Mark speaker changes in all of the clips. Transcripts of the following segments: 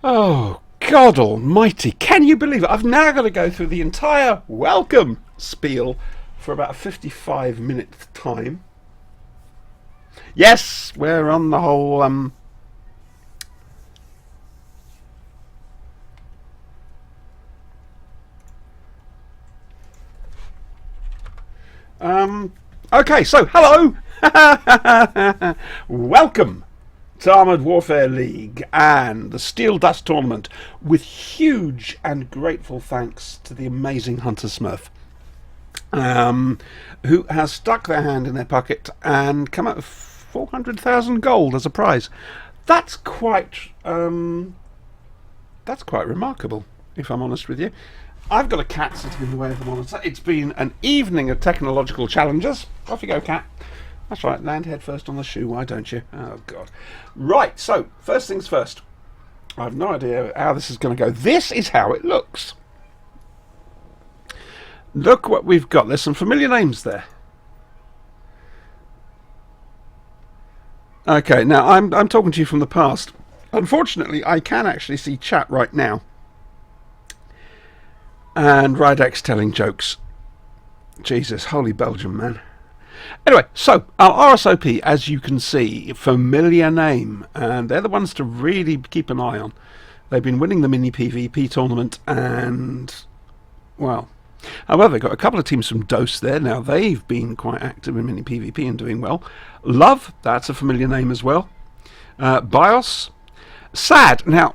Speaker 1: Oh, God almighty, can you believe it? I've now got to go through the entire welcome spiel for about a 55-minute time. Yes, we're on the whole okay, so hello. Welcome to Armoured Warfare League and the Steel Dust Tournament, with huge and grateful thanks to the amazing Hunter Smurf, who has stuck their hand in their pocket and come out with 400,000 gold as a prize. That's quite remarkable, if I'm honest with you. I've got a cat sitting in the way of the monitor. It's been an evening of technological challenges. Off you go, cat. That's right, land head first on the shoe, why don't you? Oh, God. Right, so, first things first. I have no idea how this is going to go. This is how it looks. Look what we've got. There's some familiar names there. Okay, now, I'm talking to you from the past. Unfortunately, I can actually see chat right now. And Rydex telling jokes. Jesus, holy Belgium, man. Anyway, so our RSOP, as you can see, familiar name, and they're the ones to really keep an eye on. They've been winning the mini PvP tournament, and well, however, they've got a couple of teams from DOS there. Now they've been quite active in mini PvP and doing well. Love, that's a familiar name as well. BIOS, sad. Now,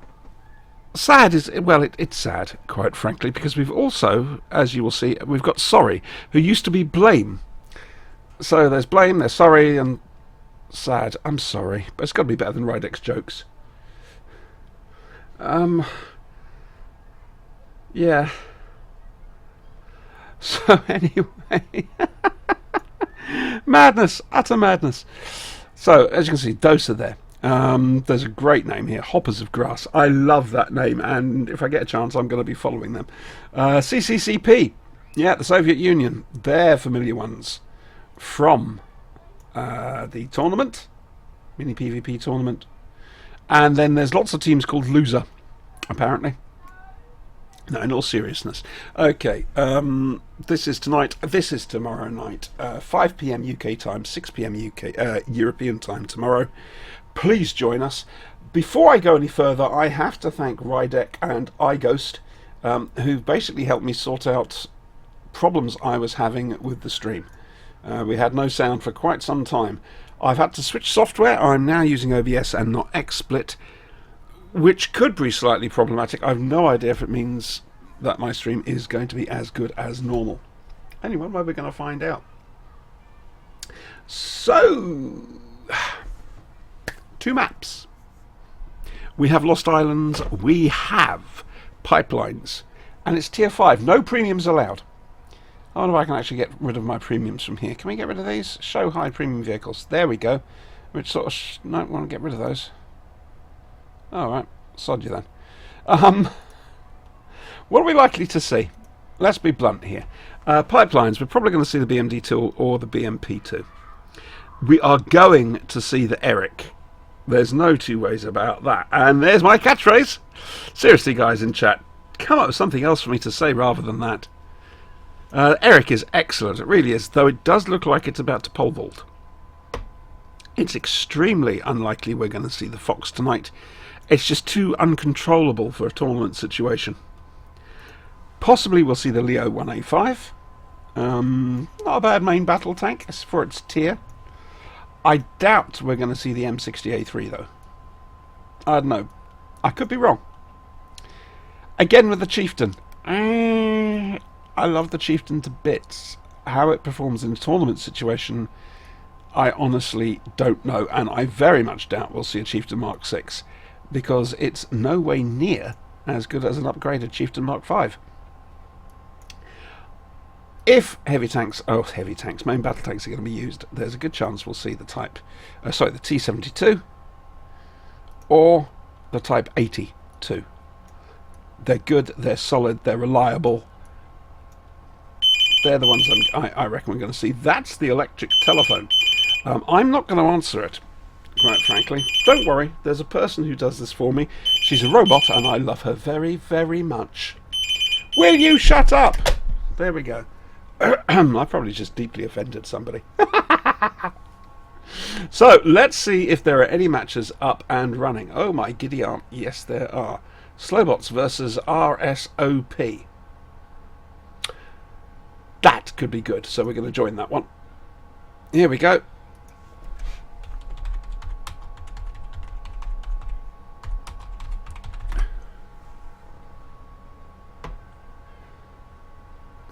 Speaker 1: sad is, well, it's sad, quite frankly, because we've also, as you will see, we've got Sorry, who used to be Blame. So there's Blame, there's Sorry, and sad. I'm sorry, but it's got to be better than Rydex jokes. Yeah. So anyway, madness, utter madness. So as you can see, DOS are there. There's a great name here, Hoppers of Grass. I love that name, and if I get a chance, I'm going to be following them. CCCP, yeah, the Soviet Union. They're familiar ones from the tournament, mini PvP tournament. And then there's lots of teams called Loser, apparently. No, in all seriousness. Okay, this is tonight, this is tomorrow night, 5 p.m. UK time, 6 p.m. UK European time tomorrow. Please join us. Before I go any further, I have to thank Rydek and iGhost, who basically helped me sort out problems I was having with the stream. We had no sound for quite some time. I've had to switch software. I'm now using OBS and not XSplit, which could be slightly problematic. I've no idea if it means that my stream is going to be as good as normal. Anyway, well, we're going to find out. So, 2 maps. We have Lost Islands, we have Pipelines, and it's tier 5. No premiums allowed. I wonder if I can actually get rid of my premiums from here. Can we get rid of these? Show high premium vehicles. There we go. Which sort of... no, I want to get rid of those. Alright, sod you then. What are we likely to see? Let's be blunt here. Pipelines, we're probably going to see the BMD2 or the BMP2. We are going to see the Eric. There's no two ways about that. And there's my catchphrase. Seriously, guys in chat, come up with something else for me to say rather than that. Eric is excellent, it really is, though it does look like it's about to pole vault. It's extremely unlikely we're going to see the Fox tonight. It's just too uncontrollable for a tournament situation. Possibly we'll see the Leo 1A5. Not a bad main battle tank for its tier. I doubt we're going to see the M60A3 though. I don't know. I could be wrong. Again with the Chieftain. I love the Chieftain to bits. How it performs in a tournament situation, I honestly don't know, and I very much doubt we'll see a Chieftain Mark 6, because it's no way near as good as an upgraded Chieftain Mark 5. If heavy tanks, main battle tanks are going to be used, there's a good chance we'll see the the T-72 or the Type 82. They're good, they're solid, they're reliable. They're the ones I reckon we're going to see. That's the electric telephone. I'm not going to answer it, quite frankly. Don't worry, there's a person who does this for me. She's a robot, and I love her very, very much. Will you shut up? There we go. I probably just deeply offended somebody. So, let's see if there are any matches up and running. Oh my giddy aunt, yes there are. Slowbots versus RSOP. That could be good, so we're going to join that one. Here we go.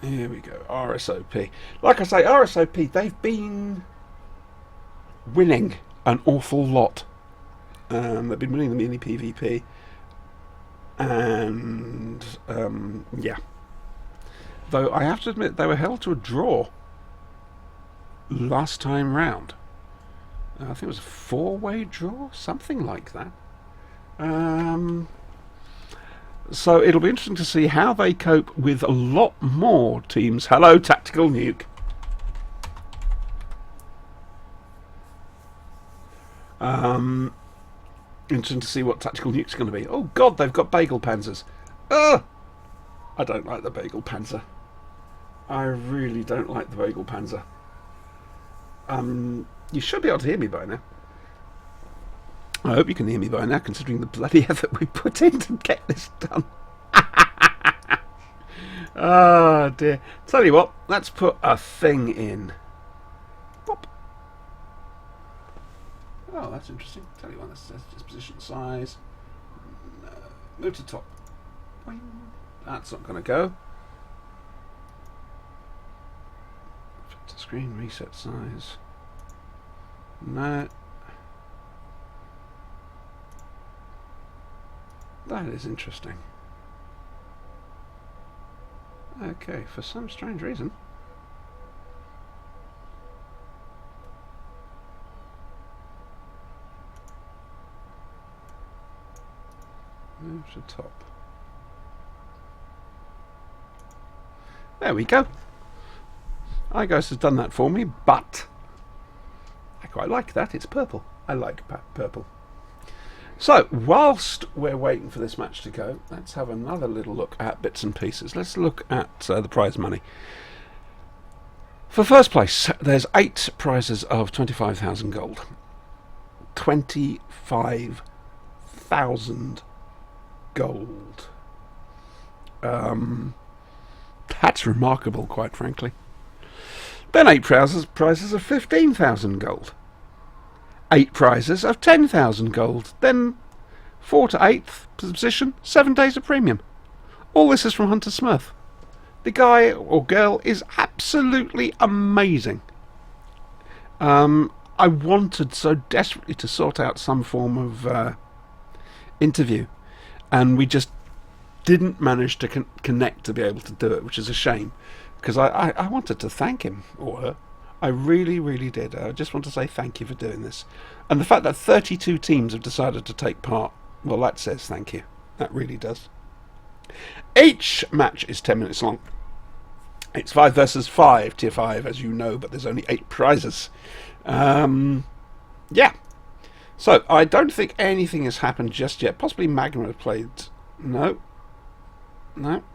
Speaker 1: Here we go, RSOP. Like I say, RSOP, they've been winning an awful lot. They've been winning the mini PvP. And, yeah. Though I have to admit, they were held to a draw last time round. I think it was a 4-way draw, something like that. So it'll be interesting to see how they cope with a lot more teams. Hello, Tactical Nuke. Interesting to see what Tactical Nuke's going to be. Oh God, they've got Bagel Panzers. Ugh! I don't like the Bagel Panzer. I really don't like the Bagel Panzer. You should be able to hear me by now. I hope you can hear me by now, considering the bloody effort we put in to get this done. Oh dear. Tell you what, let's put a thing in. Whoop. Oh, that's interesting. Tell you what, that's just position size. Move to top. Boing. That's not going to go. Fit to screen, reset size. No. That is interesting. Okay, for some strange reason. Move to top. There we go. iGhost has done that for me, but I quite like that. It's purple. I like purple. So, whilst we're waiting for this match to go, let's have another little look at bits and pieces. Let's look at the prize money. For first place, there's 8 prizes of 25,000 gold. 25,000 gold. That's remarkable, quite frankly. Then 8 prizes of 15,000 gold. 8 prizes of 10,000 gold. Then 4 to 8th position, 7 days of premium. All this is from Hunter Smurf. The guy or girl is absolutely amazing. I wanted so desperately to sort out some form of interview, and we just didn't manage to connect to be able to do it, which is a shame, because I wanted to thank him or her. I really, really did. I just want to say thank you for doing this. And the fact that 32 teams have decided to take part, well, that says thank you. That really does. Each match is 10 minutes long. It's 5 versus 5, tier 5, as you know, but there's only 8 prizes. Yeah. So, I don't think anything has happened just yet. Possibly Magma have played... No,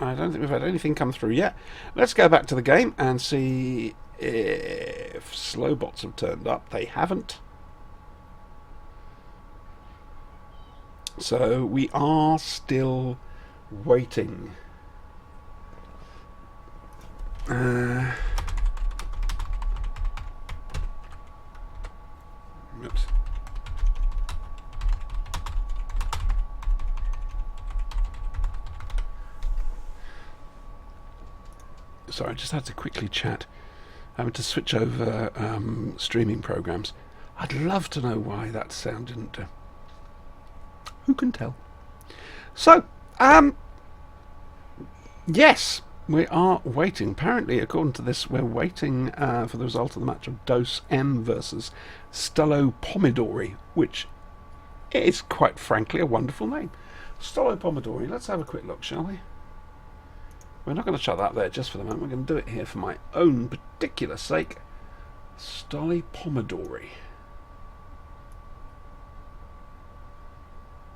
Speaker 1: I don't think we've had anything come through yet. Let's go back to the game and see if Slowbots have turned up. They haven't. So we are still waiting. Oops. Sorry, I just had to quickly chat. Having to switch over streaming programs. I'd love to know why that sound didn't do. Who can tell? So, yes, we are waiting. Apparently, according to this, we're waiting for the result of the match of Dose M versus Stullo Pomidori, which is quite frankly a wonderful name. Stullo Pomidori. Let's have a quick look, shall we? We're not going to shut that there just for the moment. We're going to do it here for my own particular sake. Stullo Pomidori.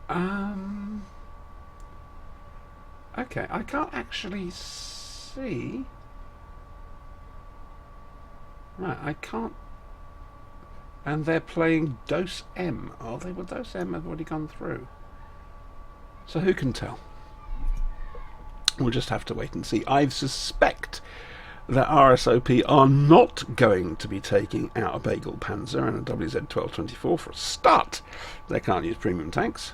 Speaker 1: Um. Okay, I can't actually see. Right, I can't. And they're playing Dose M. Oh, they were Dose M have already gone through. So who can tell? We'll just have to wait and see. I suspect that RSOP are not going to be taking out a Bagel Panzer and a WZ-1224 for a start. They can't use premium tanks.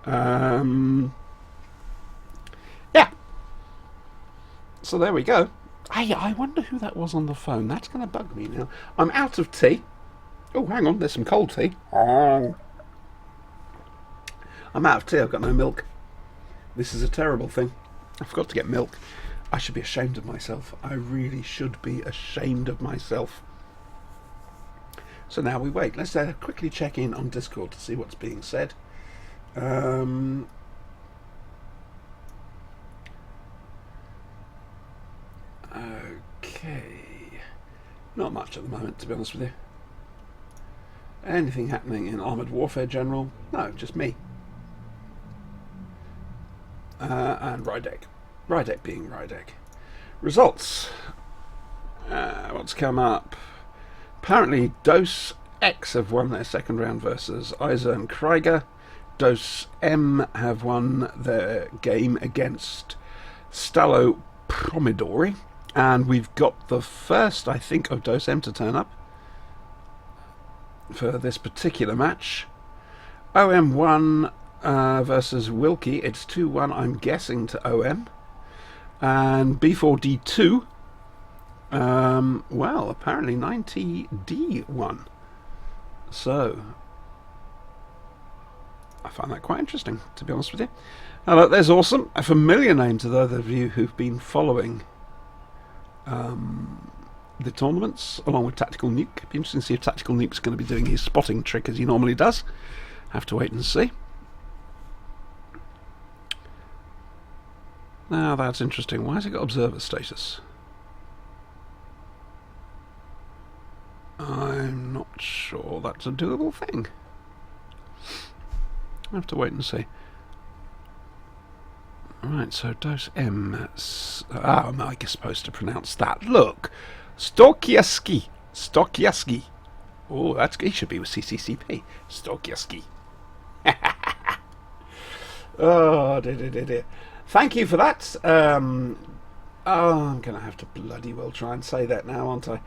Speaker 1: Yeah. So there we go. I wonder who that was on the phone. That's going to bug me now. I'm out of tea. Oh, hang on. There's some cold tea. Oh. I'm out of tea. I've got no milk. This is a terrible thing. I forgot to get milk. I should be ashamed of myself. I really should be ashamed of myself. So now we wait. Let's quickly check in on Discord to see what's being said. Okay. Not much at the moment, to be honest with you. Anything happening in Armoured Warfare General? No, just me. And Rydek. Rydek being Rydek. Results. What's come up? Apparently, Dose X have won their second round versus Isa and Krieger. Dose M have won their game against Stallo Promidori. And we've got the first, I think, of Dose M to turn up for this particular match. OM 1 versus Wilkie. It's 2-1, I'm guessing, to OM. And B4D2, well, apparently 90D1. So, I find that quite interesting, to be honest with you. Now, there's Awesome, a familiar name to those of you who've been following the tournaments, along with Tactical Nuke. It'd be interesting to see if Tactical Nuke's going to be doing his spotting trick as he normally does. Have to wait and see. Now that's interesting. Why has it got observer status? I'm not sure that's a doable thing. I have to wait and see. Right, so Dose M. How am I supposed to pronounce that? Look, Stokieski. Stokieski. Oh, that's he should be with CCCP. Stokieski. Oh, dear. Thank you for that. I'm going to have to bloody well try and say that now, aren't I?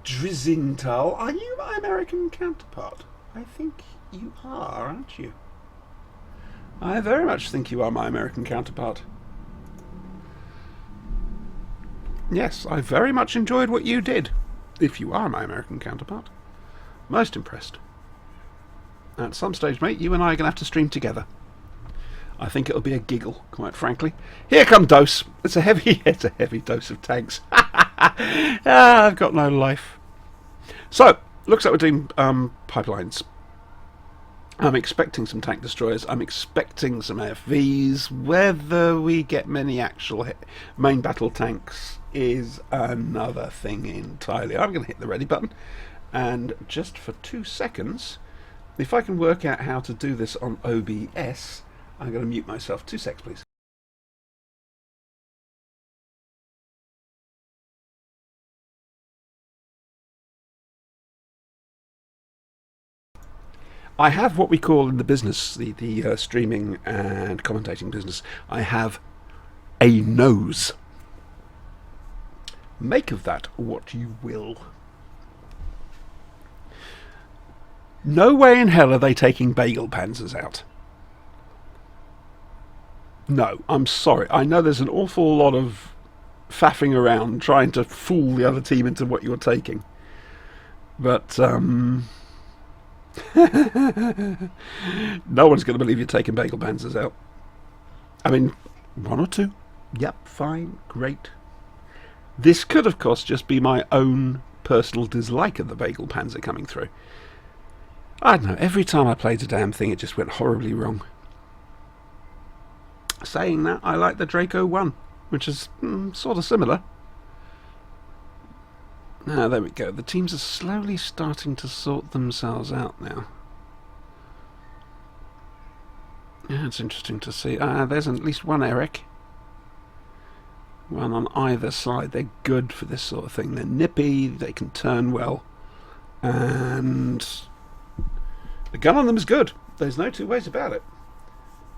Speaker 1: Drizintal. Are you my American counterpart? I think you are, aren't you? I very much think you are my American counterpart. Yes, I very much enjoyed what you did. If you are my American counterpart. Most impressed. At some stage, mate, you and I are going to have to stream together. I think it'll be a giggle, quite frankly. Here come Dose. It's a heavy dose of tanks. I've got no life. So, looks like we're doing pipelines. I'm expecting some tank destroyers. I'm expecting some FVs. Whether we get many actual main battle tanks is another thing entirely. I'm going to hit the ready button. And just for 2 seconds, if I can work out how to do this on OBS, I'm going to mute myself. 2 seconds, please. I have what we call in the business, the streaming and commentating business, I have a nose. Make of that what you will. No way in hell are they taking Bagel Panzers out. No, I'm sorry. I know there's an awful lot of faffing around trying to fool the other team into what you're taking. But, no one's going to believe you're taking Bagel Panzers out. I mean, 1 or 2. Yep, fine, great. This could, of course, just be my own personal dislike of the Bagel Panzer coming through. I don't know, every time I played the damn thing, it just went horribly wrong. Saying that, I like the Draco 1, which is sort of similar. Ah, there we go. The teams are slowly starting to sort themselves out now. Yeah, it's interesting to see. There's at least one Eric. One on either side. They're good for this sort of thing. They're nippy, they can turn well, and the gun on them is good. There's no two ways about it.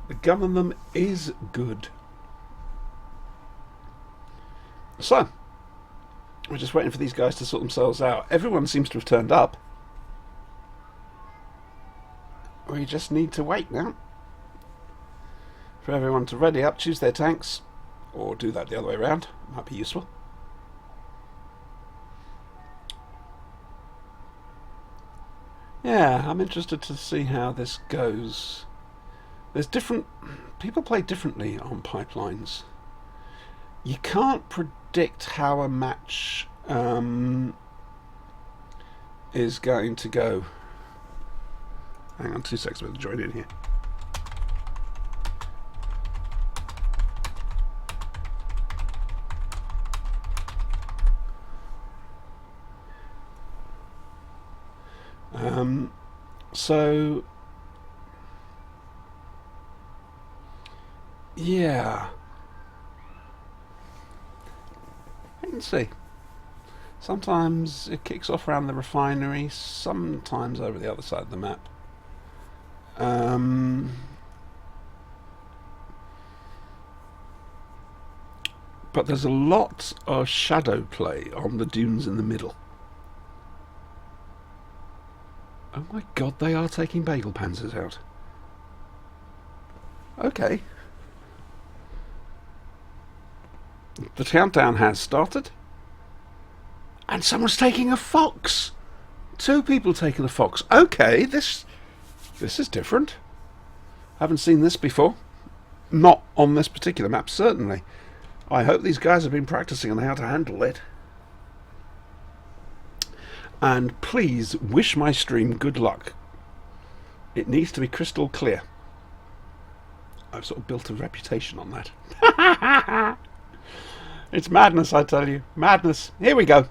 Speaker 1: The gun on them is good. So, we're just waiting for these guys to sort themselves out. Everyone seems to have turned up. We just need to wait now for everyone to ready up, choose their tanks, or do that the other way around. Might be useful. Yeah, I'm interested to see how this goes. There's different... people play differently on pipelines. You can't predict how a match is going to go. Hang on 2 seconds, we'll join in here. So yeah, I can see. Sometimes it kicks off around the refinery, sometimes over the other side of the map. But there's a lot of shadow play on the dunes in the middle. Oh my god, they are taking Bagel Panzers out. Okay. The countdown has started. And someone's taking a Fox. 2 people taking a Fox. Okay, this is different. Haven't seen this before. Not on this particular map, certainly. I hope these guys have been practicing on how to handle it. And please wish my stream good luck. It needs to be crystal clear. I've sort of built a reputation on that. It's madness, I tell you. Madness. Here we go.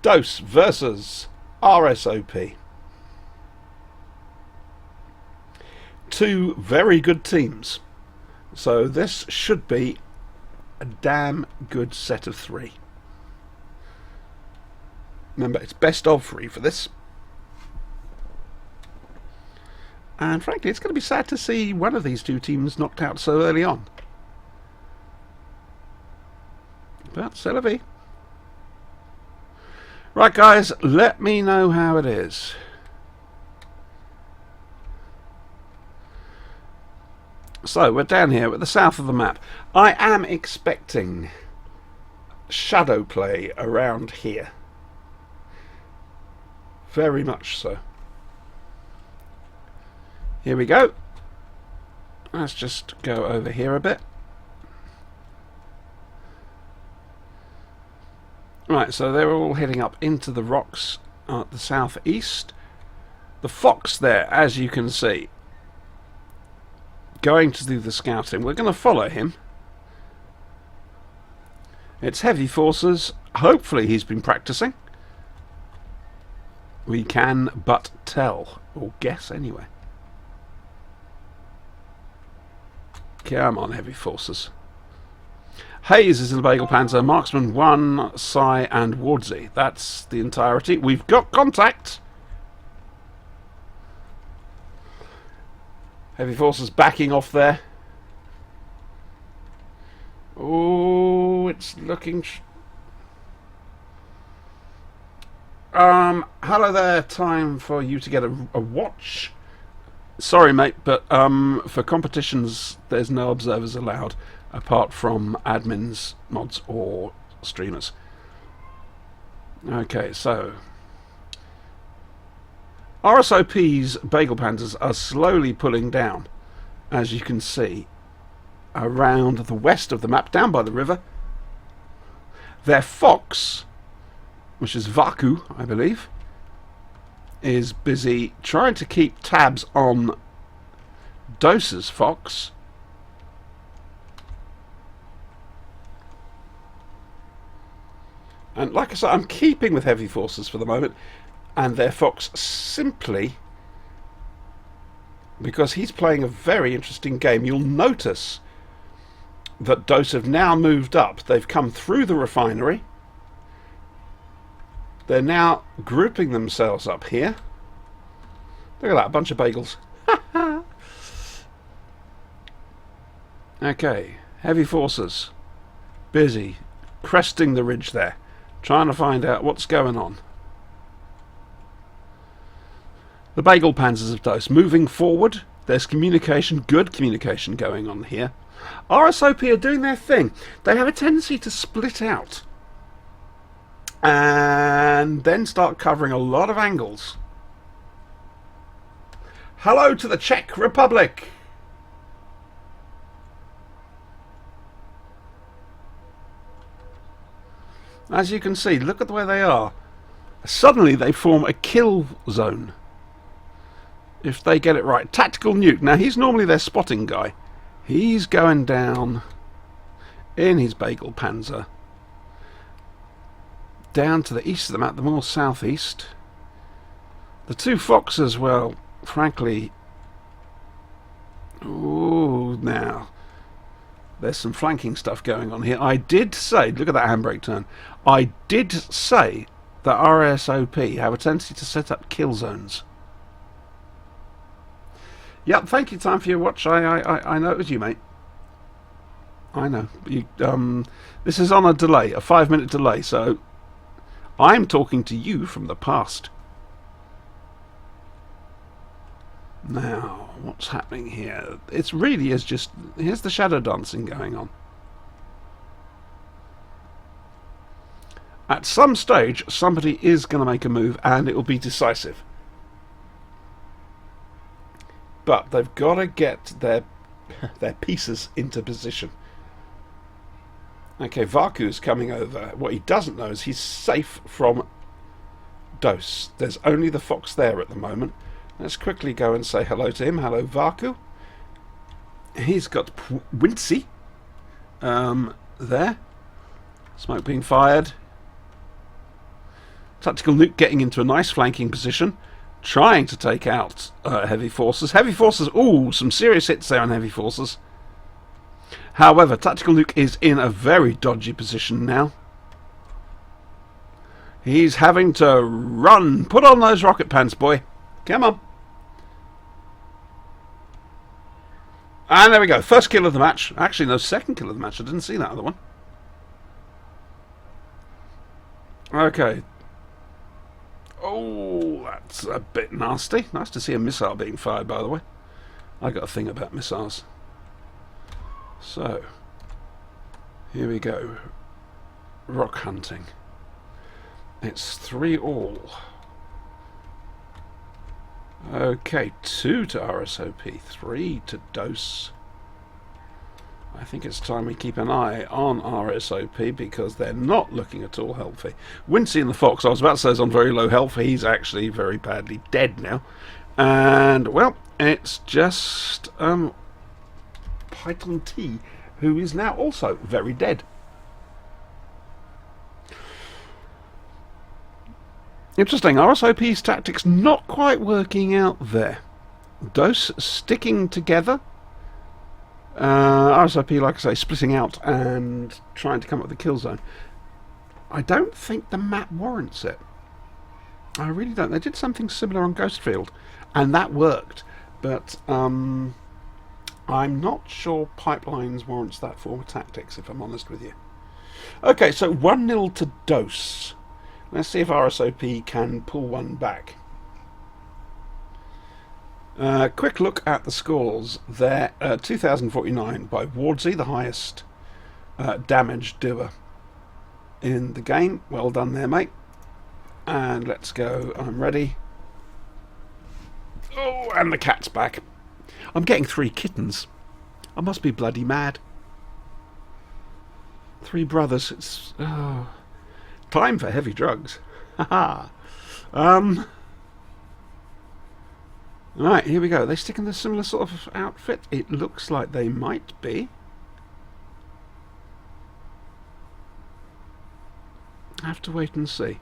Speaker 1: Dose versus RSOP. 2 very good teams. So this should be a damn good set of 3. Remember, it's best of 3 for this. And frankly, it's going to be sad to see one of these 2 teams knocked out so early on. But c'est la vie. Right, guys, let me know how it is. So, we're down here at the south of the map. I am expecting shadow play around here. Very much so. Here we go. Let's just go over here a bit. Right, so they're all heading up into the rocks at the southeast. The Fox there, as you can see, going to do the scouting. We're going to follow him. It's heavy forces. Hopefully he's been practicing. We can but tell, or guess anyway. Come on, heavy forces. Hayes is in the Bagel Panzer, Marksman 1, Psy and Wardsey. That's the entirety. We've got contact. Heavy forces backing off there. Oh, it's looking... hello there. Time for you to get a watch. Sorry, mate, but for competitions, there's no observers allowed, apart from admins, mods, or streamers. Okay, so RSOP's Bagel Panzers are slowly pulling down, as you can see, around the west of the map, down by the river. Their Fox, which is Vaku, I believe, is busy trying to keep tabs on Dose's Fox. And like I said, I'm keeping with heavy forces for the moment, and their fox simply because he's playing a very interesting game. You'll notice that Dose have now moved up. They've come through the refinery. They're now grouping themselves up here. Look at that, a bunch of bagels. Okay, heavy forces. Busy, cresting the ridge there, trying to find out what's going on. The bagel panzers of Dose moving forward. There's communication, good communication going on here. RSOP are doing their thing. They have a tendency to split out and then start covering a lot of angles. Hello to the Czech Republic. As you can see, look at the way they are. Suddenly they form a kill zone. If they get it right. Tactical Nuke. Now he's normally their spotting guy. He's going down in his Bagel Panzer. Down to the east of the map, the more southeast. The two Foxes, well, frankly... Ooh, now... There's some flanking stuff going on here. I did say, look at that handbrake turn. I did say that RSOP have a tendency to set up kill zones. Yep, thank you, Time for your watch. I know it was you, mate. I know. You, this is on a delay, a 5-minute delay, so I'm talking to you from the past. Now, what's happening here? It really is just... Here's the shadow dancing going on. At some stage, somebody is going to make a move, and it will be decisive. But they've got to get their pieces into position. Okay, Vaku's coming over. What he doesn't know is he's safe from Dose. There's only the Fox there at the moment. Let's quickly go and say hello to him. Hello, Vaku. He's got Wincy there. Smoke being fired. Tactical Nuke getting into a nice flanking position. Trying to take out heavy forces. Heavy forces, ooh, some serious hits there on heavy forces. However, Tactical Nuke is in a very dodgy position now. He's having to run. Put on those rocket pants, boy. Come on. And there we go. First kill of the match. Actually, no, second kill of the match. I didn't see that other one. Okay. Oh, that's a bit nasty. Nice to see a missile being fired, by the way. I got a thing about missiles. So, here we go. Rock hunting. It's 3-all. Okay, 2 to RSOP, 3 to Dose. I think it's time we keep an eye on RSOP because they're not looking at all healthy. Wincy and the Fox, I was about to say, is on very low health. He's actually very badly dead now. And, well, it's just Python T, who is now also very dead. Interesting, RSOP's tactics not quite working out there. Dose sticking together. RSOP, like I say, splitting out and trying to come up with the kill zone. I don't think the map warrants it. I really don't. They did something similar on Ghostfield, and that worked. But I'm not sure Pipelines warrants that form of tactics, if I'm honest with you. Okay, so 1-0 to Dose. Let's see if RSOP can pull one back. Quick look at the scores there. 2049 by Wardsey, the highest damage doer in the game. Well done there, mate. And let's go. I'm ready. Oh, and the cat's back. I'm getting 3 kittens. I must be bloody mad. 3 brothers. It's time for heavy drugs. Haha. Right, here we go. Are they sticking the similar sort of outfit? It looks like they might be. have to wait and see.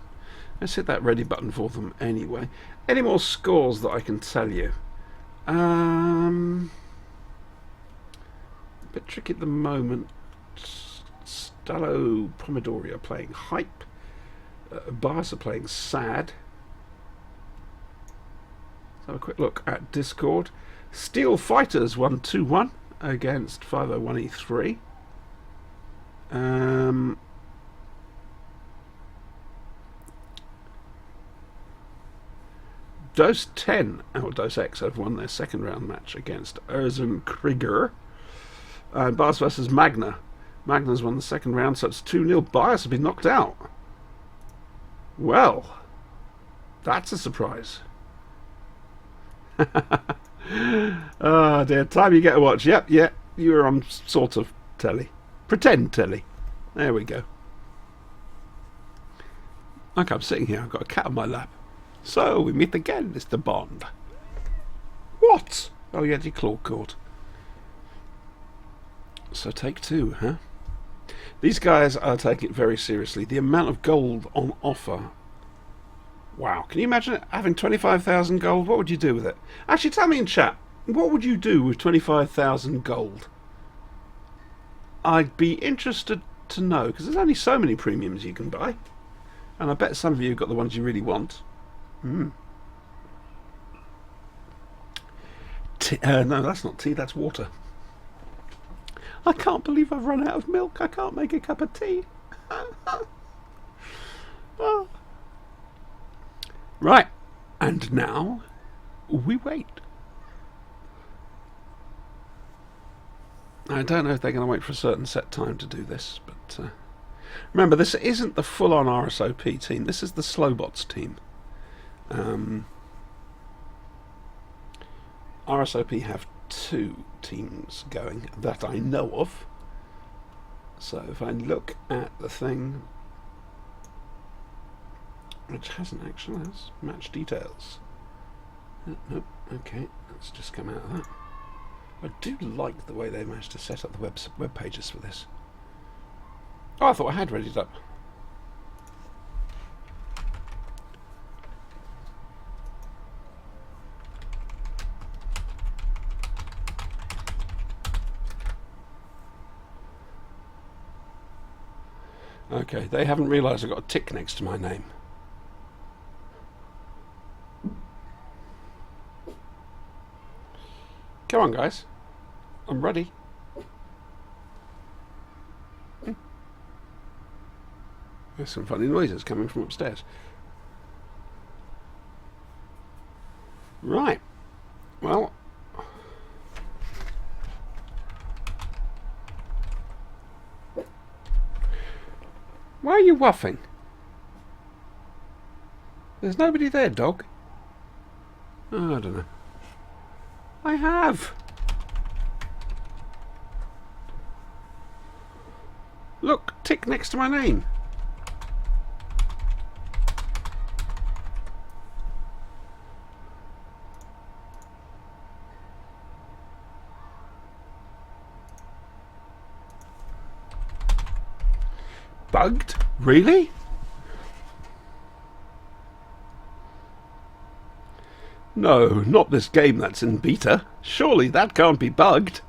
Speaker 1: Let's hit that ready button for them anyway. Any more scores that I can tell you? A bit tricky at the moment. Stallo Pomodori are playing Hype. Bias are playing Sad. Let's have a quick look at Discord. Steel Fighters won 2-1 against 501E3. Dose 10, or Dose X, have won their second round match against Erzen Krieger. And Bias versus Magna. Magna's won the second round, so it's 2-0. Bias have been knocked out. Well, that's a surprise. Oh dear, time you get to watch. Yep, you're on sort of telly. Pretend telly. There we go. Like I'm sitting here, I've got a cat on my lap. So, we meet again, Mr. Bond. What? Oh, you had your claw caught. So take two, huh? These guys are taking it very seriously. The amount of gold on offer. Wow, can you imagine it? Having 25,000 gold? What would you do with it? Actually, tell me in chat, what would you do with 25,000 gold? I'd be interested to know, because there's only so many premiums you can buy. And I bet some of you have got the ones you really want. No, that's not tea, that's water. I can't believe I've run out of milk. I can't make a cup of tea. Oh. Right, and now we wait. I don't know if they're going to wait for a certain set time to do this, but remember, this isn't the full-on RSOP team. This is the Slowbots team. RSOP have 2 teams going that I know of. So if I look at the thing, which hasn't actually, has match details. Nope, okay, let's just come out of that. I do like the way they managed to set up the web pages for this. Oh, I thought I had readied up. Okay, they haven't realised I've got a tick next to my name. Come on, guys. I'm ready. There's some funny noises coming from upstairs. Right. Well... why are you waffing? There's nobody there, dog. Oh, I don't know. I have. Look, tick next to my name. Bugged? Really? No, not this game that's in beta. Surely that can't be bugged.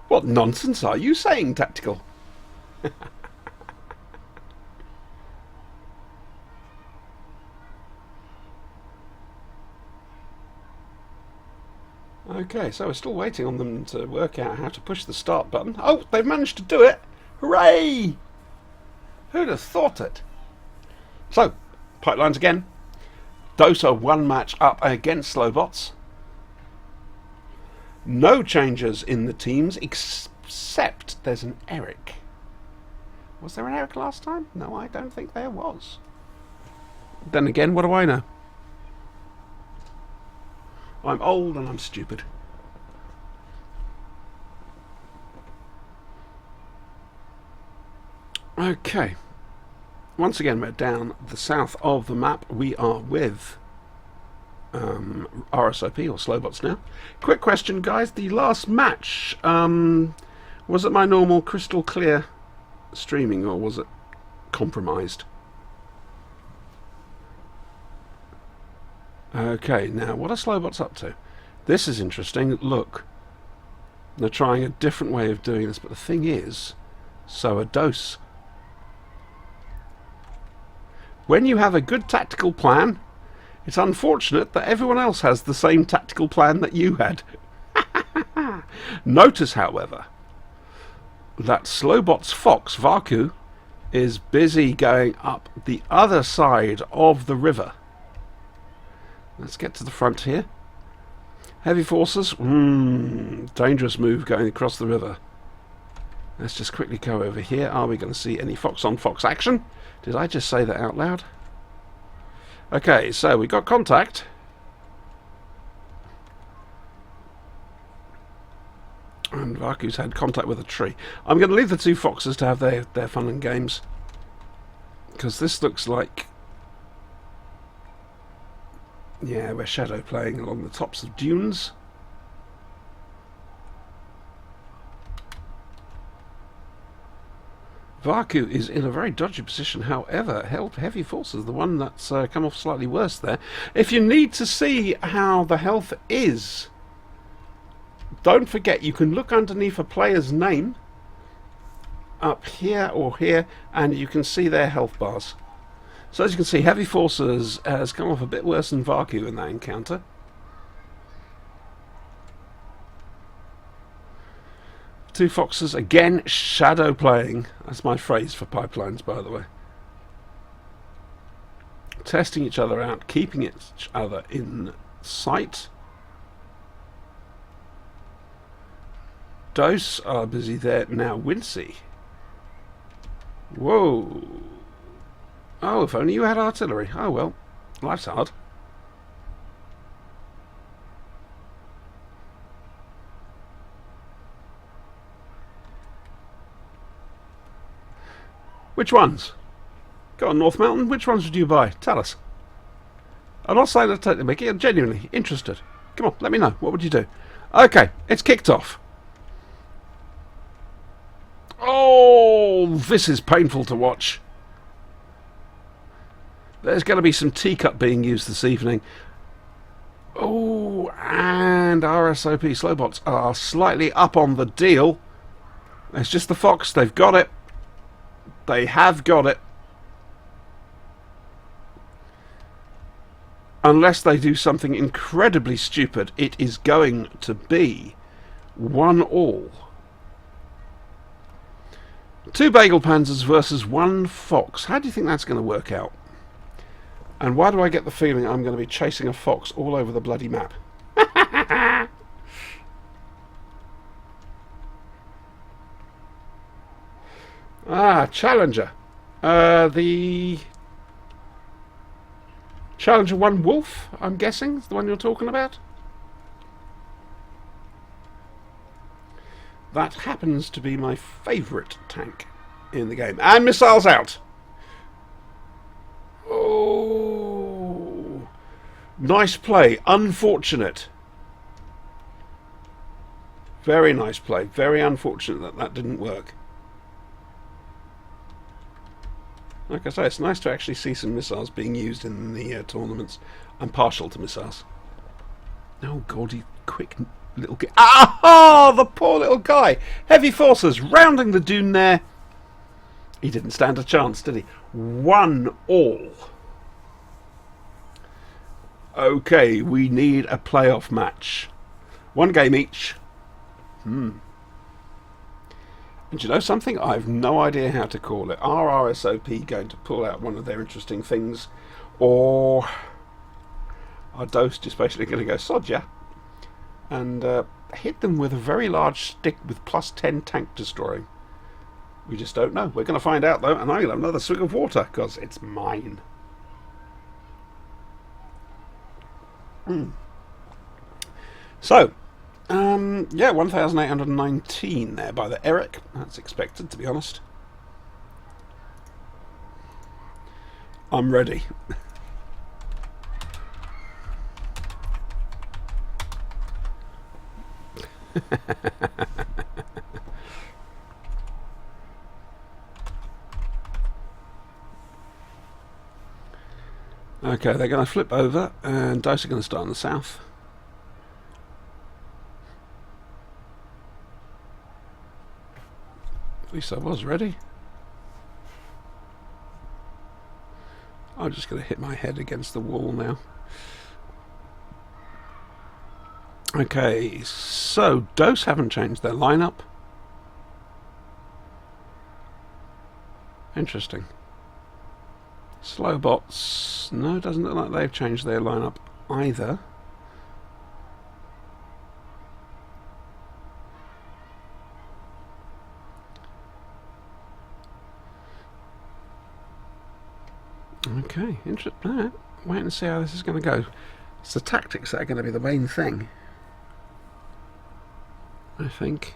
Speaker 1: What nonsense are you saying, Tactical? Okay, so we're still waiting on them to work out how to push the start button. Oh, they've managed to do it! Hooray! Who'd have thought it? So, pipelines again. Dosa 1 match up against Slowbots. No changes in the teams except there's an Eric. Was there an Eric last time? No, I don't think there was. Then again, what do I know? I'm old and I'm stupid. Okay. Once again, we're down the south of the map. We are with RSOP, or Slowbots now. Quick question, guys. The last match, was it my normal crystal clear streaming, or was it compromised? Okay, now what are Slowbots up to? This is interesting. Look, they're trying a different way of doing this, but the thing is, so are Dose. When you have a good tactical plan, it's unfortunate that everyone else has the same tactical plan that you had. Notice, however, that Slowbot's fox, Vaku, is busy going up the other side of the river. Let's get to the front here. Heavy forces. Dangerous move going across the river. Let's just quickly go over here. Are we going to see any fox on fox action? Did I just say that out loud? Okay, so we got contact. And Vaku's had contact with a tree. I'm going to leave the two foxes to have their fun and games. Because this looks like... yeah, we're shadow playing along the tops of dunes. Vaku is in a very dodgy position. However, Heavy Force is the one that's come off slightly worse there. If you need to see how the health is, don't forget you can look underneath a player's name up here or here, and you can see their health bars. So as you can see, Heavy Forces has come off a bit worse than Vaku in that encounter. Two foxes, again, shadow playing. That's my phrase for pipelines, by the way. Testing each other out, keeping each other in sight. Dose are busy there now. Wincy. Whoa. Oh, if only you had artillery. Oh well, life's hard. Which ones? Go on, North Mountain. Which ones would you buy? Tell us. I'm not saying that to take the mickey. I'm genuinely interested. Come on, let me know. What would you do? Okay, it's kicked off. Oh, this is painful to watch. There's going to be some teacup being used this evening. Oh, and RSOP Slowbots are slightly up on the deal. It's just the fox. They've got it. They have got it. Unless they do something incredibly stupid, it is going to be 1-1. 2 Bagel Panzers versus 1 fox. How do you think that's going to work out? And why do I get the feeling I'm going to be chasing a fox all over the bloody map? Challenger. The Challenger 1 Wolf, I'm guessing, is the one you're talking about. That happens to be my favourite tank in the game. And missiles out. Oh, nice play. Unfortunate. Very nice play. Very unfortunate that that didn't work. Like I say, it's nice to actually see some missiles being used in the tournaments. I'm partial to missiles. Oh, gaudy, quick little guy. Ah, the poor little guy. Heavy Forces rounding the dune there. He didn't stand a chance, did he? 1-1. Okay, we need a playoff match. 1 game each. And you know something? I have no idea how to call it. Are RSOP going to pull out one of their interesting things? Or are Dose just basically going to go sod ya and hit them with a very large stick with +10 tank destroying? We just don't know. We're going to find out though, and I'm going to have another swig of water because it's mine. So, yeah, 1,819 there by the Eric. That's expected, to be honest. I'm ready. Okay, they're going to flip over, and Dice are going to start in the south. At least I was ready. I'm just going to hit my head against the wall now. Okay, so Dose haven't changed their lineup. Interesting. Slowbots, no, doesn't look like they've changed their lineup either. Okay, interesting. Wait and see how this is going to go. It's the tactics that are going to be the main thing, I think.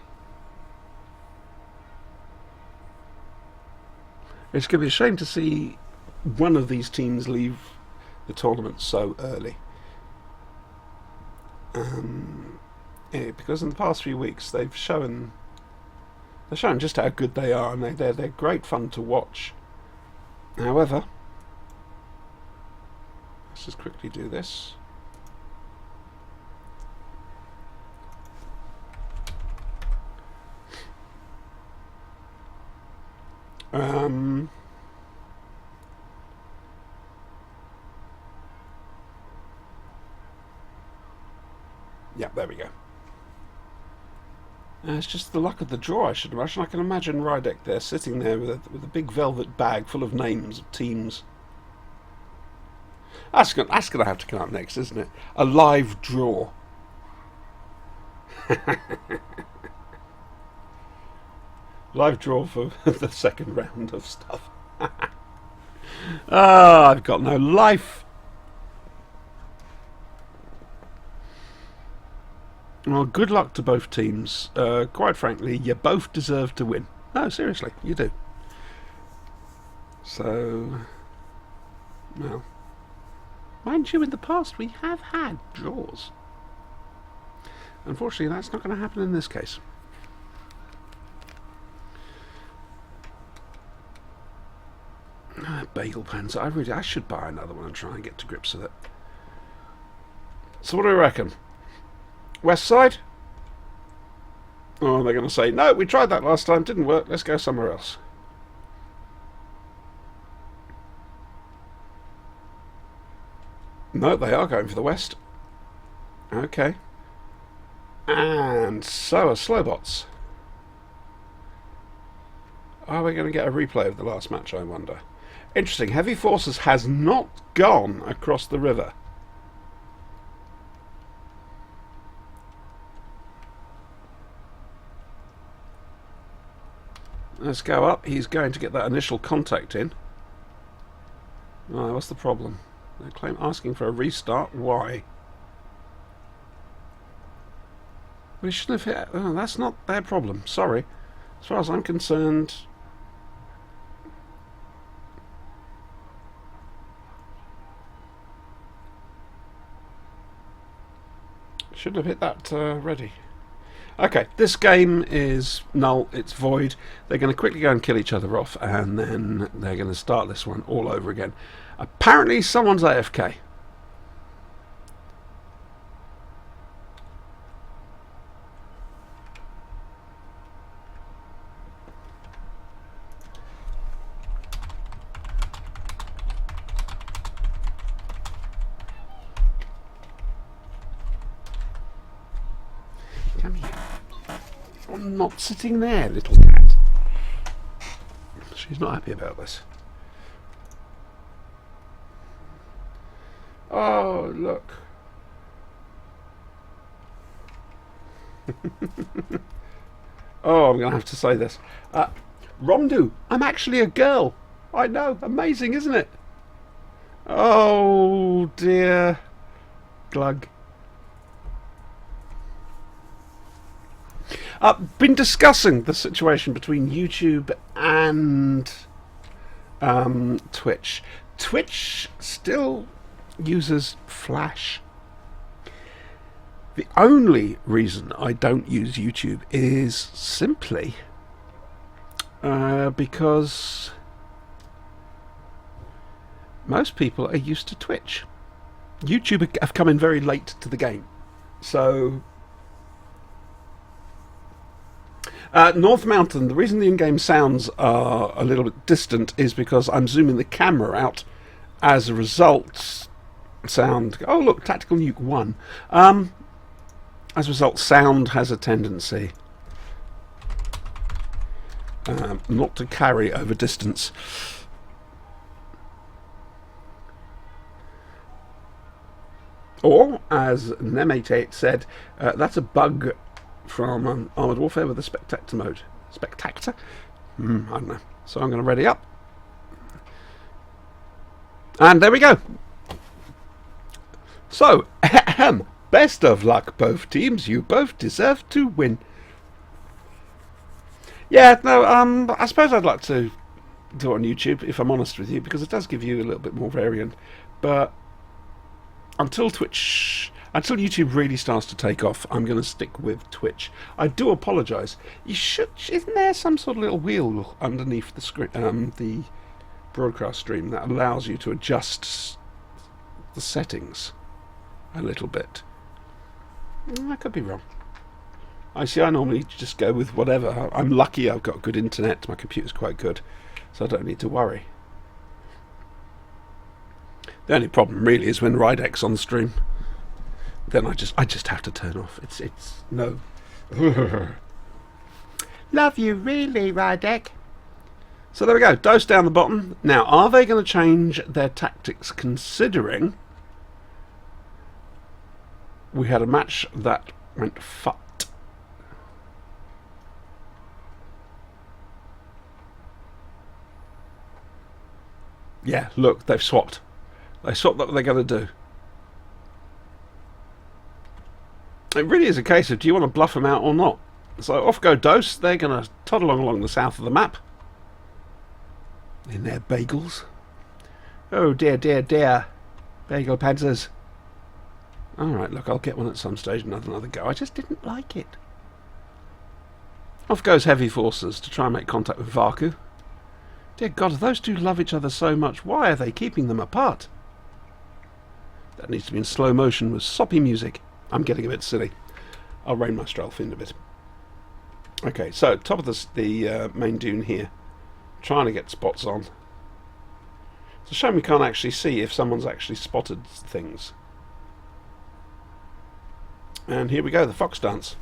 Speaker 1: It's going to be a shame to see one of these teams leave the tournament so early. Because in the past few weeks they've shown just how good they are, and they're great fun to watch. However, let's just quickly do this. Yeah, there we go. It's just the luck of the draw, I should imagine. I can imagine Rydek there, sitting there with a big velvet bag full of names of teams. That's going to have to come up next, isn't it? A live draw. Live draw for the second round of stuff. I've got no life. Well, good luck to both teams. Quite frankly, you both deserve to win. No, seriously, you do. So, well, mind you, in the past we have had draws. Unfortunately, that's not going to happen in this case. Bagel pens. I should buy another one and try and get to grips with it. So what do we reckon? West side? Oh, they're going to say, no, we tried that last time, didn't work, let's go somewhere else. No, they are going for the west. Okay. And so are Slowbots. Are we going to get a replay of the last match, I wonder? Interesting, Heavy Forces has not gone across the river. Let's go up. He's going to get that initial contact in. Oh, what's the problem? They claim asking for a restart. Why? We shouldn't have hit. Oh, that's not their problem. Sorry. As far as I'm concerned. Should have hit that ready. Okay, this game is null, it's void. They're going to quickly go and kill each other off, and then they're going to start this one all over again. Apparently someone's AFK. Come here. I'm not sitting there, little cat. She's not happy about this. Oh, look. Oh, I'm going to have to say this. Romdu, I'm actually a girl. I know, amazing, isn't it? Oh, dear. Glug. Been discussing the situation between YouTube and Twitch. Twitch still uses Flash. The only reason I don't use YouTube is simply because most people are used to Twitch. YouTube have come in very late to the game. So, North Mountain, the reason the in-game sounds are a little bit distant is because I'm zooming the camera out. As a result, sound... Oh, look, Tactical Nuke 1. As a result, sound has a tendency not to carry over distance. Or, as Nem88 said, that's a bug from Armoured Warfare with the Spectator mode. Spectator? I don't know. So I'm going to ready up. And there we go. So, best of luck, both teams. You both deserve to win. Yeah, no, I suppose I'd like to do it on YouTube, if I'm honest with you, because it does give you a little bit more variant. But until YouTube really starts to take off, I'm going to stick with Twitch. I do apologise. Isn't there some sort of little wheel underneath the screen, the broadcast stream that allows you to adjust the settings a little bit? I could be wrong. I normally just go with whatever. I'm lucky I've got good internet. My computer's quite good, so I don't need to worry. The only problem really is when Rydek's on the stream. Then I just have to turn off. It's no. Love you really, Rydek. So there we go. Dose down the bottom. Now, are they going to change their tactics considering we had a match that went fucked? Yeah, look, they've swapped. They swapped what they're going to do. It really is a case of do you want to bluff them out or not? So off go Dose. They're going to toddle along the south of the map in their bagels. Oh dear, dear, dear. Bagel panzers. Alright, look, I'll get one at some stage, another go. I just didn't like it. Off goes Heavy Forces to try and make contact with Vaku. Dear God, those two love each other so much. Why are they keeping them apart? That needs to be in slow motion with soppy music. I'm getting a bit silly. I'll rein my Strelf in a bit. Okay, so top of the main dune here. Trying to get spots on. It's a shame we can't actually see if someone's actually spotted things. And here we go, the fox dance.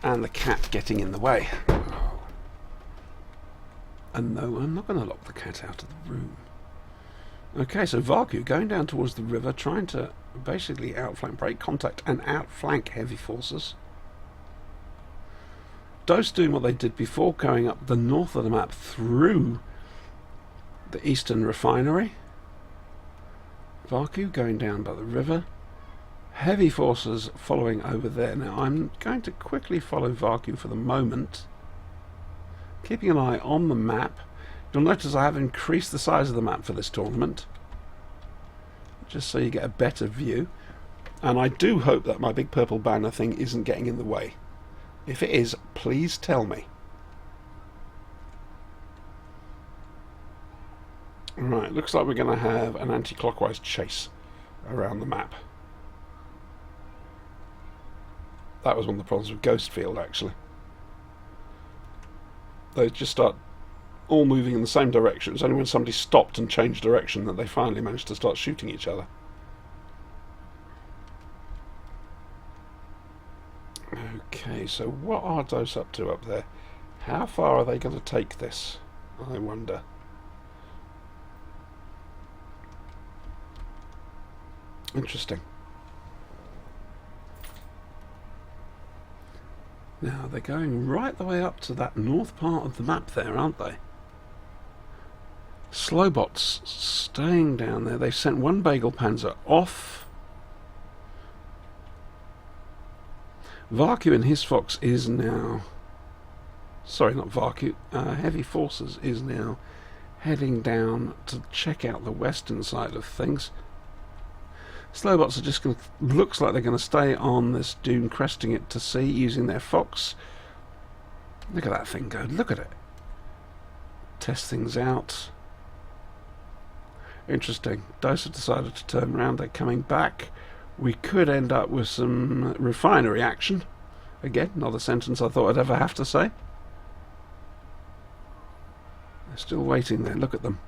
Speaker 1: And the cat getting in the way. And no, I'm not going to lock the cat out of the room. Okay, so Vaku going down towards the river, trying to basically outflank, break contact, and outflank Heavy Forces. Dose doing what they did before, going up the north of the map through the eastern refinery. Vaku going down by the river. Heavy Forces following over there. Now, I'm going to quickly follow Vaku for the moment, keeping an eye on the map. You'll notice I have increased the size of the map for this tournament, just so you get a better view. And I do hope that my big purple banner thing isn't getting in the way. If it is, please tell me. Right, looks like we're going to have an anti-clockwise chase around the map. That was one of the problems with Ghostfield, actually. They just start all moving in the same direction. It was only when somebody stopped and changed direction that they finally managed to start shooting each other. Okay, so what are Dose up to up there? How far are they going to take this? I wonder. Interesting. Now, they're going right the way up to that north part of the map there, aren't they? Slowbots staying down there. They've sent one Bagel Panzer off. Vaku and his Fox is now... Sorry, not Vaku. Heavy Forces is now heading down to check out the western side of things. Slowbots are just going to... Looks like they're going to stay on this dune, cresting it to sea, using their Fox. Look at that thing go. Look at it. Test things out. Interesting. Dice have decided to turn around. They're coming back. We could end up with some refinery action. Again, not a sentence I thought I'd ever have to say. They're still waiting there. Look at them.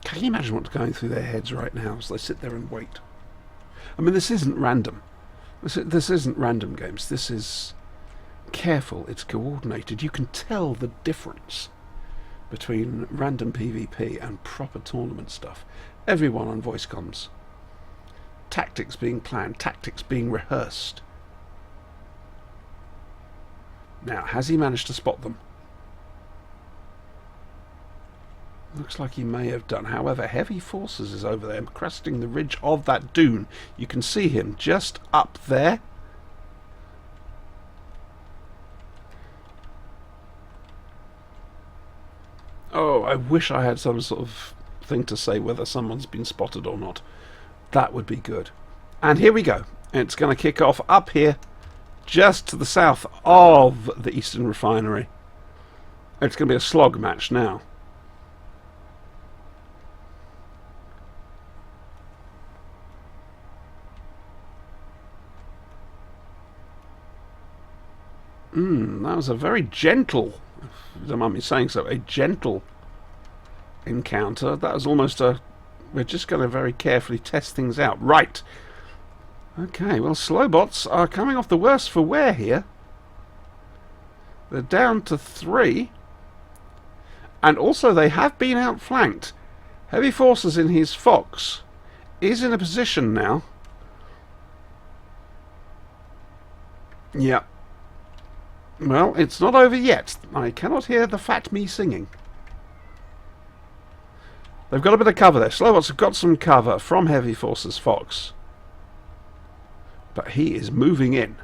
Speaker 1: Can you imagine what's going through their heads right now as they sit there and wait? I mean, this isn't random. This isn't random games. This is careful. It's coordinated. You can tell the difference between random PvP and proper tournament stuff. Everyone on voice comms. Tactics being planned. Tactics being rehearsed. Now, has he managed to spot them? Looks like he may have done. However, Heavy Forces is over there, cresting the ridge of that dune. You can see him just up there. Oh, I wish I had some sort of thing to say whether someone's been spotted or not. That would be good. And here we go. It's going to kick off up here, just to the south of the Eastern Refinery. It's going to be a slog match now. That was a very gentle, if you don't mind me saying so, a gentle encounter. That was almost a... We're just going to very carefully test things out. Right. Okay, well, Slowbots are coming off the worst for wear here. They're down to 3. And also they have been outflanked. Heavy Forces in his Fox is in a position now. Yeah. Well, it's not over yet. I cannot hear the fat me singing. They've got a bit of cover there. Slowbots have got some cover from Heavy Forces Fox. But he is moving in.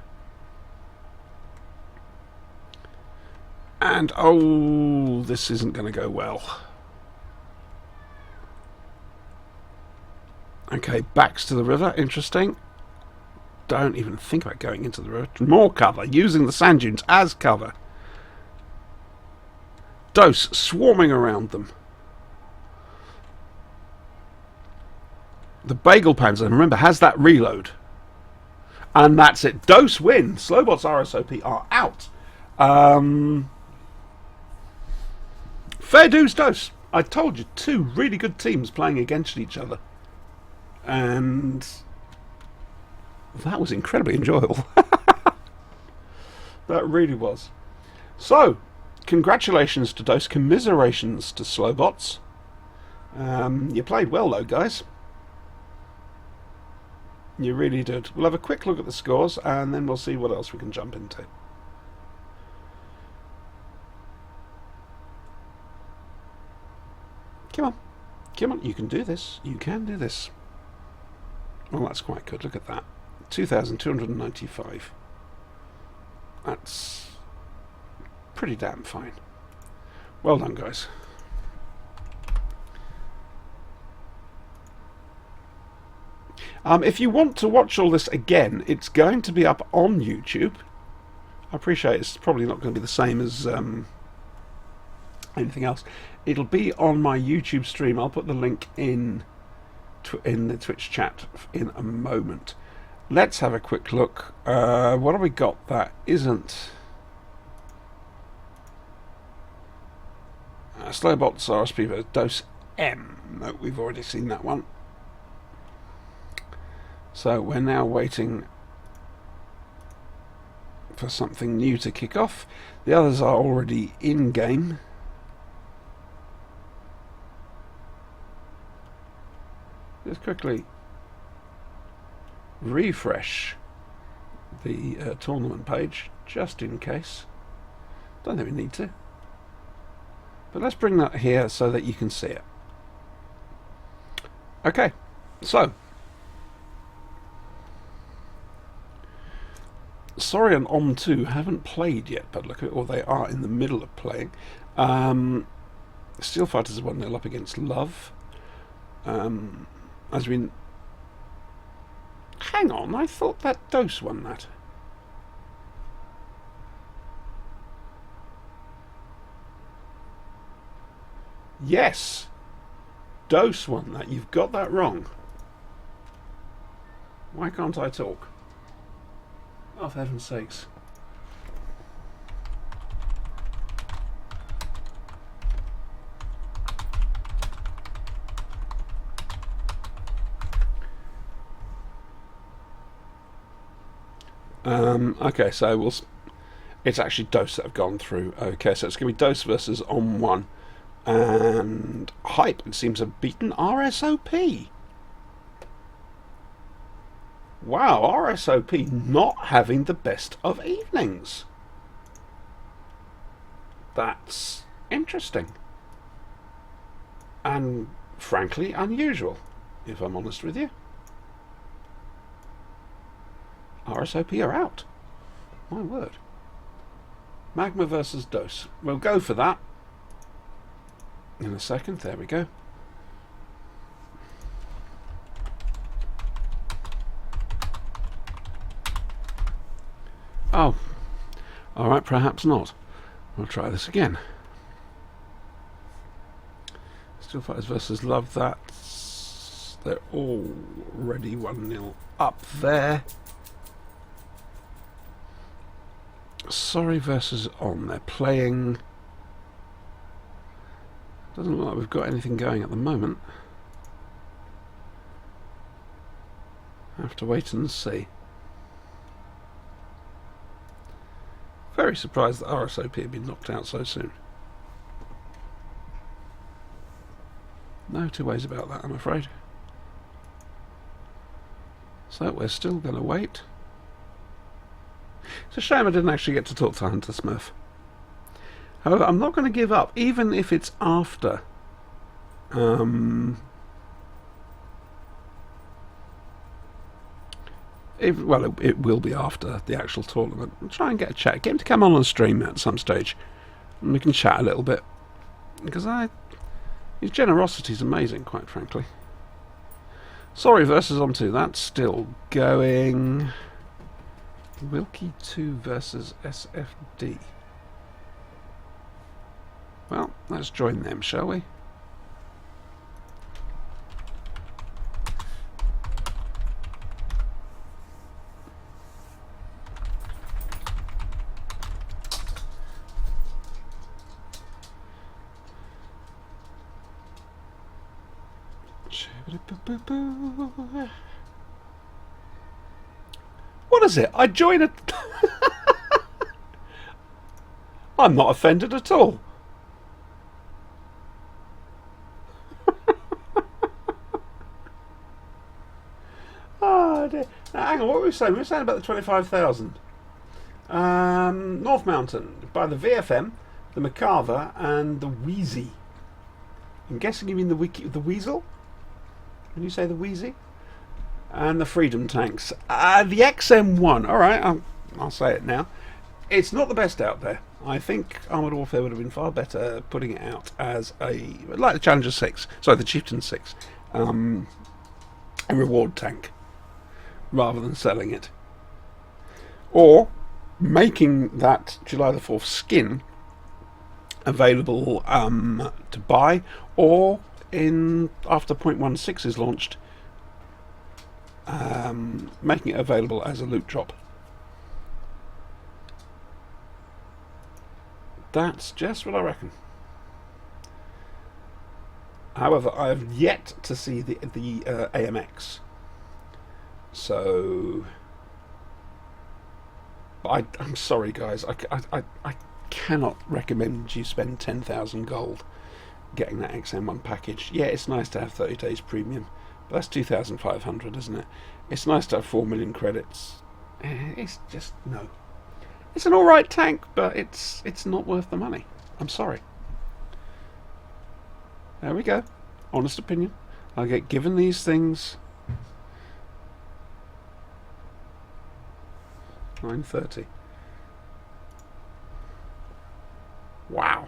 Speaker 1: And, oh, this isn't going to go well. Okay, backs to the river. Interesting. Don't even think about going into the river. More cover, using the sand dunes as cover. Dose swarming around them. The Bagel Panzer, remember, has that reload. And that's it. Dose win. Slowbots RSOP are out. Fair dues, Dose. I told you, 2 really good teams playing against each other. And that was incredibly enjoyable. That really was. So, congratulations to Dose. Commiserations to Slowbots. You played well, though, guys. You really did. We'll have a quick look at the scores, and then we'll see what else we can jump into. Come on. Come on, you can do this. You can do this. Well, that's quite good. Look at that. 2,295. That's pretty damn fine. Well done, guys. If you want to watch all this again, it's going to be up on YouTube. I appreciate it's probably not going to be the same as anything else. It'll be on my YouTube stream. I'll put the link in the Twitch chat in a moment. Let's have a quick look. What have we got that isn't... Slowbots RSP Dose M. No, we've already seen that one. So we're now waiting for something new to kick off. The others are already in game. Just quickly refresh the tournament page just in case. Don't think we need to. But let's bring that here so that you can see it. Okay, so Sorry and Om2 haven't played yet, but look at, or they are in the middle of playing. Steel Fighters are 1-0 up against Love. As we... Hang on, I thought that Dose won that. Yes, Dose won that. You've got that wrong. Why can't I talk? Oh, for heaven's sakes. Okay, so it's actually Dose that have gone through. Okay, so it's going to be Dose versus On One. And Hype, it seems, have beaten RSOP. Wow, RSOP not having the best of evenings. That's interesting. And frankly unusual, if I'm honest with you. RSOP are out. My word. Magma versus Dose. We'll go for that in a second. There we go. Oh. Alright, perhaps not. We'll try this again. Steel Fighters versus Love. They're already 1-0 up there. Sorry versus On. They're playing. Doesn't look like we've got anything going at the moment. Have to wait and see. Very surprised that RSOP had been knocked out so soon. No two ways about that, I'm afraid. So we're still going to wait. It's a shame I didn't actually get to talk to Hunter Smurf. However, I'm not going to give up, even if it's after. It will be after the actual tournament. I'll try and get a chat. Get him to come on stream at some stage. And we can chat a little bit. Because his generosity is amazing, quite frankly. Sorry versus On2. That's still going. Wilkie 2 versus SFD. Well, let's join them, shall we? What is it? I join a... I'm not offended at all. Oh dear. Now, hang on, what were we saying? We were saying about the 25,000. North Mountain, by the VFM, the Macarthur, and the Wheezy. I'm guessing you mean the Weasel? When you say the Wheezy? And the Freedom Tanks. The XM1, alright, I'll say it now. It's not the best out there. I think Armoured Warfare would have been far better putting it out as like the Challenger 6, sorry, the Chieftain 6, a reward tank, rather than selling it. Or making that July the 4th skin available to buy, or after 0.16 is launched, making it available as a loot drop. That's just what I reckon. However, I have yet to see the AMX. So I'm sorry, guys. I cannot recommend you spend 10,000 gold getting that XM1 package. Yeah, it's nice to have 30 days premium, but that's 2,500, isn't it? It's nice to have 4 million credits. It's just no. It's an alright tank, but it's not worth the money. I'm sorry. There we go. Honest opinion. I get given these things. 9:30. Wow.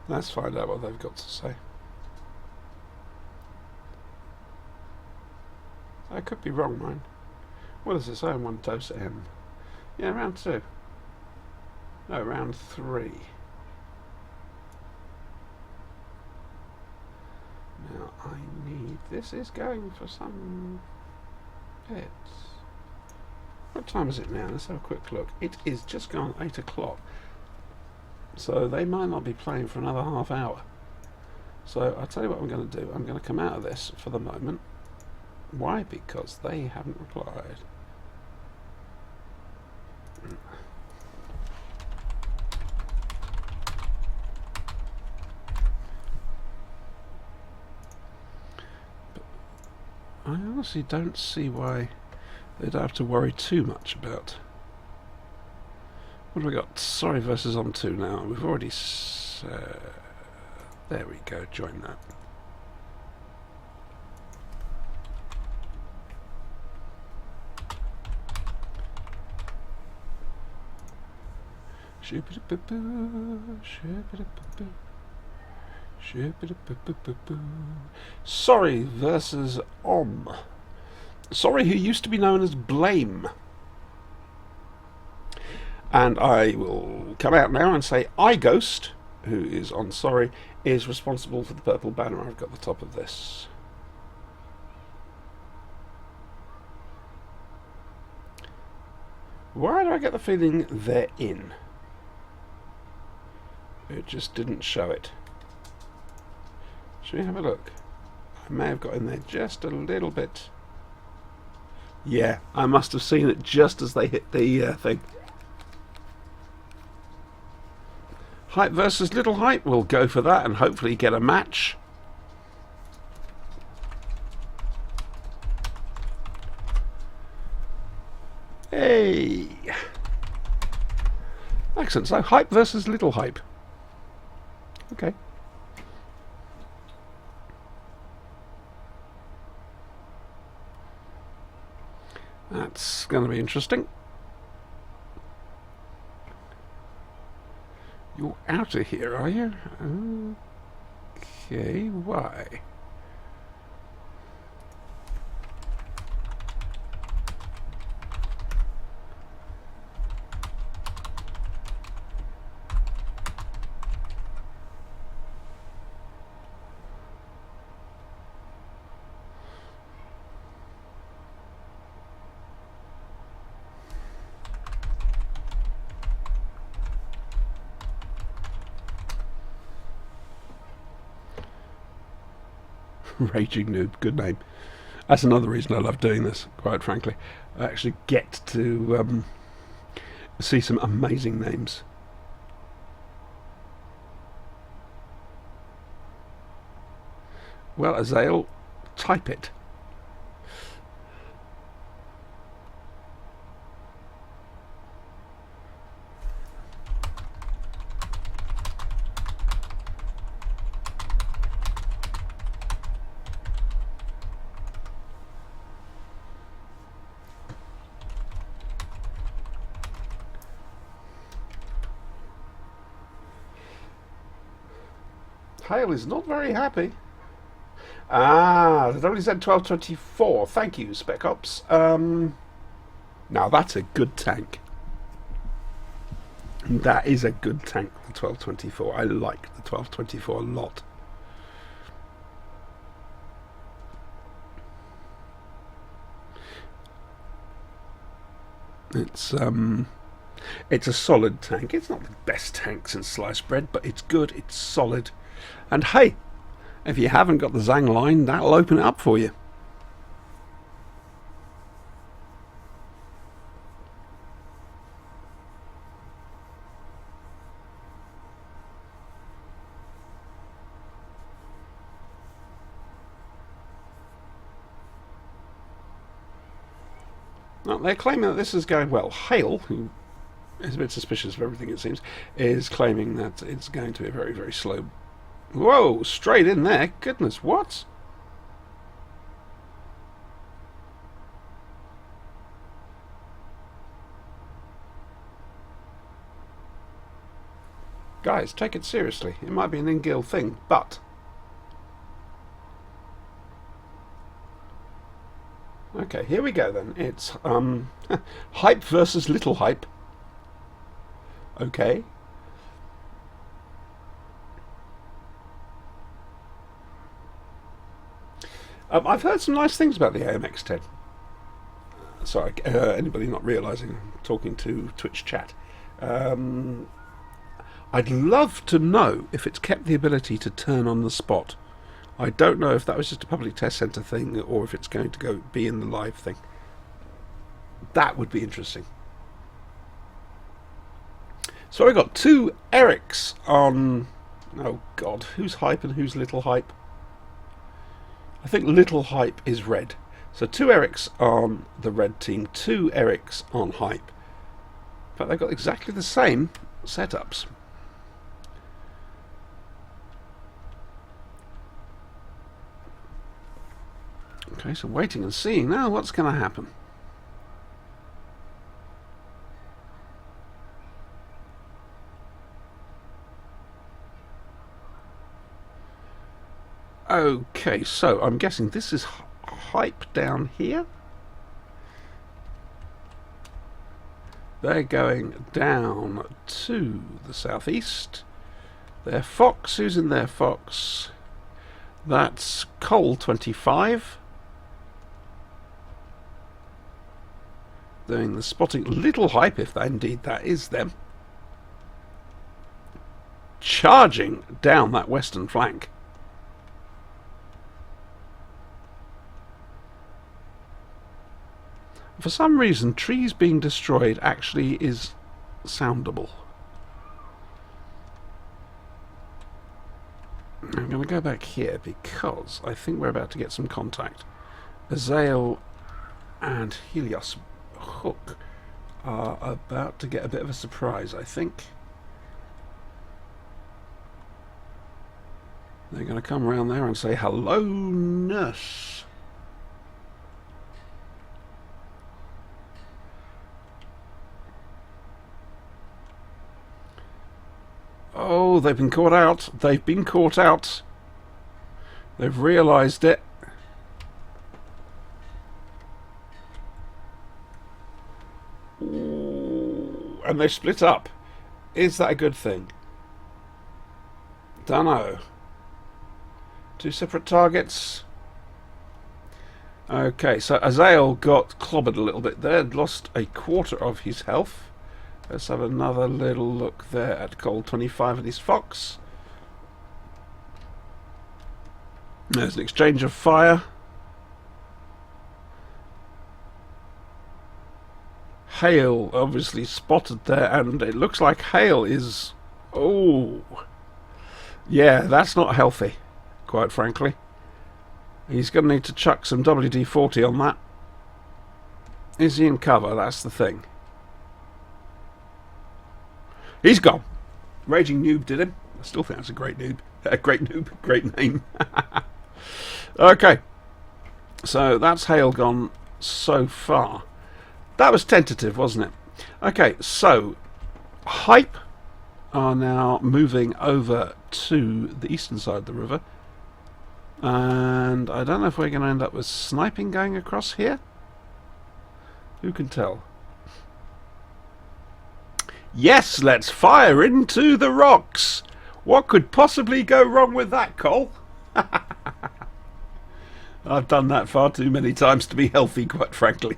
Speaker 1: Let's find out what they've got to say. I could be wrong, mine. What does it say in one dose M? Yeah, round 2. No, round 3. Now I need... This is going for some bits. What time is it now? Let's have a quick look. It is just gone 8 o'clock. So they might not be playing for another half hour. So I'll tell you what I'm going to do. I'm going to come out of this for the moment. Why? Because they haven't replied. But I honestly don't see why they'd have to worry too much about. What have we got? Sorry versus on 2 now. We've already... there we go. Join that. Sorry versus Om. Sorry, who used to be known as Blame. And I will come out now and say iGhost, who is on Sorry, is responsible for the purple banner I've got at the top of this. Why do I get the feeling they're in? It just didn't show it. Should we have a look? I may have got in there just a little bit. Yeah, I must have seen it just as they hit the thing. Hype versus Little Hype. We'll go for that and hopefully get a match. Hey! Excellent. So, Hype versus Little Hype. Okay. That's going to be interesting. You're out of here, are you? Okay, why? Raging Noob, good name. That's another reason I love doing this, quite frankly. I actually get to see some amazing names. Well, Azael, type it. Hale is not very happy. Ah, they've only said 1224. Thank you, Spec Ops. Now that's a good tank. That is a good tank, the 1224. I like the 1224 a lot. It's a solid tank. It's not the best tank since sliced bread, but it's good, it's solid. And hey, if you haven't got the Zhang line, that'll open it up for you. Well, they're claiming that this is going well. Hale, who is a bit suspicious of everything it seems, is claiming that it's going to be a very, very slow... Whoa, straight in there. Goodness, what? Guys, take it seriously. It might be an in-guild thing, but... Okay, here we go then. It's hype versus little hype. Okay. I've heard some nice things about the AMX-10. Sorry, anybody not realising I'm talking to Twitch chat. I'd love to know if it's kept the ability to turn on the spot. I don't know if that was just a public test centre thing or if it's going to be in the live thing. That would be interesting. So we've got two Erics on... Oh God, who's hype and who's little hype? I think little hype is red. So two Erics on the red team, two Erics on hype. But they've got exactly the same setups. Okay, so waiting and seeing now what's going to happen. Okay, so I'm guessing this is hype down here. They're going down to the southeast. Their Fox, who's in their Fox? That's Cole 25. Doing the spotting. Little hype, if indeed that is them. Charging down that western flank. For some reason, trees being destroyed actually is soundable. I'm going to go back here because I think we're about to get some contact. Azael and Helios Hook are about to get a bit of a surprise, I think. They're going to come around there and say, "Hello, nurse." Oh, they've been caught out. They've been caught out. They've realised it. Ooh, and they split up. Is that a good thing? Dunno. Two separate targets. Okay, so Azael got clobbered a little bit there. Lost a quarter of his health. Let's have another little look there at Cole 25 and his Fox. There's an exchange of fire. Hale obviously spotted there, and it looks like Hale is... Oh! Yeah, that's not healthy, quite frankly. He's going to need to chuck some WD-40 on that. Is he in cover? That's the thing. He's gone. Raging Noob did him. I still think that's a great noob. Great noob. Great name. Okay. So that's Hale gone so far. That was tentative, wasn't it? Okay, so hype are now moving over to the eastern side of the river. And I don't know if we're going to end up with sniping going across here. Who can tell? Yes, let's fire into the rocks. What could possibly go wrong with that, Cole? I've done that far too many times to be healthy, quite frankly.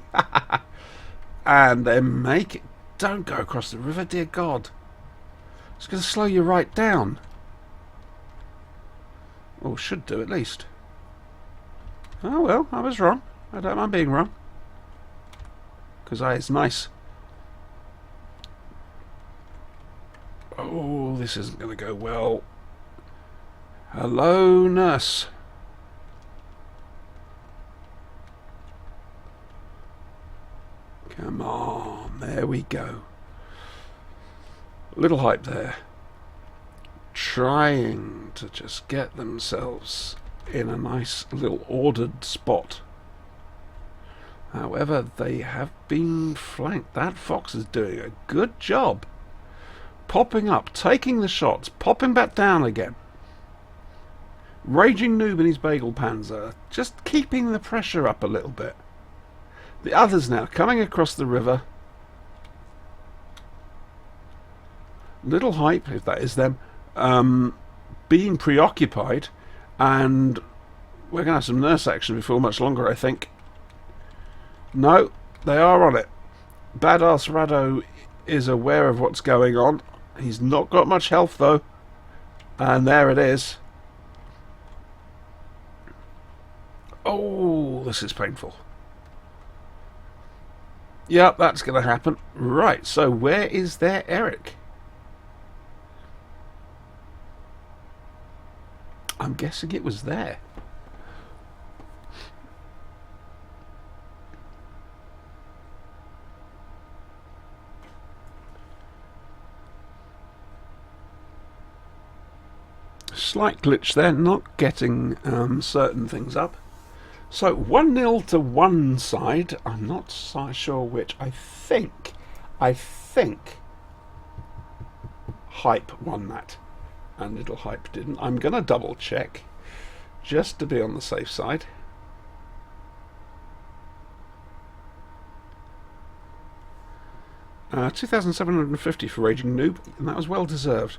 Speaker 1: And then make it. Don't go across the river, dear God. It's going to slow you right down. Or should do, at least. Oh, well, I was wrong. I don't mind being wrong. Because it's nice. Oh, this isn't going to go well. Hello, nurse. Come on, there we go. Little hype there. Trying to just get themselves in a nice little ordered spot. However, they have been flanked. That Fox is doing a good job popping up, taking the shots, popping back down again. Raging Noob and his Bagel Panzer, just keeping the pressure up a little bit. The others now coming across the river. Little Hype, if that is them, being preoccupied, and we're going to have some nurse action before much longer, I think. No, they are on it. Badass Rado is aware of what's going on. He's not got much health though, and there it is. Oh, this is painful. Yep, that's going to happen. Right, so where is their Eric? I'm guessing it was there. Slight glitch there, not getting certain things up. So 1-0 to one side. I'm not so sure which. I think Hype won that, and Little Hype didn't. I'm going to double check, just to be on the safe side. Uh, 2,750 for Raging Noob, and that was well deserved.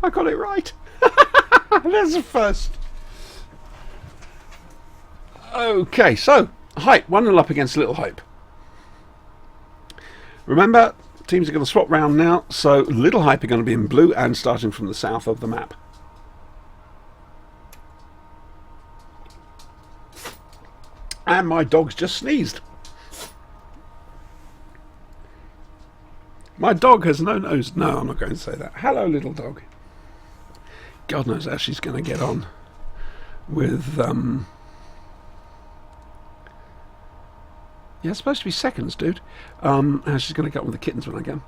Speaker 1: I got it right. There's a first. Okay, so Hype 1-0 up against Little Hype. Remember, teams are going to swap round now, so Little Hype are going to be in blue and starting from the south of the map. And my dog's just sneezed. My dog has no nose. No, I'm not going to say that. Hello, little dog. God knows how she's going to get on with... Yeah, it's supposed to be seconds, dude. How she's going to get on with the kittens when I get them.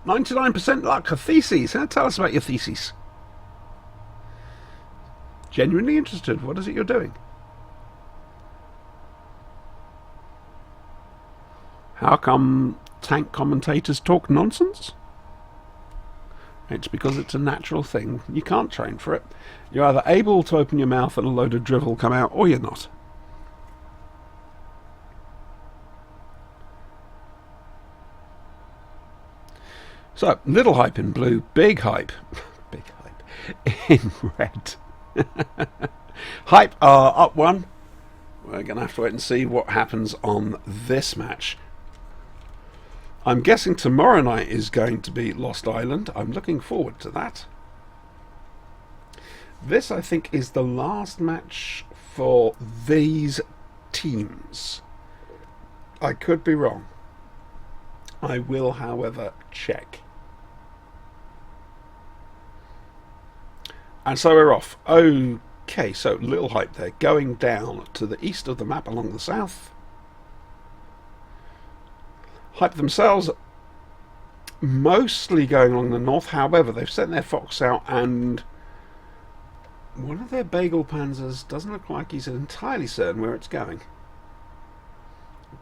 Speaker 1: 99% luck. A thesis. Huh? Tell us about your thesis. Genuinely interested. What is it you're doing? How come tank commentators talk nonsense? It's because it's a natural thing. You can't train for it. You're either able to open your mouth and a load of drivel come out, or you're not. So, Little Hype in blue, Big Hype, Big Hype in red. Hype are up one. We're going to have to wait and see what happens on this match. I'm guessing tomorrow night is going to be Lost Island. I'm looking forward to that. This, I think, is the last match for these teams. I could be wrong. I will, however, check. And so we're off. Okay, so Little Hype there, going down to the east of the map along the south. Hype themselves mostly going along the north. However, they've sent their Fox out, and one of their Bagel Panzers doesn't look like he's entirely certain where it's going.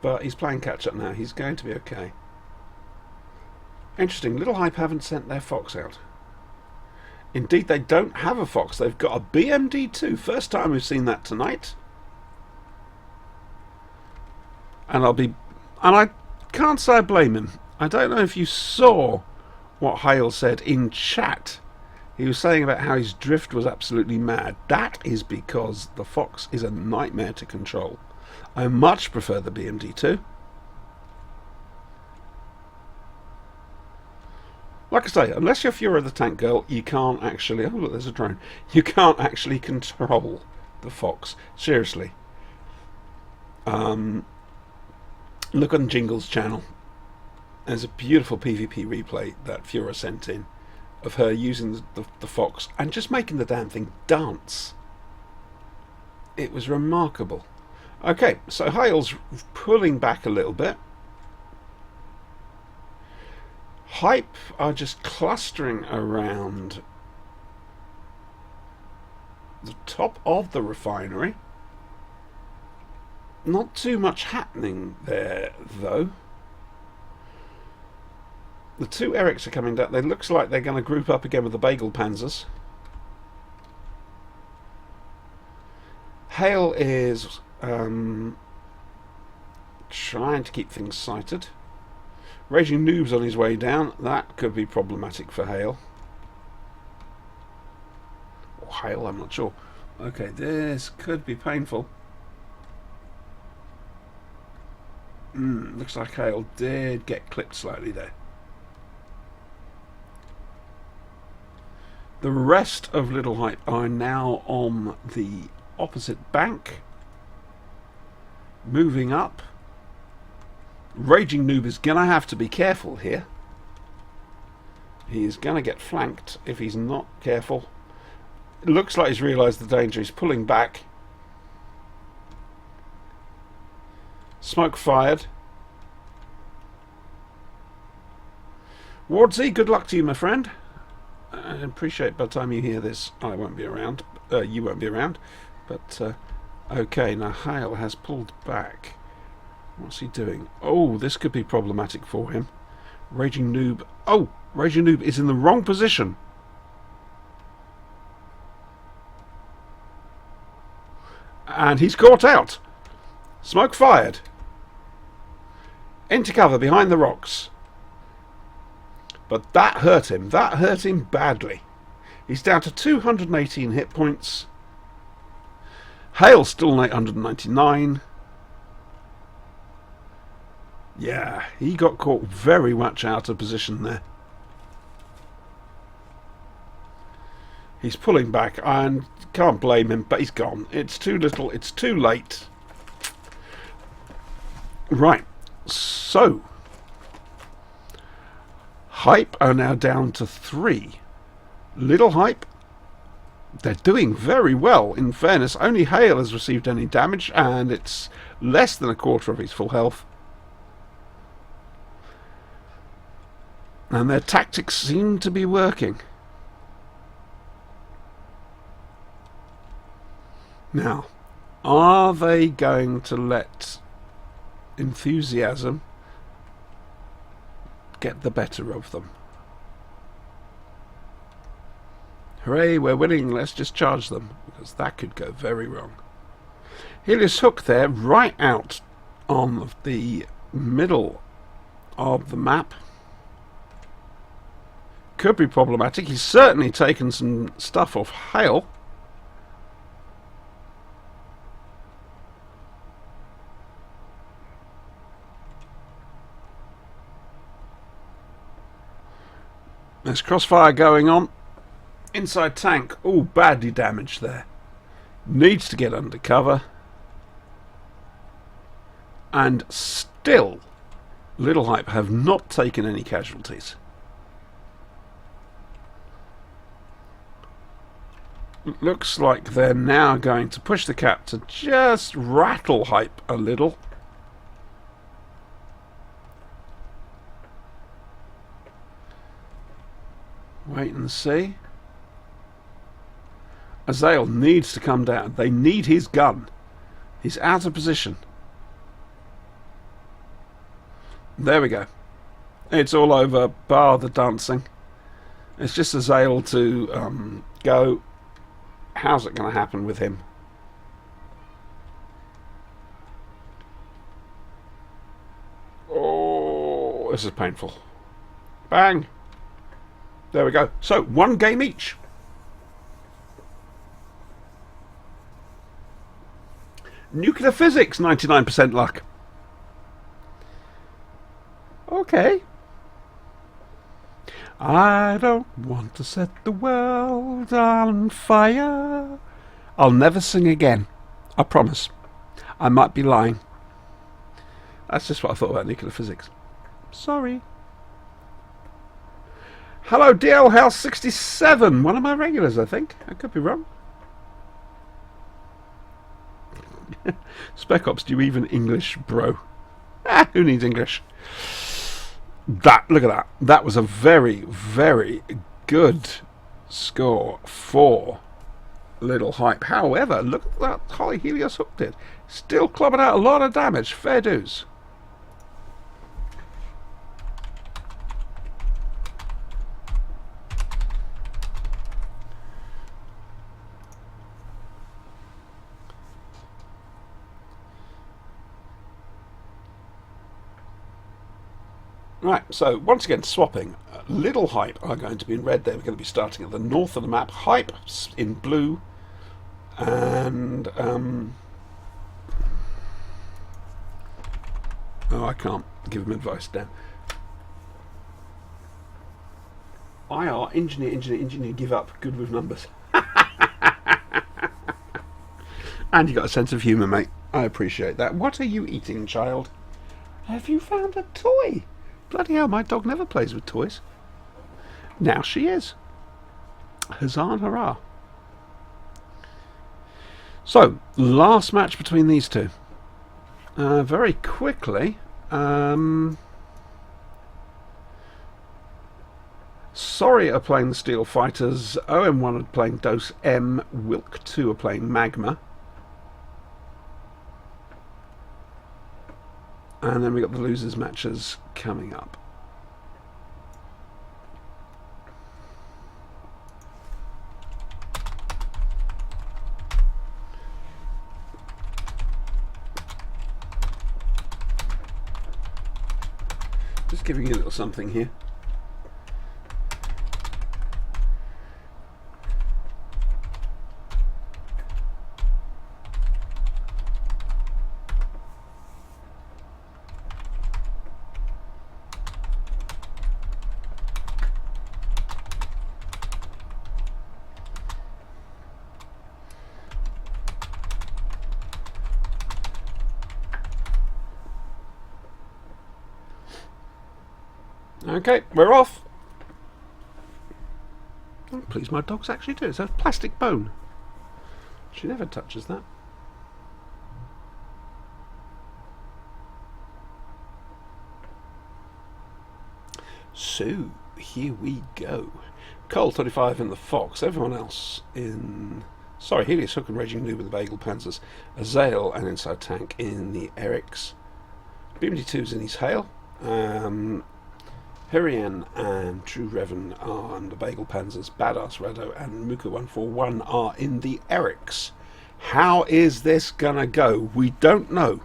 Speaker 1: But he's playing catch up now. He's going to be okay. Interesting. Little Hype haven't sent their Fox out. Indeed, they don't have a Fox. They've got a BMD2. First time we've seen that tonight. And I can't say I blame him. I don't know if you saw what Hale said in chat. He was saying about how his drift was absolutely mad. That is because the Fox is a nightmare to control. I much prefer the BMD2. Like I say, unless you're Fiora the Tank Girl, you can't actually... Oh, look, there's a drone. You can't actually control the Fox. Seriously. Look on Jingle's channel. There's a beautiful PvP replay that Fiora sent in of her using the Fox and just making the damn thing dance. It was remarkable. Okay, so Hale's pulling back a little bit. Hype are just clustering around the top of the refinery. Not too much happening there, though. The two Erics are coming down. It looks like they're going to group up again with the Bagel Panzers. Hale is trying to keep things sighted. Raging Noob's on his way down. That could be problematic for Hale. Or Hale, I'm not sure. Okay, this could be painful. Looks like Hale did get clipped slightly there. The rest of Little Hype are now on the opposite bank. Moving up. Raging Noob is going to have to be careful here. He is going to get flanked if he's not careful. It looks like he's realised the danger. He's pulling back. Smoke fired. Wardsy, good luck to you, my friend. I appreciate by the time you hear this, I won't be around. You won't be around. But, okay, now Hale has pulled back. What's he doing? Oh, this could be problematic for him. Raging Noob. Oh, Raging Noob is in the wrong position. And he's caught out. Smoke fired. Into cover behind the rocks. But that hurt him. That hurt him badly. He's down to 218 hit points. Hale's still 899. Yeah, he got caught very much out of position there. He's pulling back, and can't blame him, but he's gone. It's too little, it's too late. Right, so Hype are now down to 3. Little Hype, they're doing very well. In fairness, only Hale has received any damage, and it's less than a quarter of his full health. And their tactics seem to be working. Now, are they going to let enthusiasm get the better of them? Hooray, we're winning, let's just charge them, because that could go very wrong. Helios Hook there, right out on the middle of the map. Could be problematic. He's certainly taken some stuff off Hale. There's crossfire going on. Inside tank. Oh, badly damaged there. Needs to get under cover. And still, Little Hype have not taken any casualties. Looks like they're now going to push the cap to just rattle Hype a little. Wait and see. Azael needs to come down. They need his gun. He's out of position. There we go. It's all over, bar the dancing. It's just Azael to go. How's it going to happen with him? Oh, this is painful. Bang. There we go. So, 1 game each. Nuclear physics, 99% luck. Okay. I don't want to set the world on fire. I'll never sing again. I promise. I might be lying. That's just what I thought about nuclear physics. Sorry. Hello, DL House 67. One of my regulars, I think. I could be wrong. Spec Ops, do you even English, bro? Ah, who needs English? Look at that. That was a very, very good score for Little Hype. However, look at that Holly Helios hook did. Still clubbing out a lot of damage. Fair dues. Right, so once again, swapping. Little Hype are going to be in red. They're going to be starting at the north of the map. Hype in blue. And, oh, I can't give them advice, damn. IR, engineer, give up. Good with numbers. And you got a sense of humour, mate. I appreciate that. What are you eating, child? Have you found a toy? Bloody hell, my dog never plays with toys. Now she is. Huzzah and hurrah. So, last match between these two. Very quickly. Sorry are playing the Steel Fighters. OM1 are playing Dose M. Wilk 2 are playing Magma. And then we got the losers matches coming up. Just giving you a little something here. Okay, we're off. Oh, please, my dog's actually doing it. It's a plastic bone. She never touches that. So, here we go. Cole 35 in the Fox. Everyone else in... Sorry, Helios Hook and Raging Noob with the Bagel Panzers. Azael and Inside Tank in the Erics. BMD2's in his Hail. Hirian and True Revan are in the Bagel Panzers. Badass Rado and Muku 141 are in the Erics. How is this gonna go? We don't know.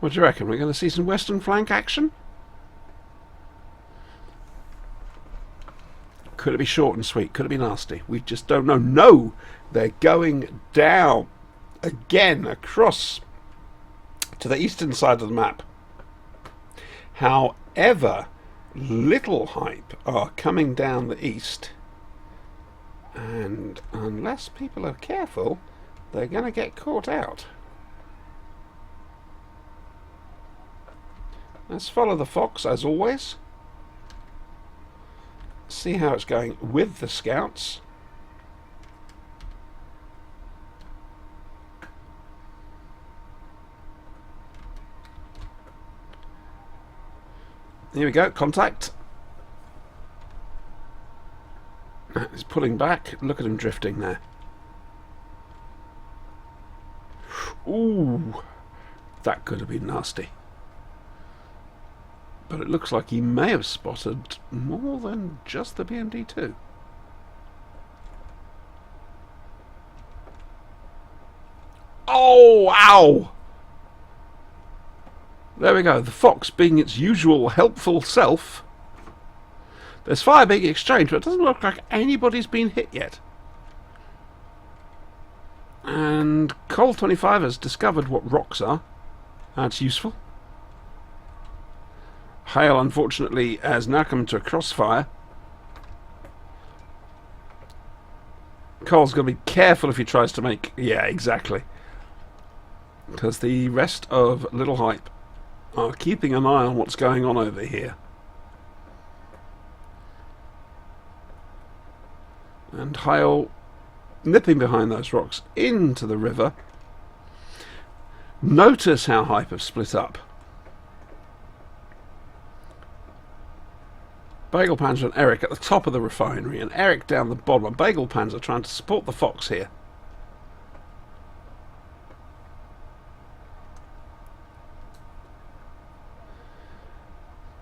Speaker 1: What do you reckon? We're going to see some Western flank action? Could it be short and sweet? Could it be nasty? We just don't know. No! They're going down again across to the eastern side of the map. However, Little Hype are coming down the east. And unless people are careful, they're going to get caught out. Let's follow the Fox as always. See how it's going with the scouts. Here we go, contact. He's pulling back. Look at him drifting there. Ooh, that could have been nasty. But it looks like he may have spotted more than just the BMD2. Oh, ow! There we go. The Fox being its usual helpful self. There's fire being exchanged, but it doesn't look like anybody's been hit yet. And Cole 25 has discovered what rocks are. That's useful. Hale, unfortunately, has now come into a crossfire. Cole's going to be careful if he tries to make... Yeah, exactly. Because the rest of Little Hype are keeping an eye on what's going on over here. And Hyle nipping behind those rocks into the river. Notice how Hype have split up. Bagel Panzer and Eric at the top of the refinery, and Eric down the bottom. And Bagel Panzer trying to support the Fox here.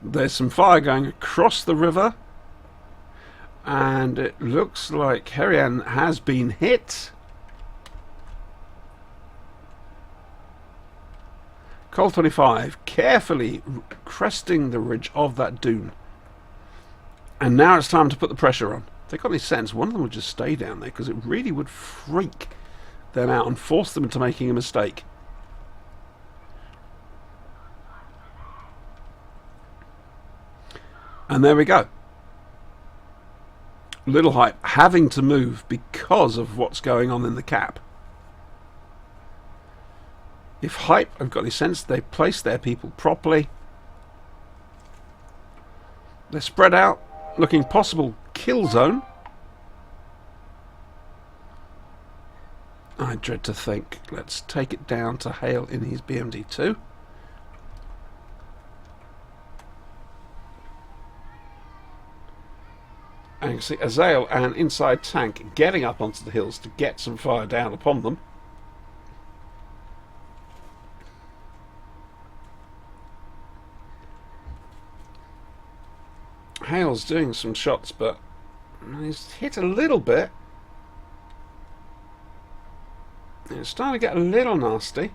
Speaker 1: There's some fire going across the river, and it looks like Herian has been hit. Colt 25 carefully cresting the ridge of that dune. And now it's time to put the pressure on. If they got any sense, one of them would just stay down there, because it really would freak them out and force them into making a mistake. And there we go. Little Hype having to move because of what's going on in the cap. If Hype have got any sense, they place their people properly. They're spread out, looking possible kill zone. I dread to think. Let's take it down to Hale in his BMD2. And you can see Azael and Inside Tank getting up onto the hills to get some fire down upon them. Hale's doing some shots, but he's hit a little bit. It's starting to get a little nasty.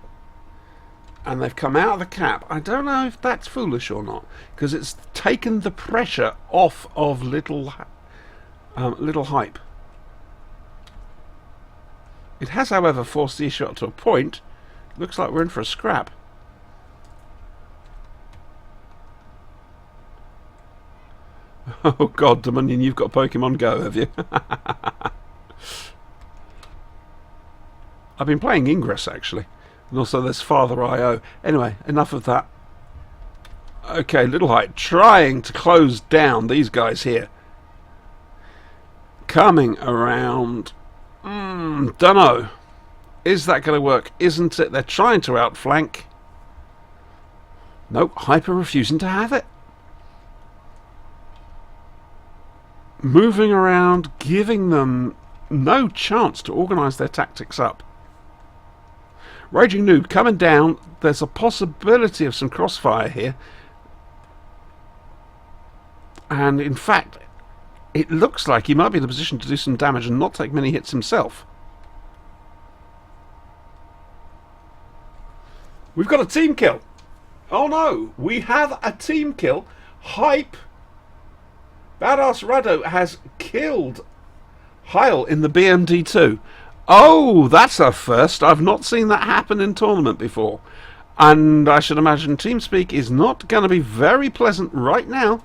Speaker 1: And they've come out of the cap. I don't know if that's foolish or not, because it's taken the pressure off of Little Hype. It has, however, forced the issue up to a point. Looks like we're in for a scrap. Oh God, Dominion, you've got Pokemon Go, have you? I've been playing Ingress, actually. And also there's Father I.O. Anyway, enough of that. Okay, Little Hype trying to close down these guys here. Coming around. Dunno. Is that going to work? Isn't it? They're trying to outflank. Nope, Hyper refusing to have it. Moving around, giving them no chance to organise their tactics up. Raging Noob coming down. There's a possibility of some crossfire here. And in fact, it looks like he might be in a position to do some damage and not take many hits himself. We've got a team kill. Oh no, we have a team kill. Hype. Badass Rado has killed Hyle in the BMD2. Oh, that's a first. I've not seen that happen in tournament before. And I should imagine TeamSpeak is not going to be very pleasant right now.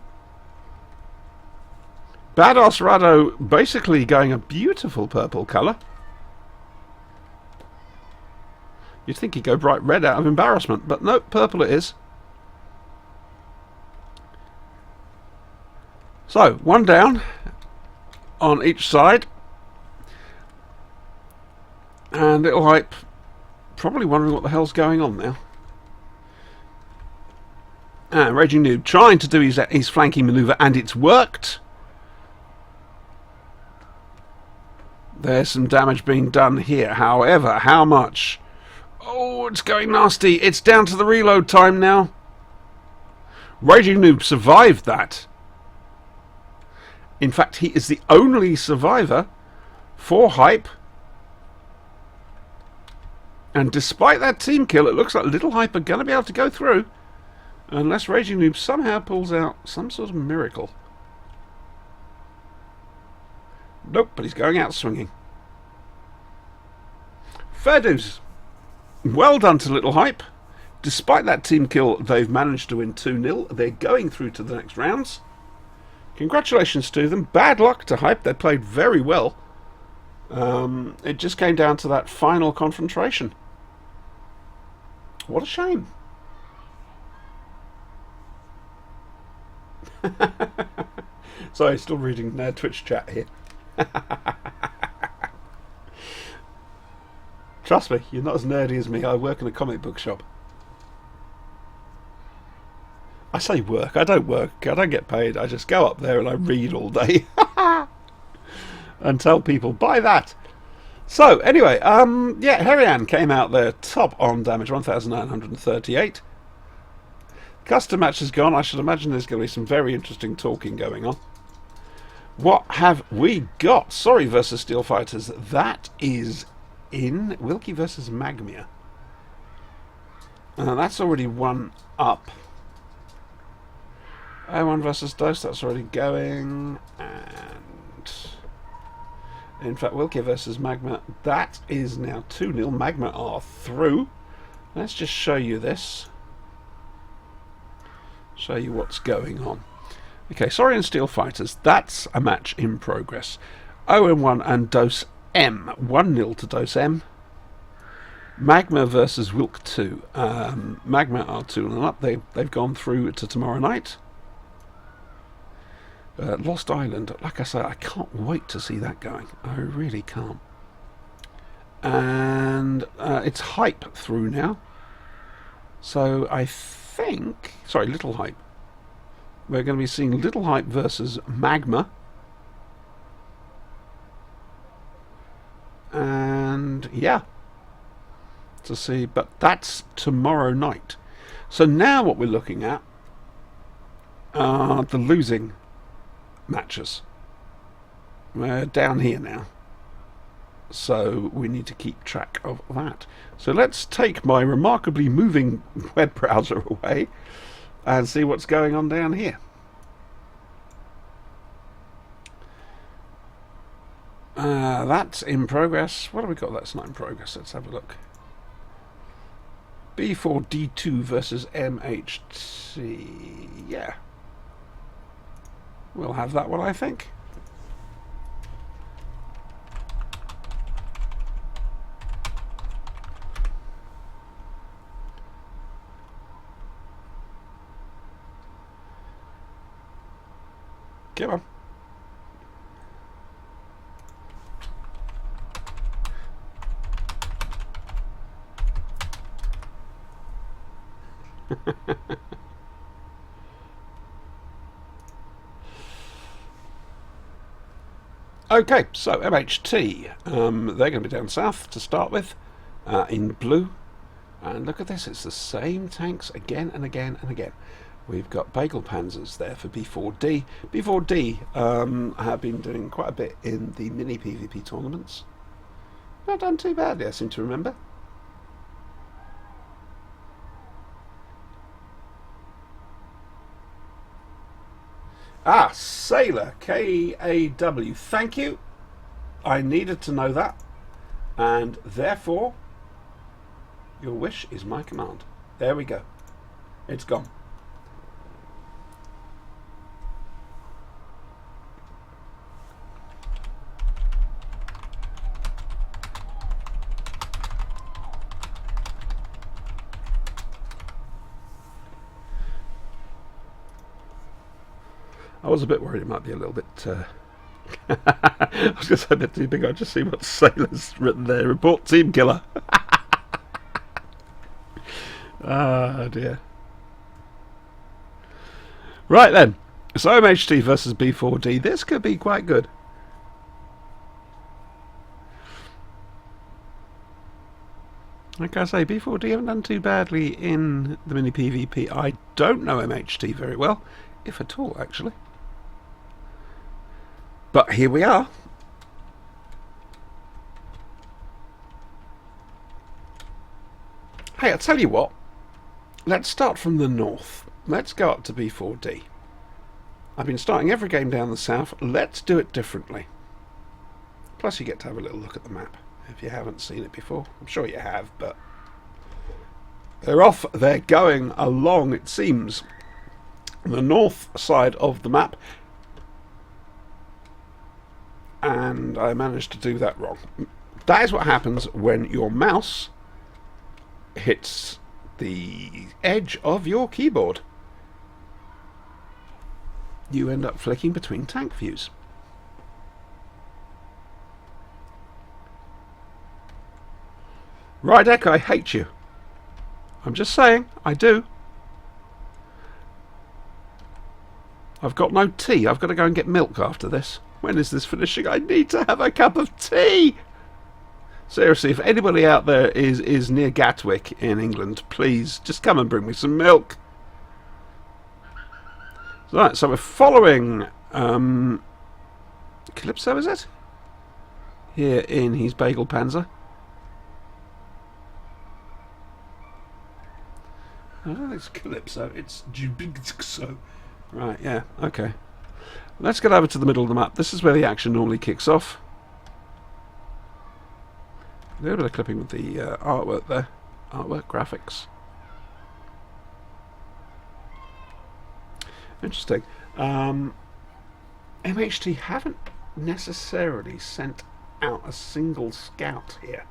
Speaker 1: Badass Rado basically going a beautiful purple colour. You'd think he'd go bright red out of embarrassment, but no, purple it is. So, one down on each side. And Little Hype probably wondering what the hell's going on now. And Raging Noob trying to do his flanking manoeuvre, and it's worked. There's some damage being done here. However, how much? Oh, it's going nasty. It's down to the reload time now. Raging Noob survived that. In fact, he is the only survivor for Hype. And despite that team kill, it looks like Little Hype are going to be able to go through. Unless Raging Noob somehow pulls out some sort of miracle. Nope, but he's going out swinging. Fair dues. Well done to Little Hype. Despite that team kill, they've managed to win 2-0. They're going through to the next rounds. Congratulations to them. Bad luck to Hype. They played very well. It just came down to that final confrontation. What a shame. Sorry, still reading Twitch chat here. Trust me, you're not as nerdy as me. I work in a comic book shop. I say work. I don't work. I don't get paid. I just go up there and I read all day and tell people buy that. So anyway, yeah, Herian came out there top on damage, 1,938. Custom match is gone. I should imagine there's going to be some very interesting talking going on. What have we got? Sorry versus Steel Fighters. That is in Wilkie versus Magmia. That's already one up. O1 versus Dose, that's already going. And in fact, Wilkie versus Magma, that is now 2-0. Magma are through. Let's just show you this. Show you what's going on. Okay, Sorry and Steel Fighters, that's a match in progress. O1 and Dose M, 1-0 to Dose M. Magma versus Wilk 2. Magma are 2-0 up. They've gone through to tomorrow night. Lost Island, like I say, I can't wait to see that going. I really can't. And it's Hype through now. So I think... Sorry, Little Hype. We're going to be seeing Little Hype versus Magma. And yeah, to see, but that's tomorrow night. So now what we're looking at are the losing matches. We're down here now, so we need to keep track of that. So let's take my remarkably moving web browser away and see what's going on down here. That's in progress. What have we got that's not in progress? Let's have a look. B4D2 versus MHT. Yeah. We'll have that one, I think. Come on. Okay, so MHT, they're going to be down south to start with, in blue. And look at this, it's the same tanks again and again and again. We've got Bagel Panzers there for B4D. B4D have been doing quite a bit in the mini PvP tournaments. Not done too badly, I seem to remember. Ah, Sailor, K-A-W, thank you. I needed to know that. And therefore, your wish is my command. There we go. It's gone. I was a bit worried it might be a little bit... I was going to say a bit too big. I'll just see what Sailor's written there. Report Team Killer. Ah, dear. Right then. So MHT versus B4D. This could be quite good. Like I say, B4D haven't done too badly in the mini PvP. I don't know MHT very well, if at all, actually. But here we are. Hey, I'll tell you what. Let's start from the north. Let's go up to B4D. I've been starting every game down the south. Let's do it differently. Plus you get to have a little look at the map if you haven't seen it before. I'm sure you have, but they're off. They're going along, it seems, the north side of the map. And I managed to do that wrong. That is what happens when your mouse hits the edge of your keyboard. You end up flicking between tank views. Rydek, I hate you. I'm just saying, I do. I've got no tea. I've got to go and get milk after this. When is this finishing? I need to have a cup of tea. Seriously, if anybody out there is near Gatwick in England, please just come and bring me some milk. Right, so we're following Calypso, is it? Here in his bagel panzer. I don't think it's Calypso, it's Jubigso. Right, yeah, okay. Let's get over to the middle of the map. This is where the action normally kicks off. A little bit of clipping with the artwork there. Artwork, graphics. Interesting. MHT haven't necessarily sent out a single scout here.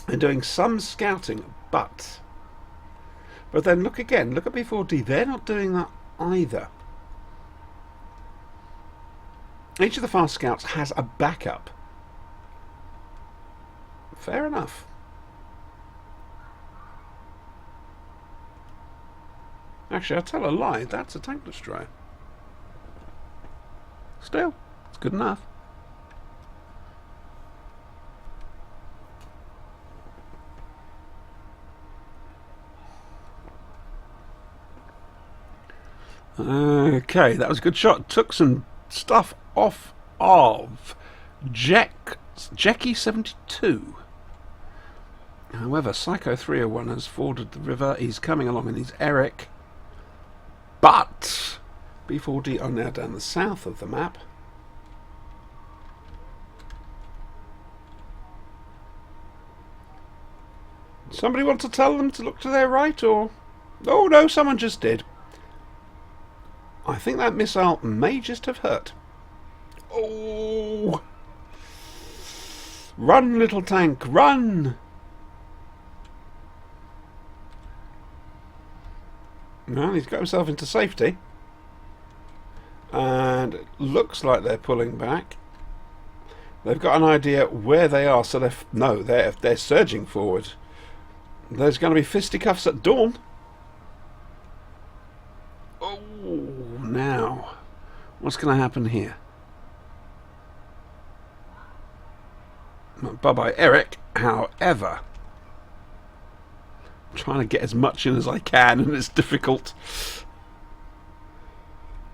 Speaker 1: They're doing some scouting, but then look again, look at B4D, they're not doing that either. Each of the fast scouts has a backup. Fair enough. Actually, I'll tell a lie, that's a tank destroyer. Still, it's good enough. Okay, that was a good shot. Took some stuff off of Jackie 72. However, Psycho 301 has forded the river. He's coming along in his Eric. But B4D are now down the south of the map. Somebody want to tell them to look to their right, or... Oh no, someone just did. I think that missile may just have hurt. Oh! Run, little tank, run! Well, he's got himself into safety. And it looks like they're pulling back. They've got an idea where they are, so they're surging forward. There's going to be fisticuffs at dawn. Oh, now, what's going to happen here? Bye-bye, Eric. However, I'm trying to get as much in as I can, and it's difficult.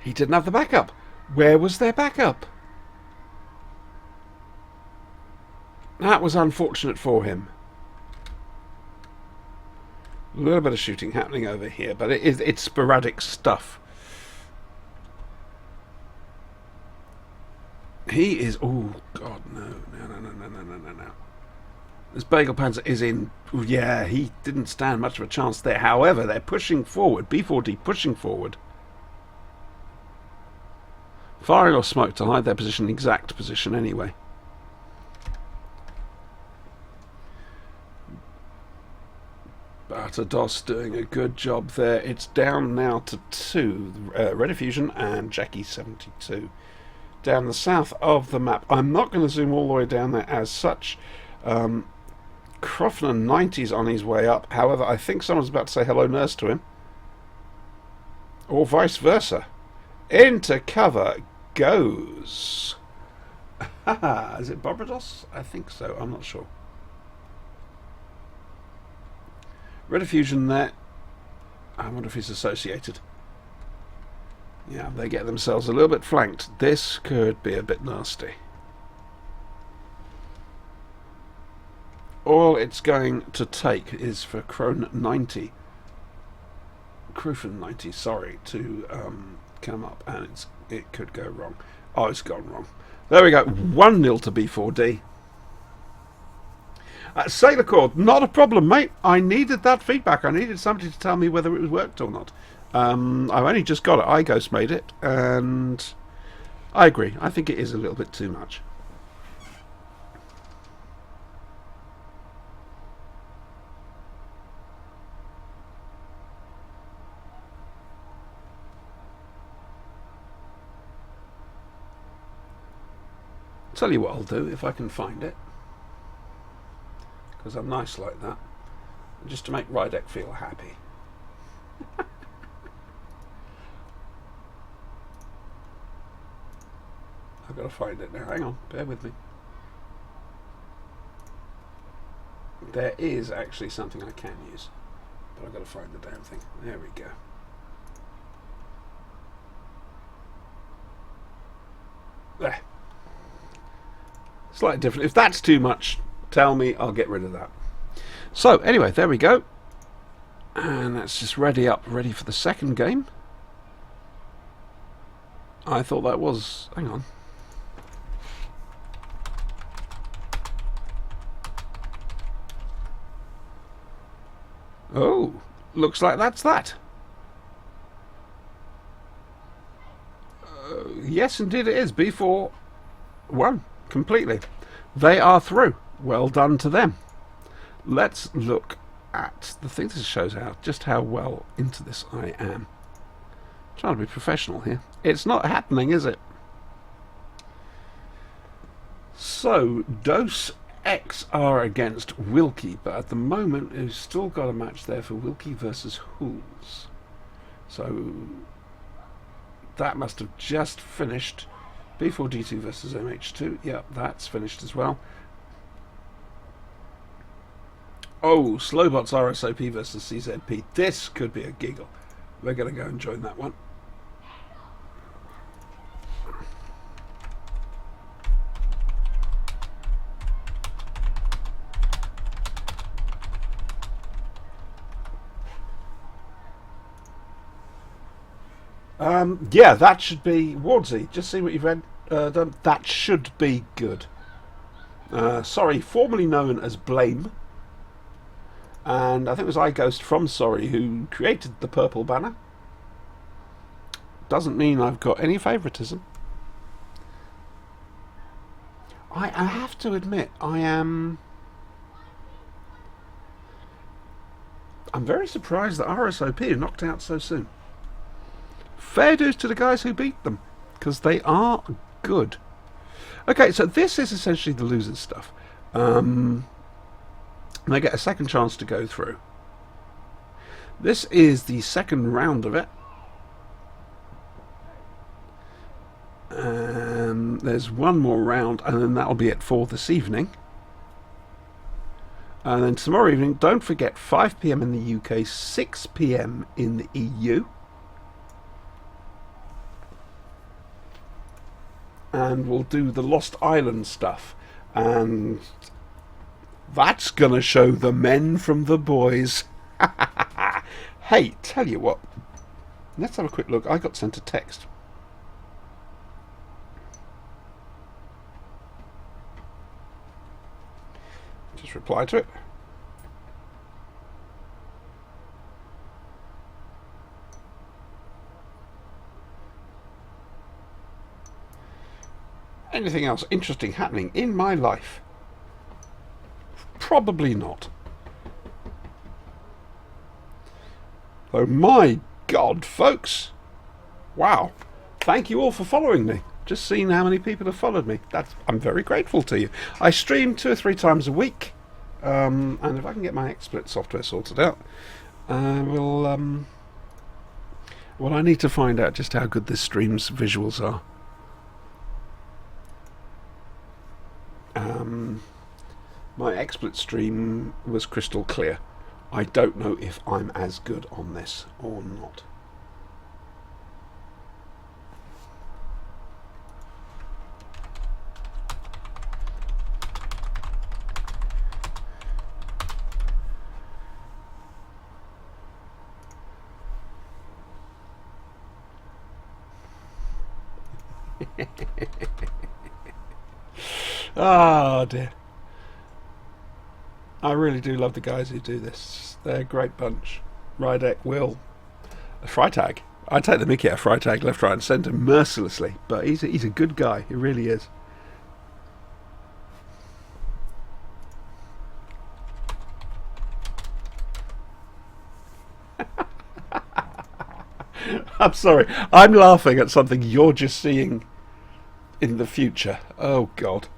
Speaker 1: He didn't have the backup. Where was their backup? That was unfortunate for him. A little bit of shooting happening over here, but it's sporadic stuff. He is... Oh, God, no. This Bagel Panzer is in... Yeah, he didn't stand much of a chance there. However, they're pushing forward. B4D pushing forward. Firing off smoke to hide their position, exact position anyway. Batados doing a good job there. It's down now to 2. Rediffusion and Jackie 72. Down the south of the map. I'm not going to zoom all the way down there as such. Crofner 90's on his way up. However, I think someone's about to say hello nurse to him. Or vice versa. Into cover goes. Is it Barbados? I think so. I'm not sure. Rediffusion there. I wonder if he's associated. Yeah, they get themselves a little bit flanked. This could be a bit nasty. All it's going to take is for Krufen 90, sorry, to come up, and it could go wrong. Oh, it's gone wrong. There we go. 1-0 to B4D. Sailor Cord, not a problem, mate. I needed that feedback. I needed somebody to tell me whether it was worked or not. I've only just got it. iGhost made it, and I agree. I think it is a little bit too much. Tell you what I'll do if I can find it. because I'm nice like that, just to make Rydek feel happy. I've got to find it now. Hang on, bear with me. There is actually something I can use, but I've got to find the damn thing. There we go. There. Slightly different. If that's too much, tell me, I'll get rid of that. So, anyway, there we go. And that's just ready for the second game. I thought that was... hang on. Oh, looks like that's that. Yes, indeed it is. B4 won completely. They are through. Well done to them. Let's look at the thing. This shows just how well into this I am. Trying to be professional here. It's not happening, is it? So, Dose X are against Wilkie, but at the moment we've still got a match there for Wilkie versus Hools. So that must have just finished. B4D2 versus MH2. Yep, that's finished as well. Oh, Slowbots RSOP versus CZP. This could be a giggle. We're going to go and join that one. Yeah, that should be Wardsy. Just see what you've read. Done. That should be good. Sorry, formerly known as Blame, and I think it was iGhost from Sorry who created the purple banner. Doesn't mean I've got any favouritism. I have to admit, I'm very surprised that RSOP are knocked out so soon. Fair dues to the guys who beat them, because they are good. Okay, so this is essentially the losers stuff. They get a second chance to go through. This is the second round of it. There's one more round, and then that'll be it for this evening. And then tomorrow evening, don't forget, 5 PM in the UK, 6 PM in the EU. And we'll do the Lost Island stuff, and that's gonna show the men from the boys. Hey, tell you what, let's have a quick look. I got sent a text. Just reply to it. Anything else interesting happening in my life? Probably not. Oh my God, folks. Wow. Thank you all for following me. Just seen how many people have followed me. I'm very grateful to you. I stream 2 or 3 times a week. And if I can get my XSplit software sorted out, well, I need to find out just how good this stream's visuals are. My XSplit stream was crystal clear. I don't know if I'm as good on this or not. Oh dear. I really do love the guys who do this. They're a great bunch. Rydek, Will, Freitag. I take the mickey out of Freitag left, right and centre mercilessly, but he's a good guy. He really is. I'm sorry. I'm laughing at something you're just seeing in the future. Oh God.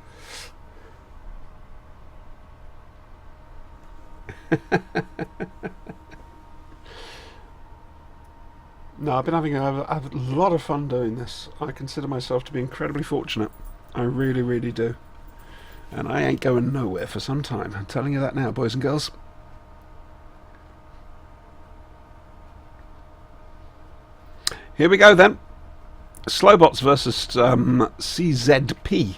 Speaker 1: No, I've been having a lot of fun doing this. I consider myself to be incredibly fortunate. I really, really do. And I ain't going nowhere for some time. I'm telling you that now, boys and girls. Here we go then. Slowbots versus CZP.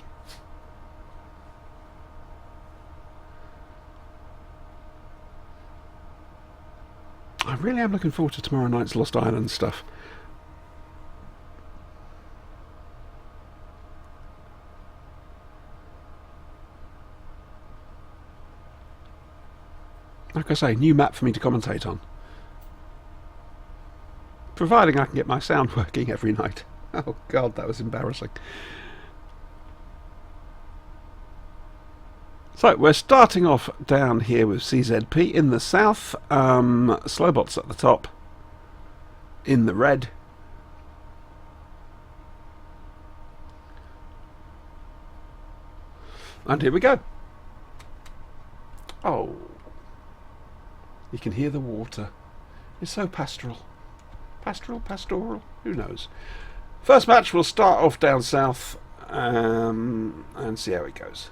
Speaker 1: I really am looking forward to tomorrow night's Lost Island stuff. Like I say, new map for me to commentate on. Providing I can get my sound working every night. Oh god, that was embarrassing. So we're starting off down here with CZP in the south, Slowbots at the top in the red. And here we go. Oh, you can hear the water. It's so pastoral. Pastoral, who knows. First match, we'll start off down south and see how it goes.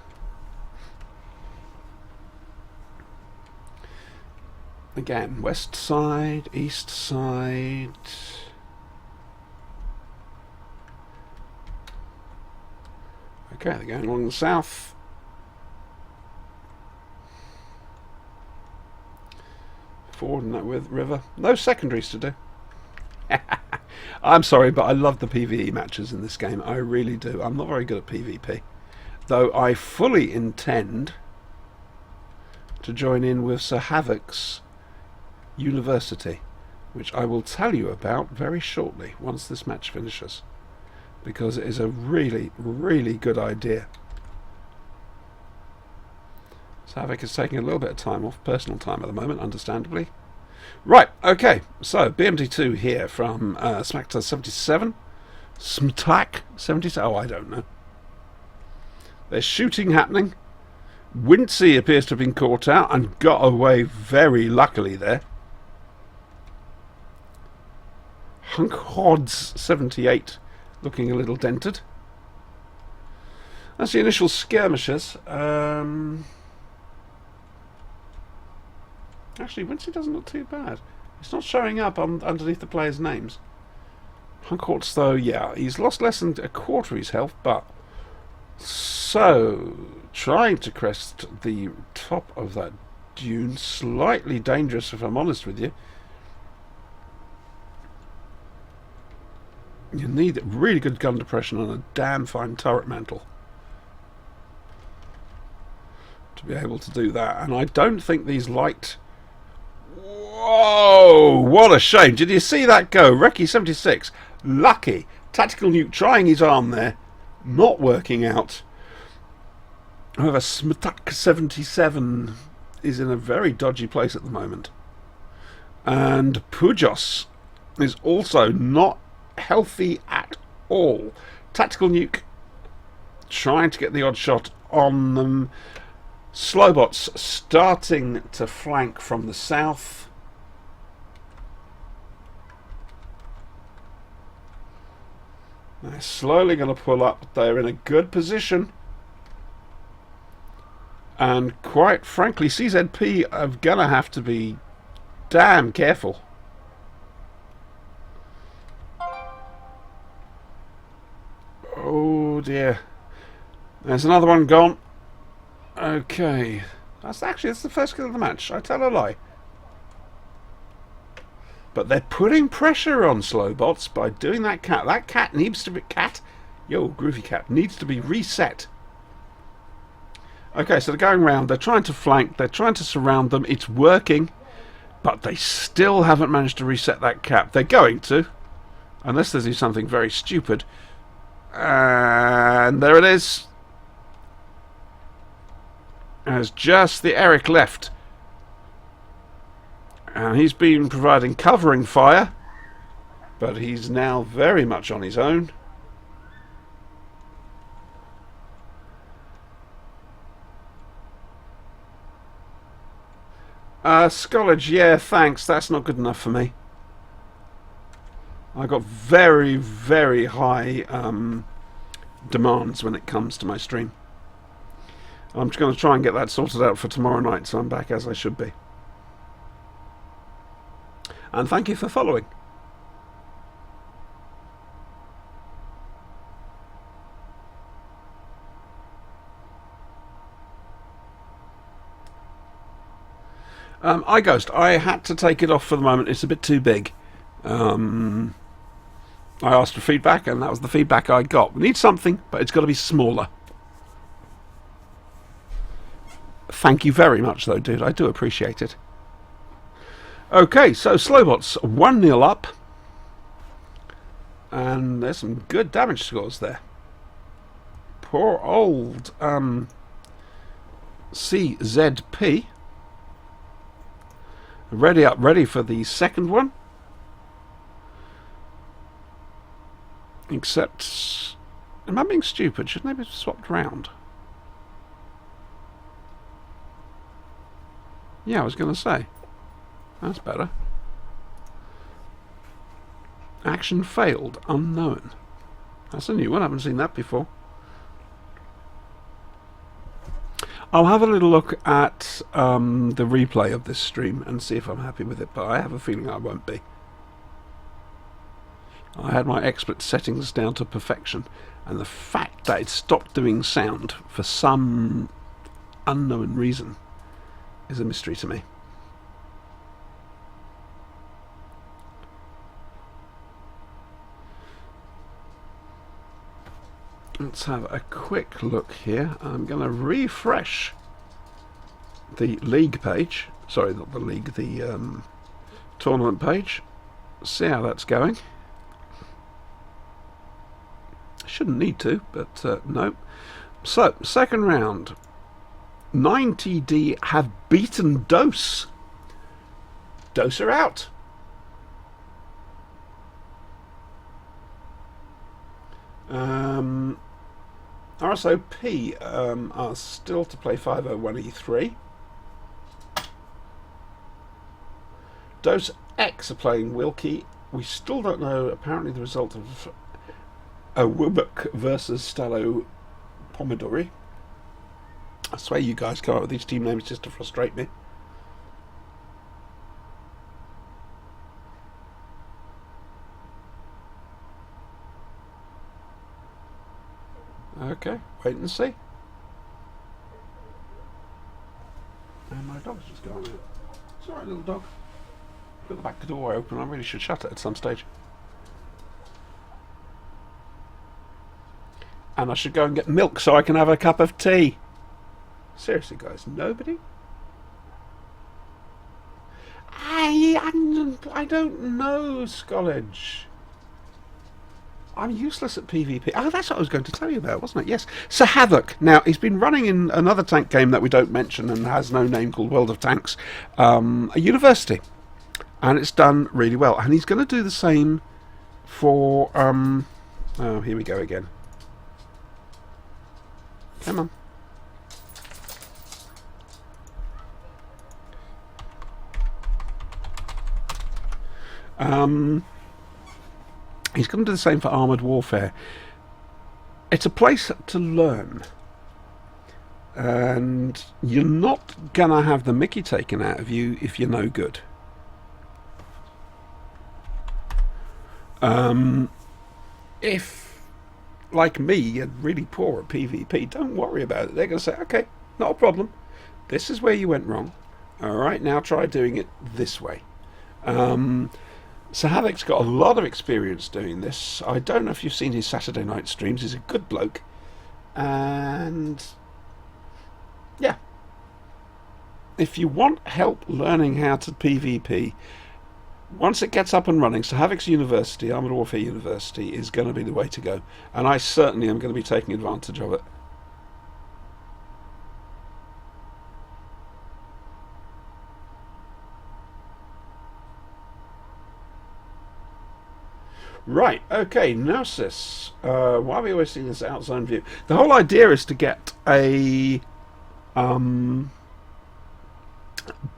Speaker 1: Again, west side, east side. Okay, they're going along the south. Ford and that with river. No secondaries to do. I'm sorry, but I love the PvE matches in this game. I really do. I'm not very good at PvP. Though I fully intend to join in with Sir Havoc's University, which I will tell you about very shortly once this match finishes, because it is a really, really good idea. Sir Havoc is taking a little bit of time off, personal time at the moment, understandably. Right, okay, so BMD2 here from Smakta 77, Smtak 77, oh I don't know. There's shooting happening. Wincy appears to have been caught out and got away very luckily there. Hunk Hodds 78 looking a little dented. That's the initial skirmishes. Actually, Wincy doesn't look too bad. It's not showing up underneath the players' names. Hunk Hodds, though, yeah, he's lost less than a quarter of his health, but so trying to crest the top of that dune, slightly dangerous if I'm honest with you. You need really good gun depression and a damn fine turret mantle to be able to do that. And I don't think these light... Whoa! What a shame. Did you see that go? Reki 76. Lucky. Tactical Nuke trying his arm there. Not working out. However, Smtak 77 is in a very dodgy place at the moment. And Pujos is also not healthy at all. Tactical Nuke trying to get the odd shot on them. Slowbots starting to flank from the south. They're slowly going to pull up. They're in a good position. And quite frankly, CZP are going to have to be damn careful. Oh dear. There's another one gone. Okay. That's the first kill of the match. I tell a lie. But they're putting pressure on Slowbots by doing that cat. That cat needs to be... Yo, Groovy Cat. Needs to be reset. Okay, so they're going round. They're trying to flank. They're trying to surround them. It's working. But they still haven't managed to reset that cap. They're going to. Unless they do something very stupid. And there it is. As just the Eric left. And he's been providing covering fire. But he's now very much on his own. Scollage, yeah, thanks. That's not good enough for me. I got very, very high demands when it comes to my stream. I'm just going to try and get that sorted out for tomorrow night, so I'm back as I should be. And thank you for following. iGhost, I had to take it off for the moment. It's a bit too big. I asked for feedback, and that was the feedback I got. We need something, but it's got to be smaller. Thank you very much, though, dude. I do appreciate it. Okay, so Slowbots 1-0 up. And there's some good damage scores there. Poor old CZP. Ready for the second one. Except, am I being stupid? Shouldn't they be swapped round? Yeah, I was going to say. That's better. Action failed. Unknown. That's a new one. I haven't seen that before. I'll have a little look at the replay of this stream and see if I'm happy with it, but I have a feeling I won't be. I had my XSplit settings down to perfection, and the fact that it stopped doing sound for some unknown reason is a mystery to me. Let's have a quick look here. I'm going to refresh the league page. Sorry, not the league, the tournament page. See how that's going. Shouldn't need to, but no. So, second round. 90D have beaten Dose. Dose are out. RSOP are still to play 501E3. Dose X are playing Wilkie. We still don't know, apparently, the result of Wubbock versus Stallo Pomodori. I swear you guys come up with these team names just to frustrate me. Okay, wait and see. And my dog's just gone out. It's alright, little dog. Got the back door open. I really should shut it at some stage. And I should go and get milk so I can have a cup of tea. Seriously, guys, nobody? I don't know, Scollage. I'm useless at PvP. Oh, that's what I was going to tell you about, wasn't it? Yes. Sir Havoc. Now, he's been running in another tank game that we don't mention and has no name, called World of Tanks, a university. And it's done really well. And he's going to do the same for... oh, here we go again. Come on. He's going to do the same for Armoured Warfare. It's a place to learn. And you're not going to have the mickey taken out of you if you're no good. If, like me, you're really poor at PvP, don't worry about it. They're going to say, okay, not a problem. This is where you went wrong. Alright, now try doing it this way. So Havoc's got a lot of experience doing this. I don't know if you've seen his Saturday night streams. He's a good bloke. And yeah. If you want help learning how to PvP, once it gets up and running, so Havoc's University, Armoured Warfare University, is going to be the way to go. And I certainly am going to be taking advantage of it. Right, okay, Gnosis. Why are we always seeing this outzone view? The whole idea is to get a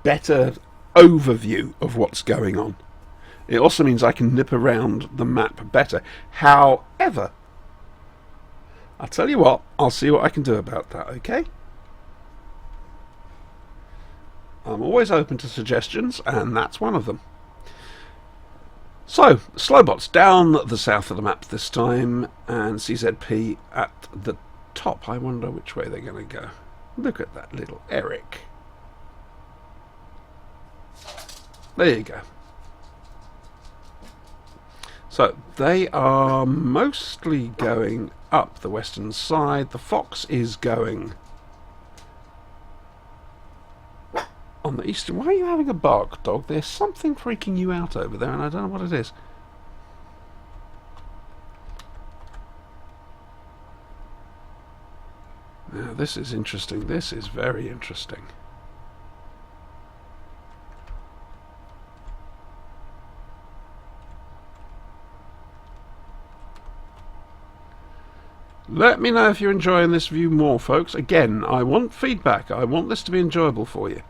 Speaker 1: better overview of what's going on. It also means I can nip around the map better. However, I'll tell you what, I'll see what I can do about that, okay? I'm always open to suggestions, and that's one of them. So, Slowbots down the south of the map this time, and CZP at the top. I wonder which way they're going to go. Look at that little Eric. There you go. So, they are mostly going up the western side. The Fox is going on the eastern. Why are you having a bark, dog? There's something freaking you out over there, and I don't know what it is. Now, this is interesting. This is very interesting. Let me know if you're enjoying this view more, folks. Again, I want feedback. I want this to be enjoyable for you.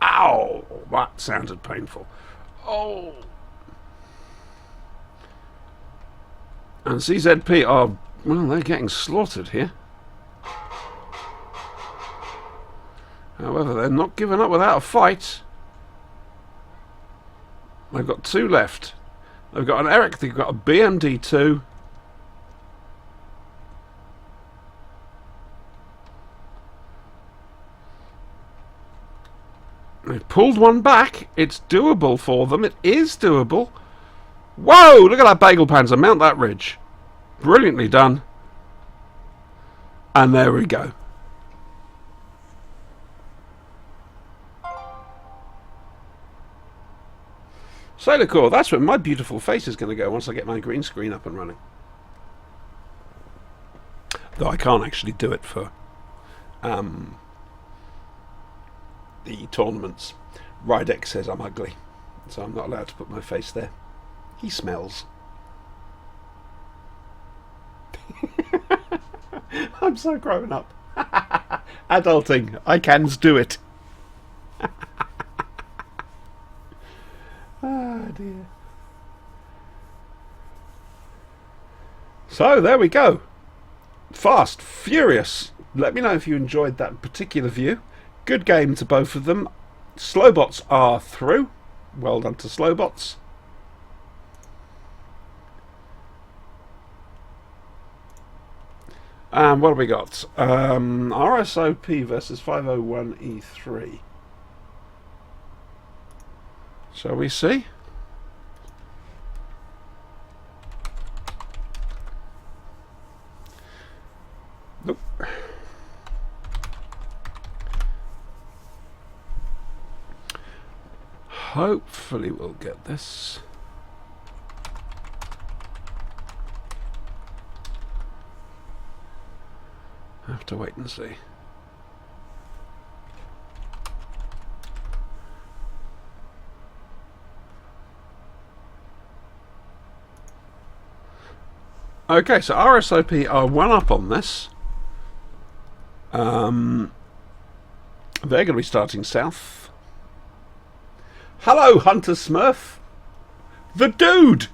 Speaker 1: Ow! That sounded painful. Oh! And CZP are, well, they're getting slaughtered here. However, they're not giving up without a fight. They've got two left. They've got an Eric, they've got a BMD2. They've pulled one back. It's doable for them. It is doable. Whoa! Look at that Bagel Panzer. Mount that ridge. Brilliantly done. And there we go. Sailor Corps, that's where my beautiful face is going to go once I get my green screen up and running. Though I can't actually do it for the tournaments. Rydek says I'm ugly, so I'm not allowed to put my face there. He smells. I'm so grown up. Adulting. I can do it. Ah, dear. So, there we go. Fast, furious. Let me know if you enjoyed that particular view. Good game to both of them. Slowbots are through. Well done to Slowbots. And what have we got? RSOP versus 501E3. Shall we see? Nope. Hopefully we'll get this. Have to wait and see. Okay, so RSOP are one up on this. They're going to be starting south. Hello, Hunter Smurf. The dude!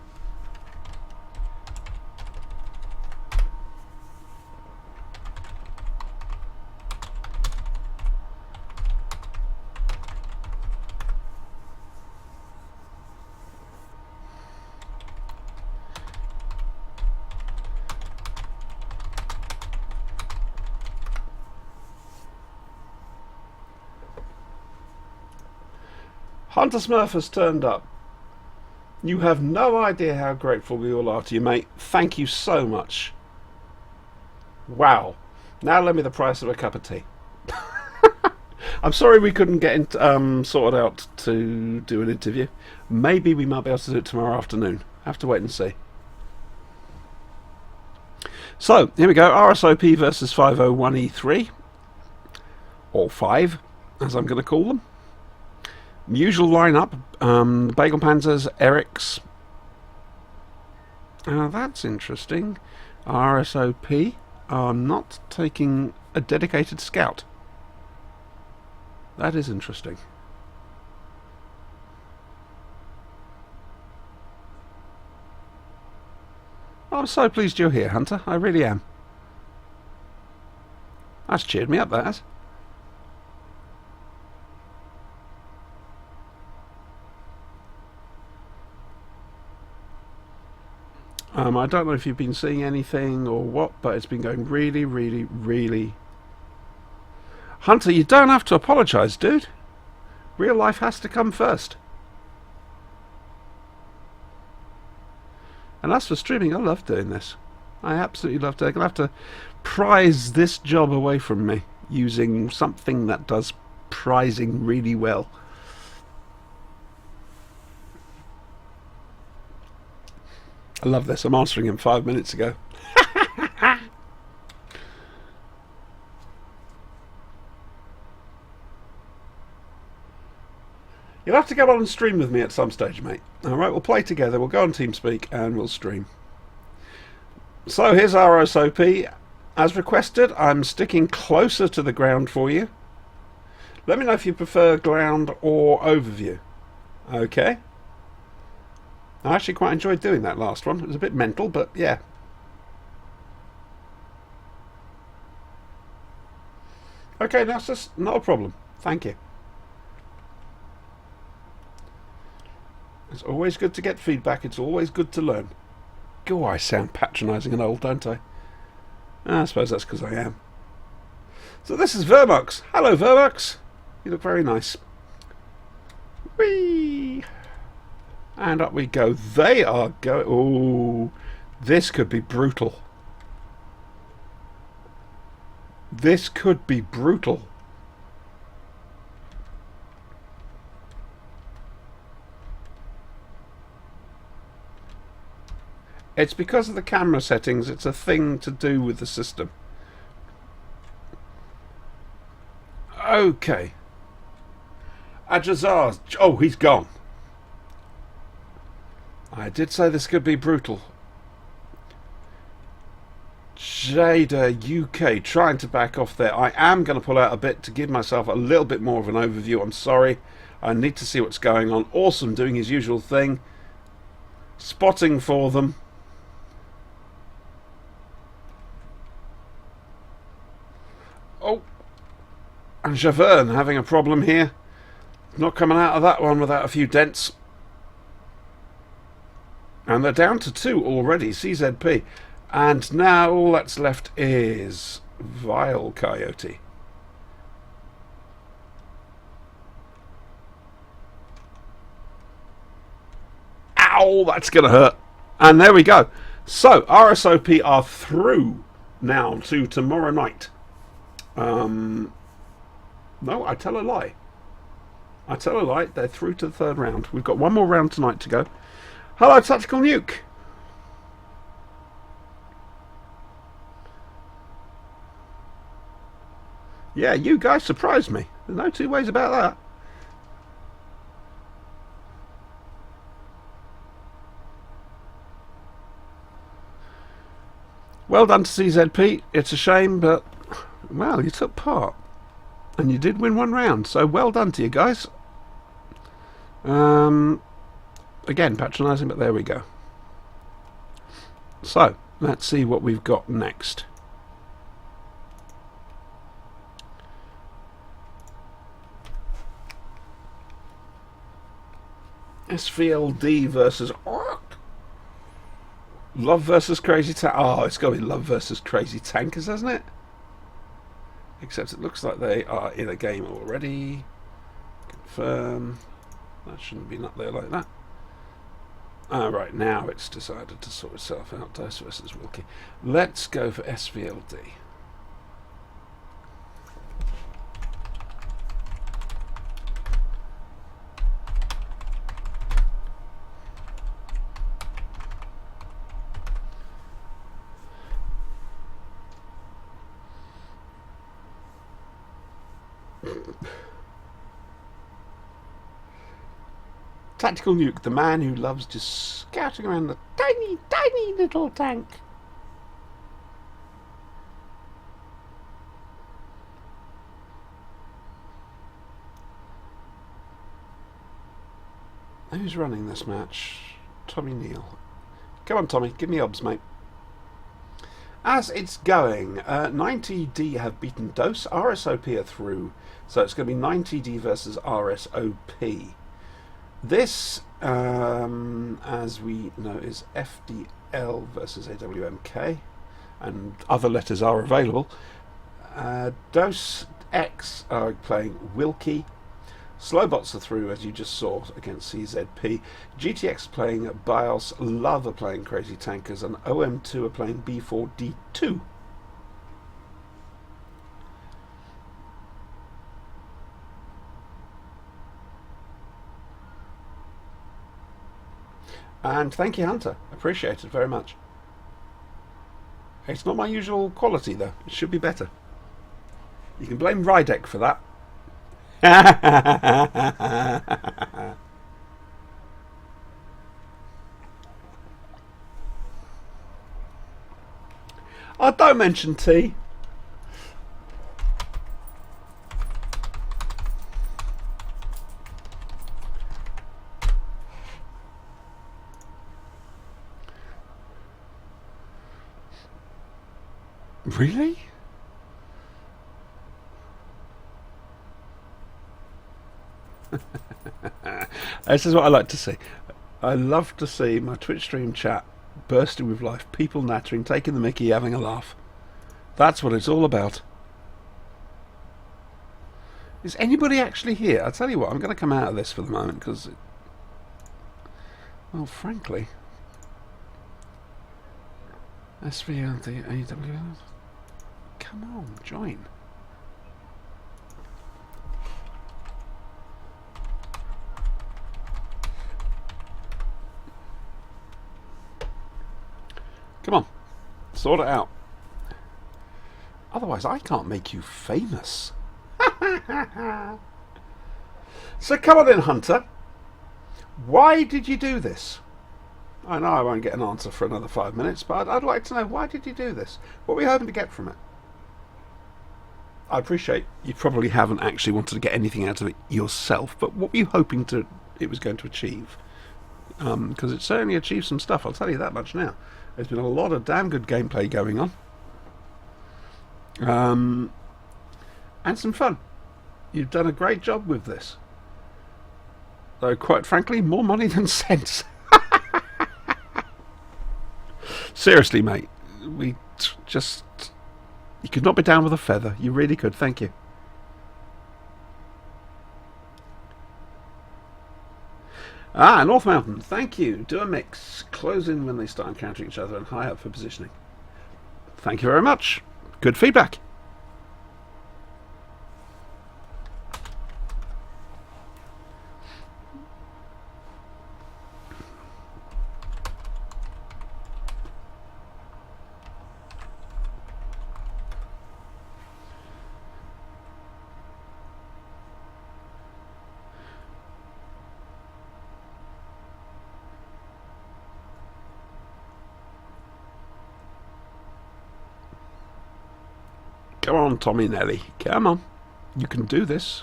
Speaker 1: Hunter Smurf has turned up. You have no idea how grateful we all are to you, mate. Thank you so much. Wow. Now lend me the price of a cup of tea. I'm sorry we couldn't get sorted out to do an interview. Maybe we might be able to do it tomorrow afternoon. Have to wait and see. So, here we go. RSOP versus 501E3. Or 5, as I'm going to call them. Usual lineup: Bagel Panzers, Eric's. That's interesting. RSOP are not taking a dedicated scout. That is interesting. I'm so pleased you're here, Hunter. I really am. That's cheered me up, that has. I don't know if you've been seeing anything or what, but it's been going really, really, really... Hunter, you don't have to apologise, dude. Real life has to come first. And as for streaming, I love doing this. I absolutely love doing it. I'm going to have to prize this job away from me using something that does prizing really well. I love this. I'm answering him 5 minutes ago. You'll have to go on and stream with me at some stage, mate. Alright, we'll play together. We'll go on TeamSpeak and we'll stream. So here's RSOP. As requested, I'm sticking closer to the ground for you. Let me know if you prefer ground or overview. Okay. I actually quite enjoyed doing that last one. It was a bit mental, but yeah. Okay, that's just not a problem. Thank you. It's always good to get feedback. It's always good to learn. Go, I sound patronising and old, don't I? I suppose that's because I am. So this is Vermux. Hello, Vermux. You look very nice. Whee! And up we go. They are going... Oh, this could be brutal. This could be brutal. It's because of the camera settings. It's a thing to do with the system. Okay. Ajazar. Oh, he's gone. I did say this could be brutal. Jada UK trying to back off there. I am going to pull out a bit to give myself a little bit more of an overview. I'm sorry. I need to see what's going on. Awesome doing his usual thing. Spotting for them. Oh. And Javerne having a problem here. Not coming out of that one without a few dents. And they're down to 2 already, CZP. And now all that's left is Vile Coyote. Ow, that's going to hurt. And there we go. So, RSOP are through now to tomorrow night. No, I tell a lie. I tell a lie. They're through to the 3rd round. We've got one more round tonight to go. Hello, Tactical Nuke. Yeah, you guys surprised me. There's no two ways about that. Well done to CZP. It's a shame, but, well, you took part. And you did win 1 round, so well done to you guys. Again, patronising, but there we go. So, let's see what we've got next. SVLD versus Love versus Crazy Tank. Oh, it's got to be Love versus Crazy Tankers, hasn't it? Except it looks like they are in a game already. Confirm. That shouldn't be up there like that. Right, now it's decided to sort itself out. Dice versus Wilkie. Let's go for SVLD. Tactical Nuke, the man who loves just scouting around the tiny, tiny little tank. Who's running this match? Tommy Neal. Come on, Tommy, give me obs, mate. As it's going, 90D have beaten Dose. RSOP are through, so it's going to be 90D versus RSOP. This, as we know, is FDL versus AWMK, and other letters are available. Dose X are playing Wilkie. Slowbots are through, as you just saw, against CZP. GTX playing BIOS, Love are playing Crazy Tankers, and OM2 are playing B4D2. And thank you, Hunter. Appreciate it very much. It's not my usual quality, though. It should be better. You can blame Rydek for that. Oh, don't mention tea. Really? This is what I like to see. I love to see my Twitch stream chat bursting with life, people nattering, taking the mickey, having a laugh. That's what it's all about. Is anybody actually here? I'll tell you what, I'm going to come out of this for the moment because, well, frankly, SVLDAW, come on, join. Come on, sort it out. Otherwise, I can't make you famous. So come on in, Hunter. Why did you do this? I know I won't get an answer for another 5 minutes, but I'd like to know, why did you do this? What were you hoping to get from it? I appreciate you probably haven't actually wanted to get anything out of it yourself, but what were you hoping it was going to achieve? Because it certainly achieved some stuff, I'll tell you that much now. There's been a lot of damn good gameplay going on. And some fun. You've done a great job with this. Though, quite frankly, more money than sense. Seriously, mate. You could not be down with a feather. You really could. Thank you. North Mountain, thank you. Do a mix. Close in when they start encountering each other and high up for positioning. Thank you very much. Good feedback. Come on, Tommy Nelly. Come on. You can do this.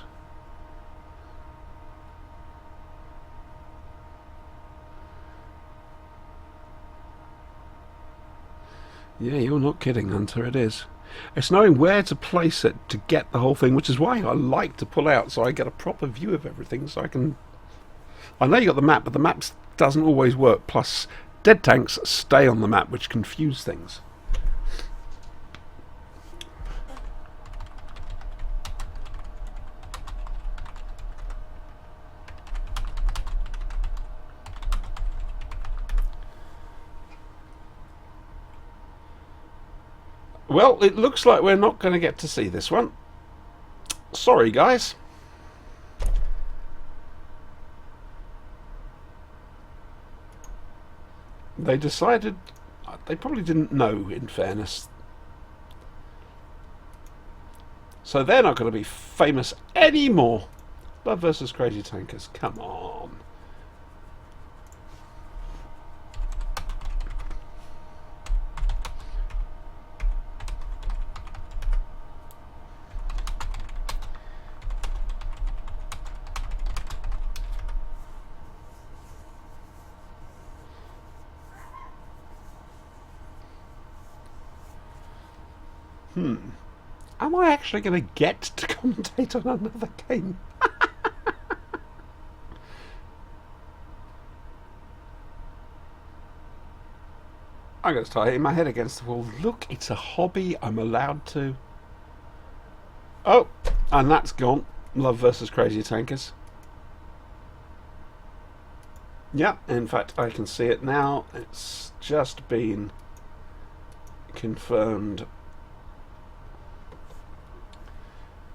Speaker 1: Yeah, you're not kidding, Hunter. It is. It's knowing where to place it to get the whole thing, which is why I like to pull out so I get a proper view of everything, so I can... I know you got the map, but the map doesn't always work. Plus, dead tanks stay on the map, which confuse things. Well, it looks like we're not going to get to see this one. Sorry, guys. They decided... They probably didn't know, in fairness. So they're not going to be famous anymore. Love versus Crazy Tankers. Come on. Am I actually going to get to commentate on another game? I'm going to start hitting my head against the wall. Look, it's a hobby. I'm allowed to. Oh, and that's gone. Love versus Crazy Tankers. Yeah, in fact, I can see it now. It's just been confirmed.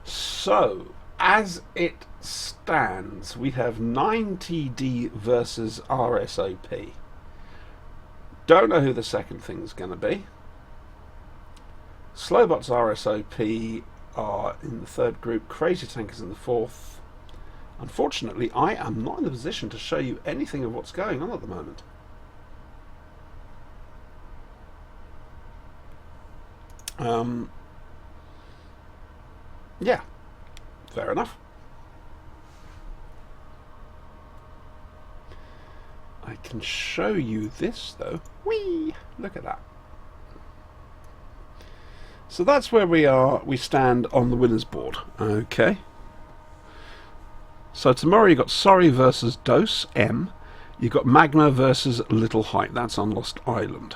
Speaker 1: So, as it stands, we have 9TD versus RSOP. Don't know who the second thing's going to be. Slowbots RSOP are in the third group, Crazy Tankers in the fourth. Unfortunately, I am not in a position to show you anything of what's going on at the moment. Yeah, fair enough. I can show you this though. Whee! Look at that. So that's where we are. We stand on the winners board. Okay. So tomorrow you've got Sorry versus Dose, M. You've got Magna versus Little Height. That's on Lost Island.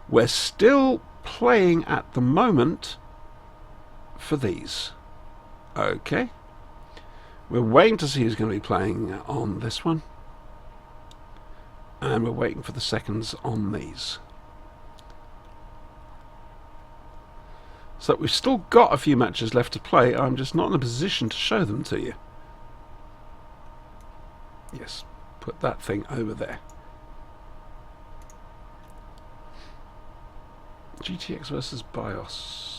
Speaker 1: We're still playing at the moment for these. Okay. We're waiting to see who's going to be playing on this one. And we're waiting for the seconds on these. So we've still got a few matches left to play. I'm just not in a position to show them to you. Yes, put that thing over there. GTX versus BIOS.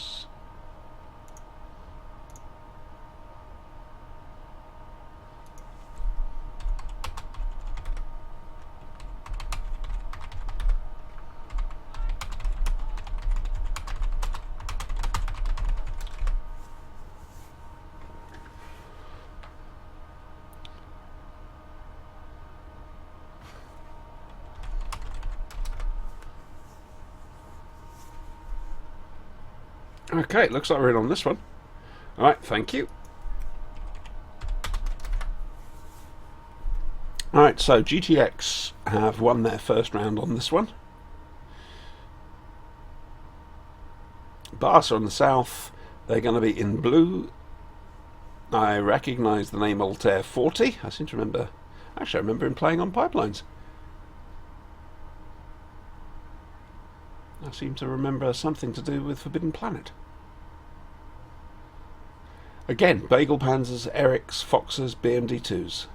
Speaker 1: Okay, looks like we're in on this one. Alright, thank you. Alright, so GTX have won their first round on this one. Barca on the south, they're going to be in blue. I recognise the name Altair 40. I seem to remember... Actually, I remember him playing on Pipelines. I seem to remember something to do with Forbidden Planet. Again, Bagel Panzers, Erics, Foxes, BMD2s.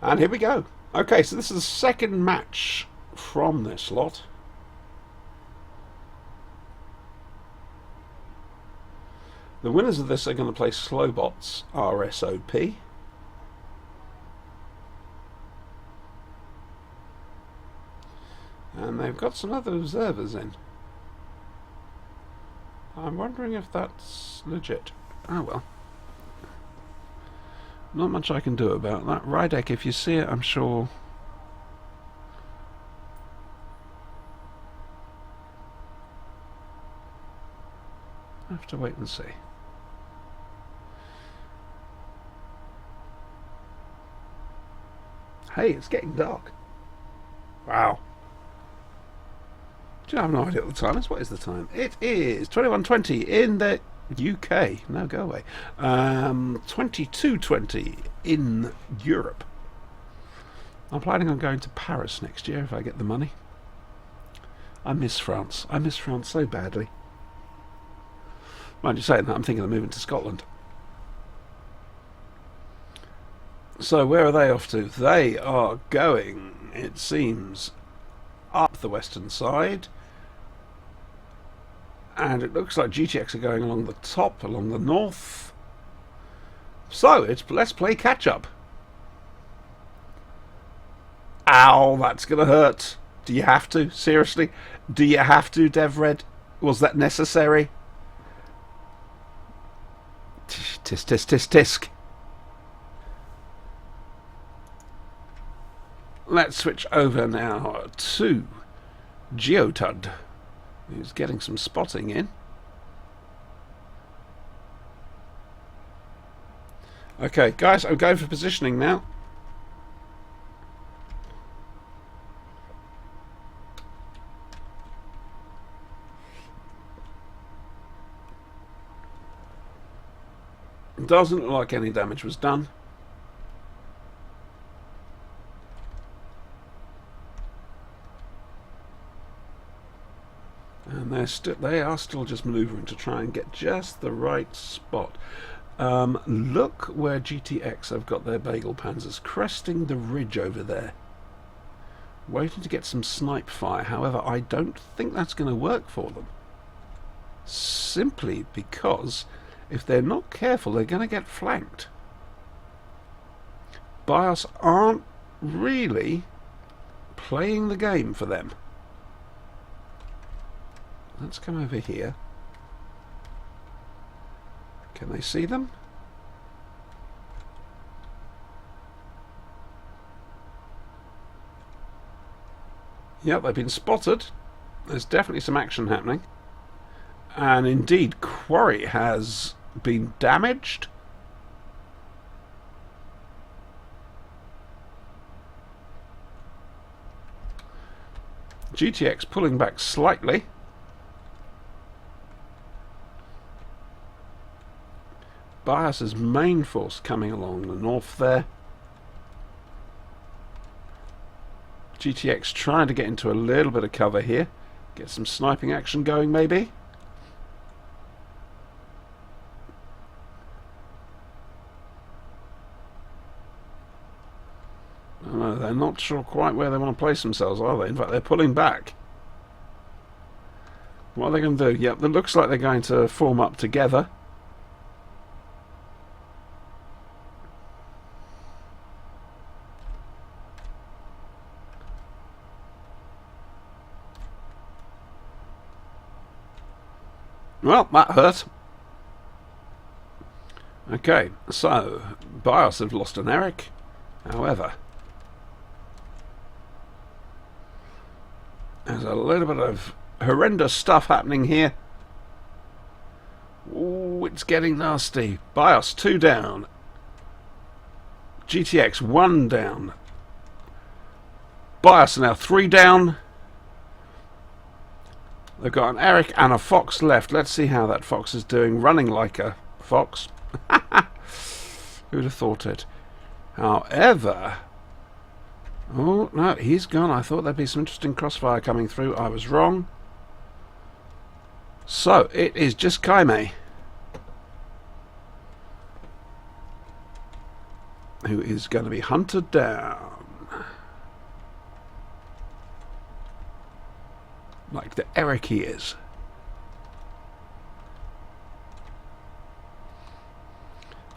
Speaker 1: And here we go. Okay, so this is the second match from this lot. The winners of this are going to play Slowbots RSOP. And they've got some other observers in. I'm wondering if that's legit. Oh well. Not much I can do about that. Rydek, if you see it, I'm sure... I have to wait and see. Hey, it's getting dark. Wow. Do you have no idea what the time is? What is the time? It is 21:20 in the UK. No, go away. 22:20 in Europe. I'm planning on going to Paris next year if I get the money. I miss France. I miss France so badly. Mind you saying that, I'm thinking of moving to Scotland. So where are they off to? They are going, it seems, up the western side. And it looks like GTX are going along the top, along the north. So let's play catch up. Ow, that's going to hurt. Do you have to? Seriously? Do you have to, DevRed? Was that necessary? Tisk, tisk, tisk, tisk. let's switch over now to Geotud, who's getting some spotting in. Okay, guys, I'm going for positioning now. Doesn't look like any damage was done. And they are still just manoeuvring to try and get just the right spot. Look where GTX have got their Bagel Panzers, cresting the ridge over there. Waiting to get some snipe fire. However, I don't think that's going to work for them. Simply because if they're not careful, they're going to get flanked. BIOS aren't really playing the game for them. Let's come over here. Can they see them? Yep, they've been spotted. There's definitely some action happening. And indeed, Quarry has been damaged. GTX pulling back slightly. BIOS's main force coming along the north there. GTX trying to get into a little bit of cover here. Get some sniping action going maybe. Oh, they're not sure quite where they want to place themselves, are they? In fact, they're pulling back. What are they going to do? Yep, it looks like they're going to form up together. Well, that hurt. Okay, so BIOS have lost an Eric. However, there's a little bit of horrendous stuff happening here. Ooh, it's getting nasty. BIOS 2 down. GTX 1 down. BIOS now 3 down. They've got an Eric and a Fox left. Let's see how that Fox is doing. Running like a fox. Who'd have thought it? However... Oh, no, he's gone. I thought there'd be some interesting crossfire coming through. I was wrong. So, it is just Kaime who is going to be hunted down. Like the Eric he is.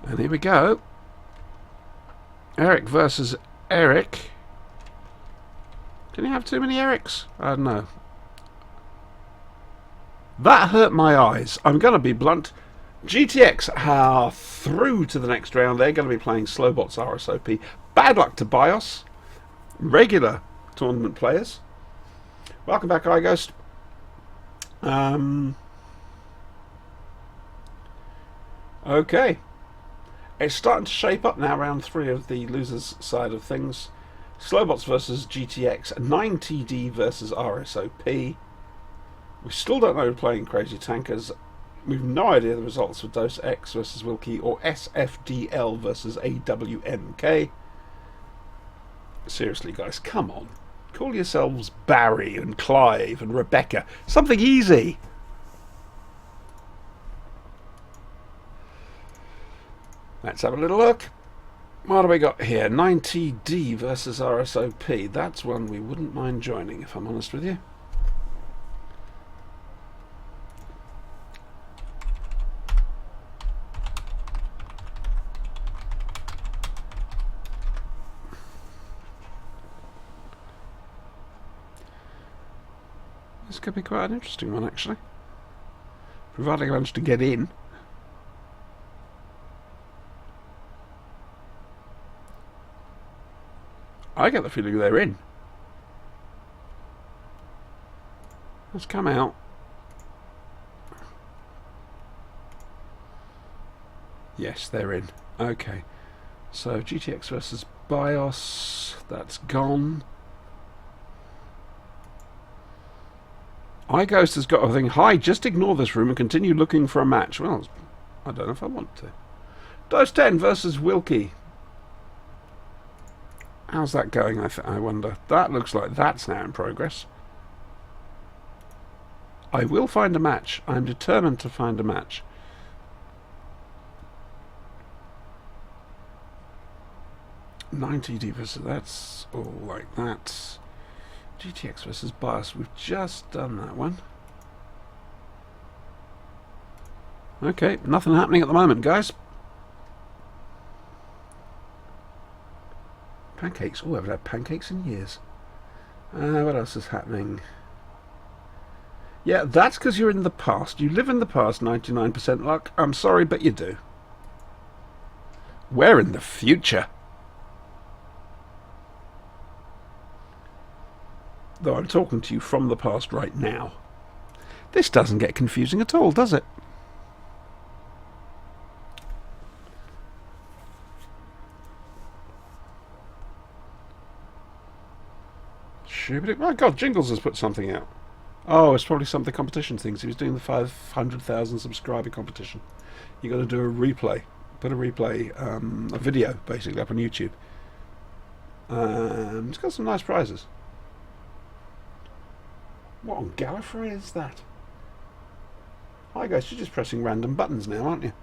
Speaker 1: And here we go. Eric versus Eric. Can you have too many Erics? I don't know. That hurt my eyes. I'm going to be blunt. GTX are through to the next round. They're going to be playing Slowbots RSOP. Bad luck to BIOS. Regular tournament players. Welcome back, iGhost. Okay. It's starting to shape up now, round 3 of the losers side of things. Slowbots versus GTX, 9TD versus RSOP. We still don't know who's playing Crazy Tankers. We've no idea the results for Dos X versus Wilkie or SFDL versus AWMK. Seriously, guys, come on. Call yourselves Barry and Clive and Rebecca. Something easy. Let's have a little look. What do we got here? 9TD versus RSOP. That's one we wouldn't mind joining, if I'm honest with you. This could be quite an interesting one, actually. Providing I manage to get in. I get the feeling they're in. Let's come out. Yes, they're in. Okay. So GTX versus BIOS. That's gone. iGhost has got a thing. Hi, just ignore this room and continue looking for a match. Well, I don't know if I want to. Dose 10 versus Wilkie. How's that going, I wonder? That looks like that's now in progress. I will find a match. I'm determined to find a match. $90 versus... That's all like that. GTX versus BIOS. We've just done that one. Okay, nothing happening at the moment, guys. Pancakes. Oh, I haven't had pancakes in years. What else is happening? Yeah, that's because you're in the past. You live in the past, 99% luck. I'm sorry, but you do. We're in the future. Though I'm talking to you from the past right now. This doesn't get confusing at all, does it? My God, Jingles has put something out. Oh, it's probably some of the competition things. He was doing the 500,000 subscriber competition. You got to do a replay. Put a replay, a video, basically, up on YouTube. It's got some nice prizes. What on Gallifrey is that? Hi guys, you're just pressing random buttons now, aren't you?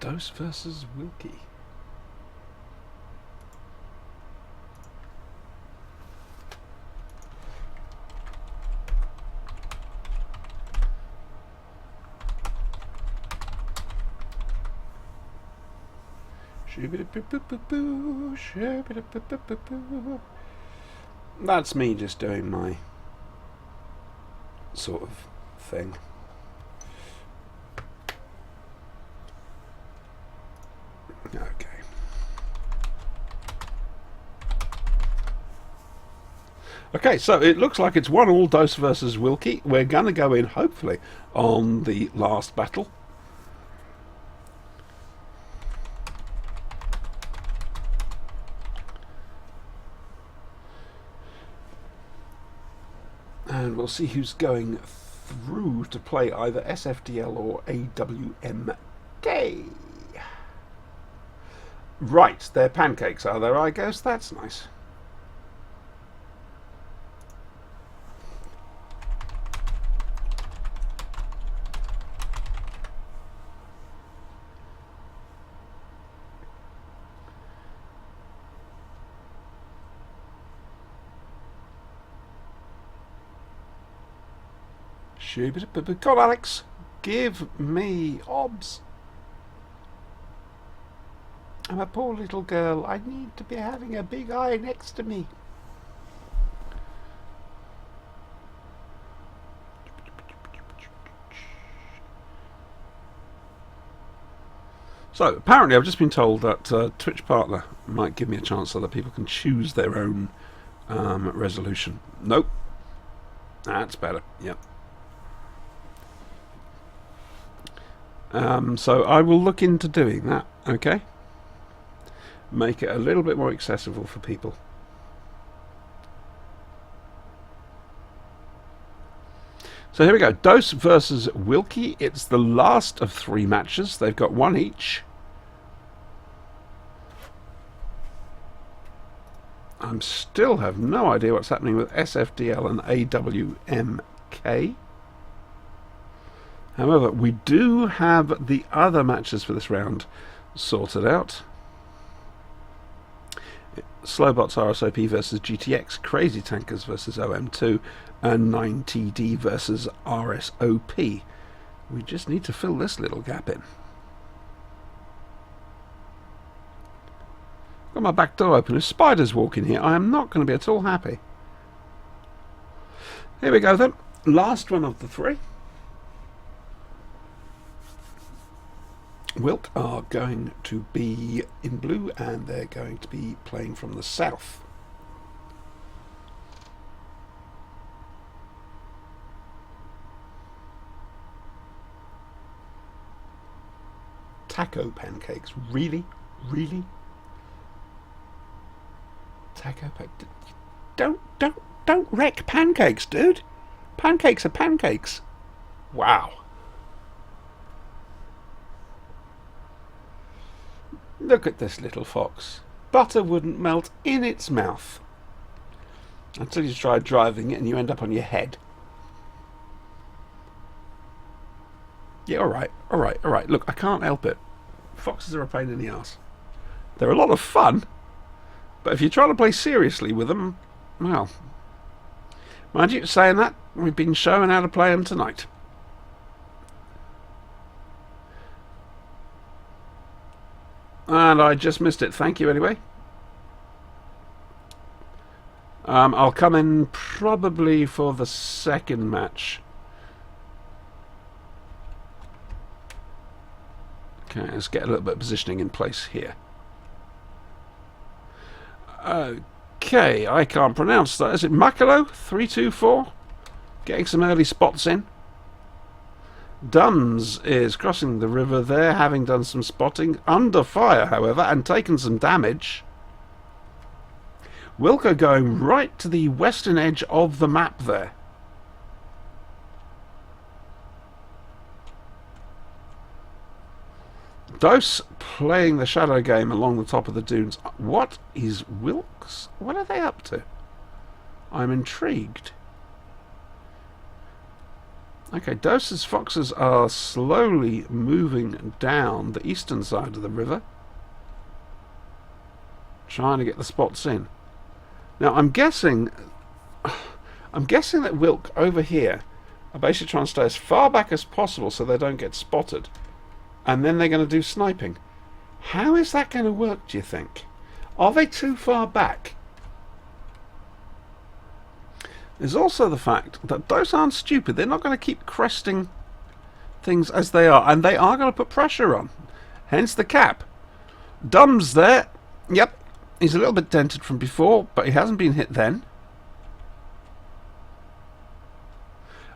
Speaker 1: Dose versus Wilkie. That's me just doing my sort of thing. Okay. Okay, so it looks like it's 1-1 Dose versus Wilkie. We're going to go in, hopefully, on the last battle. And we'll see who's going through to play either SFDL or AWMK. Right, they're pancakes, are there, iGhost? That's nice. Come on, Alex. Give me obs. I'm a poor little girl. I need to be having a big eye next to me. So, apparently I've just been told that Twitch Partner might give me a chance so that people can choose their own resolution. Nope. That's better. Yep. So I will look into doing that, okay? Make it a little bit more accessible for people. So here we go. Dose versus Wilkie. It's the last of 3 matches. They've got 1 each. I still have no idea what's happening with SFDL and AWMK. However, we do have the other matches for this round sorted out. Slowbots RSOP versus GTX, Crazy Tankers versus OM2, and 9TD versus RSOP. We just need to fill this little gap in. Got my back door open. If spiders walk in here, I am not going to be at all happy. Here we go then. Last one of the 3. Wilk are going to be in blue, and they're going to be playing from the south. Taco pancakes, really? Taco don't wreck pancakes, dude. Pancakes are pancakes. Wow. Look at this little fox. Butter wouldn't melt in its mouth until you try driving it and you end up on your head. Yeah, alright. Look, I can't help it. Foxes are a pain in the ass. They're a lot of fun, but if you're trying to play seriously with them, well, mind you, saying that, we've been showing how to play them tonight. And I just missed it. Thank you anyway. I'll come in probably for the second match. Okay, let's get a little bit of positioning in place here. Okay, I can't pronounce that. Is it Makalo? 324? Getting some early spots in. Duns is crossing the river there, having done some spotting. Under fire, however, and taken some damage. Wilco going right to the western edge of the map there. Dose playing the shadow game along the top of the dunes. What is Wilkes? What are they up to? I'm intrigued. Okay, Dose's foxes are slowly moving down the eastern side of the river, trying to get the spots in. Now, I'm guessing that Wilk over here are basically trying to stay as far back as possible so they don't get spotted. And then they're going to do sniping. How is that going to work, do you think? Are they too far back? There's also the fact that those aren't stupid. They're not going to keep cresting things as they are. And they are going to put pressure on. Hence the cap. Dum's there. Yep. He's a little bit dented from before, but he hasn't been hit then.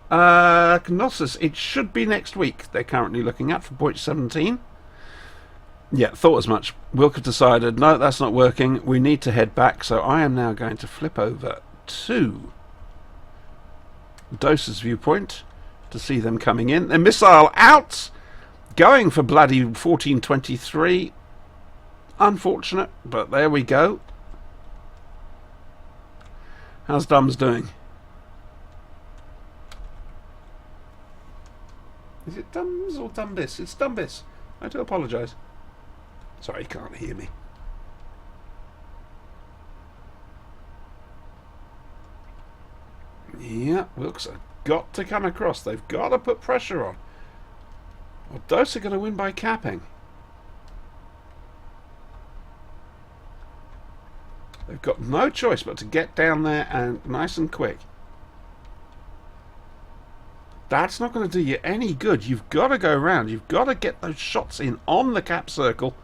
Speaker 1: Knossos, it should be next week they're currently looking at for point 17. Yeah, thought as much. Wilk have decided, no, that's not working. We need to head back. So I am now going to flip over to Dose's viewpoint to see them coming in. The missile out, going for bloody 1423. Unfortunate, but there we go. How's Dums doing? Is it Dums or Dumbis? It's Dumbis. I do apologise. Sorry, you can't hear me. Yeah, Wilkes have got to come across. They've got to put pressure on. Well, Dose are going to win by capping. They've got no choice but to get down there and nice and quick. That's not going to do you any good. You've got to go around. You've got to get those shots in on the cap circle.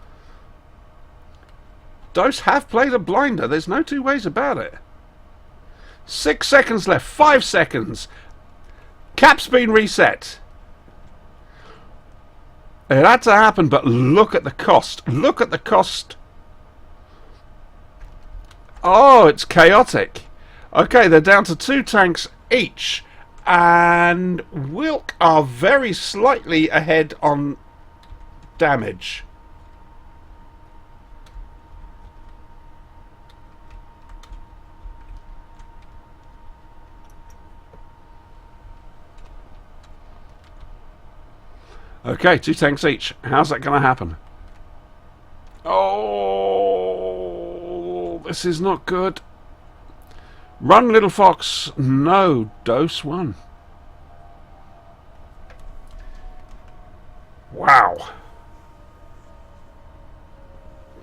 Speaker 1: Dose have played a blinder. There's no two ways about it. 6 seconds left. 5 seconds. Cap's been reset. It had to happen, but look at the cost. Look at the cost. Oh, it's chaotic. Okay, they're down to 2 tanks each. And Wilk are very slightly ahead on damage. Okay, 2 tanks each. How's that going to happen? Oh, this is not good. Run, little fox. No, Dose won. Wow.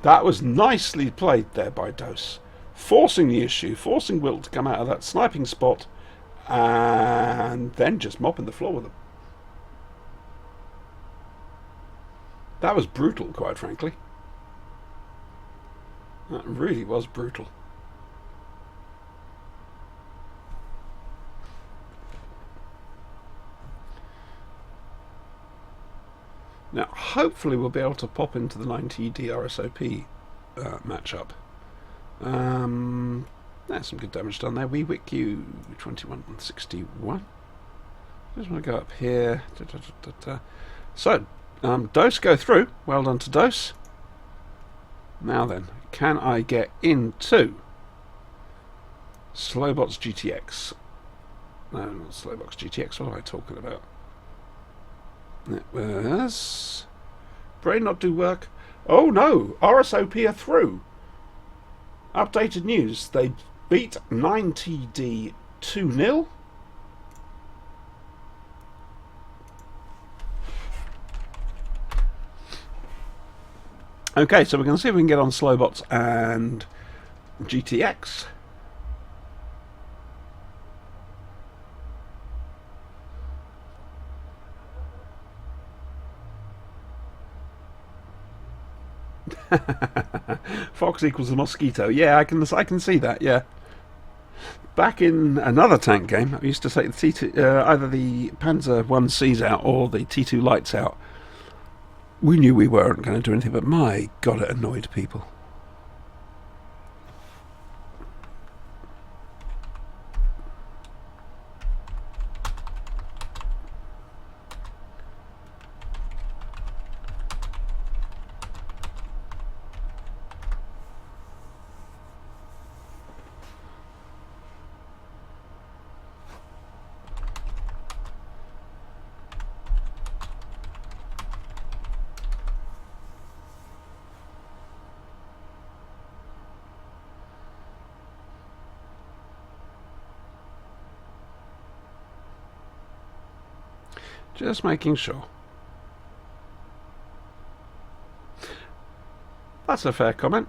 Speaker 1: That was nicely played there by Dose. Forcing the issue, forcing Wilk to come out of that sniping spot, and then just mopping the floor with them. That was brutal, quite frankly. That really was brutal. Now, hopefully we'll be able to pop into the 90 DRSOP matchup. There's some good damage done there. We wick you 2161. Just want to go up here. So, Dose go through. Well done to Dose. Now then, can I get into Slowbots GTX? No, not Slowbots GTX. What am I talking about? It was Brain not do work. Oh no, RSOP are through. Updated news. They beat 9TD 2-0. Okay, so we're going to see if we can get on Slowbots and GTX. Fox equals the mosquito. Yeah, I can see that. Yeah. Back in another tank game, I used to take the T2, either the Panzer 1Cs out or the T2 lights out. We knew we weren't going to do anything, but my God, it annoyed people. Just making sure. That's a fair comment.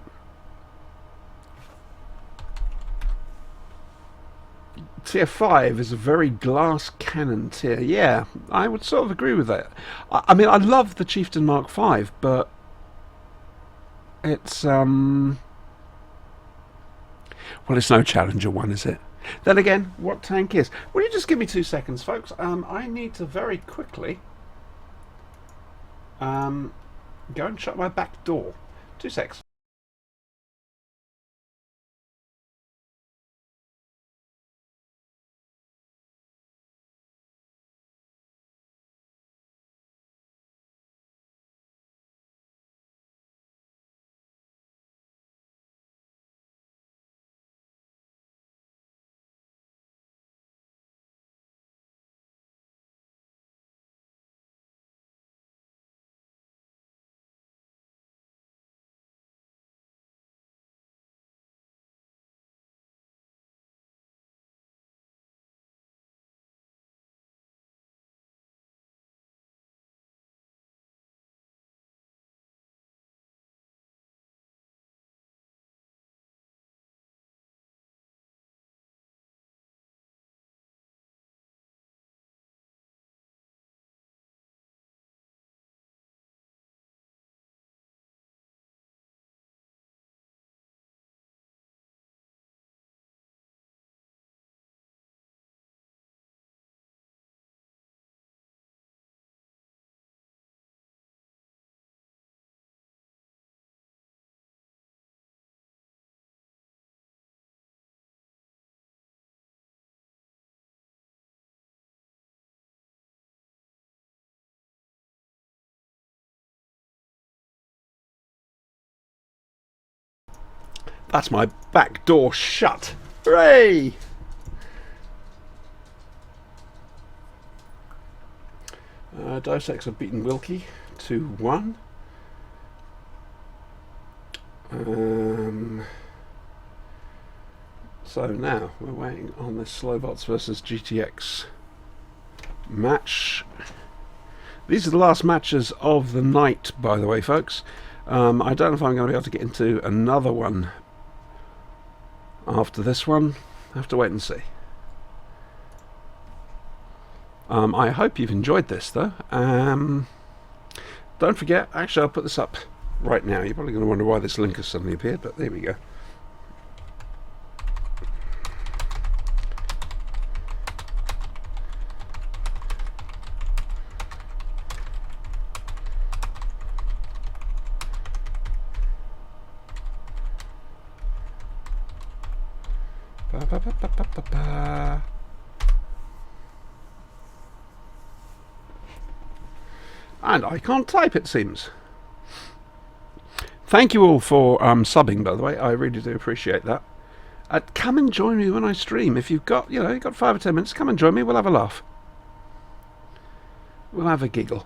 Speaker 1: Tier 5 is a very glass cannon tier. Yeah, I would sort of agree with that. I mean, I love the Chieftain Mark 5, but it's well, it's no Challenger 1, is it? Then again, what tank is? Will you just give me 2 seconds, folks? I need to very quickly go and shut my back door. 2 secs. That's my back door shut. Hooray! Deus Ex have beaten Wilkie 2-1. So now we're waiting on this Slowbots versus GTX match. These are the last matches of the night, by the way, folks. I don't know if I'm going to be able to get into another one after this one. I have to wait and see. I hope you've enjoyed this, though. don't forget, actually I'll put this up right now. You're probably going to wonder why this link has suddenly appeared, but there we go. Ba, ba, ba, ba, ba, ba, ba. And I can't type, it seems. Thank you all for subbing, by the way. I really do appreciate that. Come and join me when I stream. If you've got, you've got 5 or 10 minutes, come and join me. We'll have a laugh. We'll have a giggle.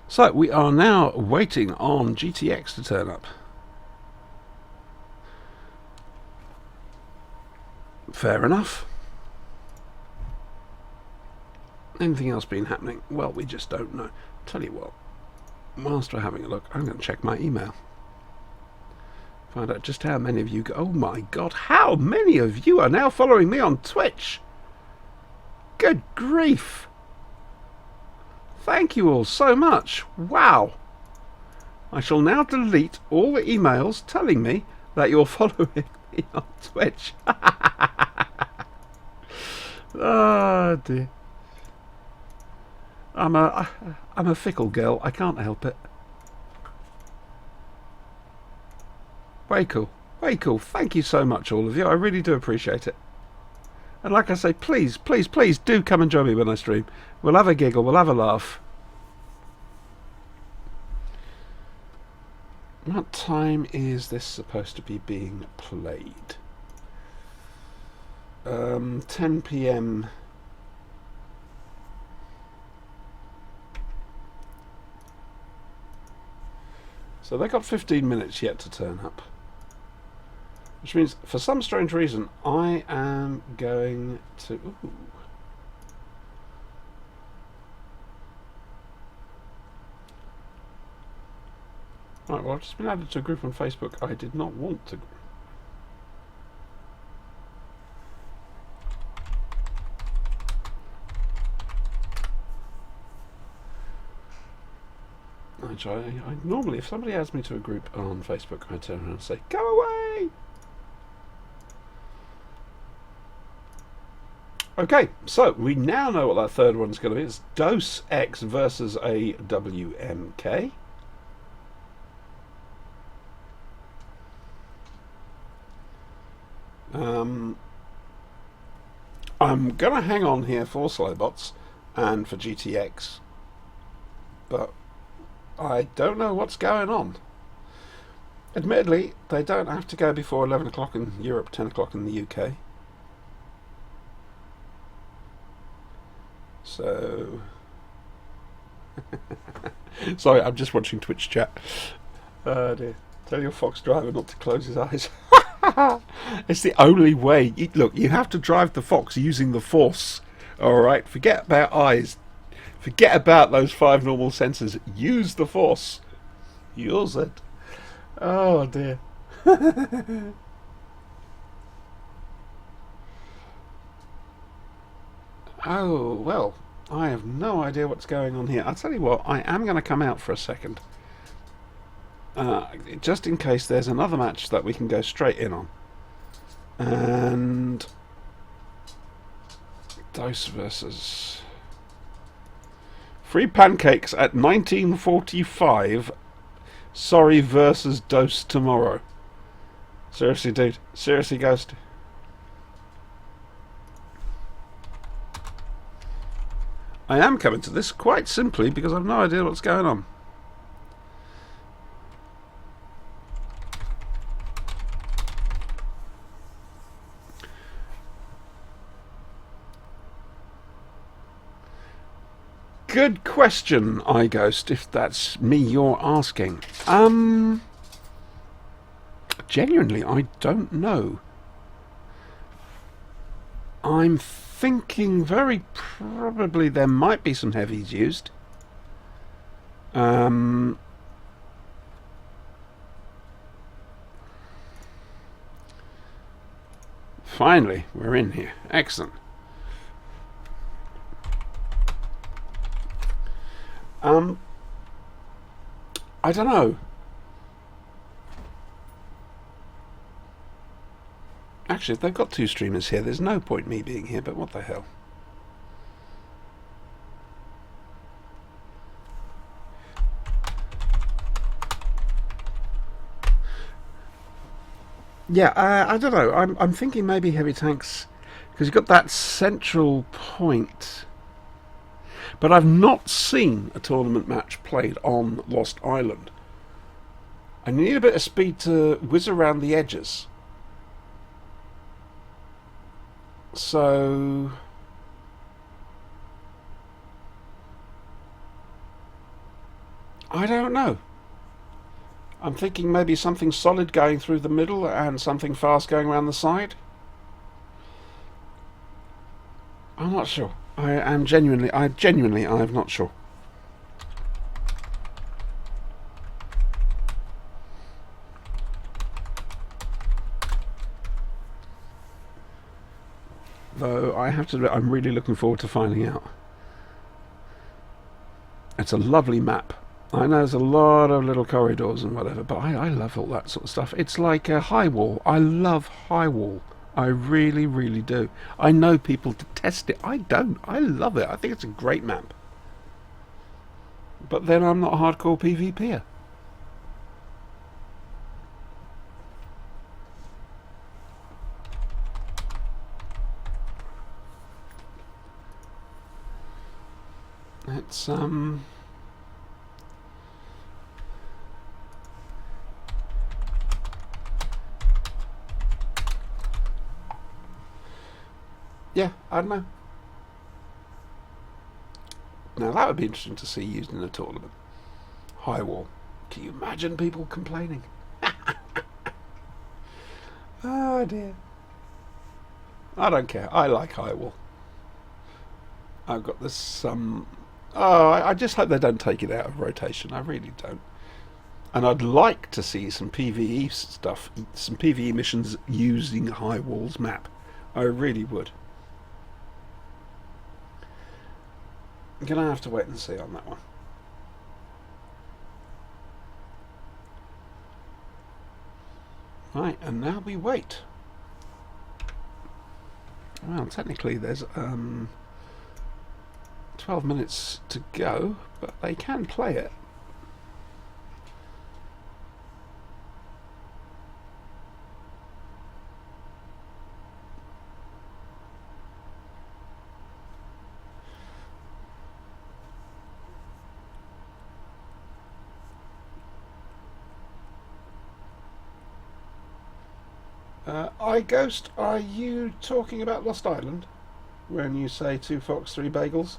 Speaker 1: So we are now waiting on GTX to turn up. Fair enough. Anything else been happening? Well, we just don't know. Tell you what, whilst we're having a look, I'm going to check my email. Find out just how many of you go. Oh my god, how many of you are now following me on Twitch? Good grief. Thank you all so much. Wow. I shall now delete all the emails telling me that you're following me on Twitch. Oh dear. I'm a fickle girl. I can't help it. Way cool. Way cool. Thank you so much, all of you. I really do appreciate it. And like I say, please, please, please do come and join me when I stream. We'll have a giggle. We'll have a laugh. What time is this supposed to be being played? 10 p.m. So they got 15 minutes yet to turn up. Which means, for some strange reason, I am going to... Ooh. Right, well, I've just been added to a group on Facebook I did not want to... I normally, if somebody adds me to a group on Facebook, I turn around and say, go away! Okay, so we now know what that third one's going to be. It's Dose X versus a WMK. I'm going to hang on here for Slowbots and for GTX, but I don't know what's going on. Admittedly, they don't have to go before 11 o'clock in Europe, 10 o'clock in the UK. So... Sorry, I'm just watching Twitch chat. Oh dear. Tell your Fox driver not to close his eyes. It's the only way. Look, you have to drive the Fox using the Force. Alright, forget about eyes. Forget about those 5 normal senses. Use the Force. Use it. Oh dear. Oh, well, I have no idea what's going on here. I'll tell you what, I am going to come out for a second. Just in case there's another match that we can go straight in on. And... Dose versus... Free pancakes at 19:45. Sorry versus Dose tomorrow. Seriously, dude. Seriously, Ghost. I am coming to this quite simply because I've no idea what's going on. Good question, iGhost, if that's me you're asking. Genuinely, I don't know. I'm thinking very probably there might be some heavies used. Finally, we're in here. Excellent. Um, I don't know. Actually, if they've got two streamers here, there's no point me being here, but what the hell. Yeah, I don't know. I'm thinking maybe Heavy Tanks, because you've got that central point. But I've not seen a tournament match played on Lost Island. And you need a bit of speed to whiz around the edges. So I don't know. I'm thinking maybe something solid going through the middle and something fast going around the side. I'm not sure. I'm not sure. Though I have to admit, I'm really looking forward to finding out. It's a lovely map. I know there's a lot of little corridors and whatever, but I love all that sort of stuff. It's like a high wall. I love high wall. I really, really do. I know people detest it. I don't. I love it. I think it's a great map. But then I'm not a hardcore PvPer. It's yeah, I don't know. Now that would be interesting to see used in a tournament. High wall. Can you imagine people complaining? Oh dear. I don't care. I like high wall. I've got this I just hope they don't take it out of rotation. I really don't. And I'd like to see some PvE stuff, some PvE missions using High Wall's map. I really would. I'm going to have to wait and see on that one. Right, and now we wait. Well, technically there's 12 minutes to go, but they can play it. iGhost, are you talking about Lost Island when you say 2 Fox, 3 Bagels?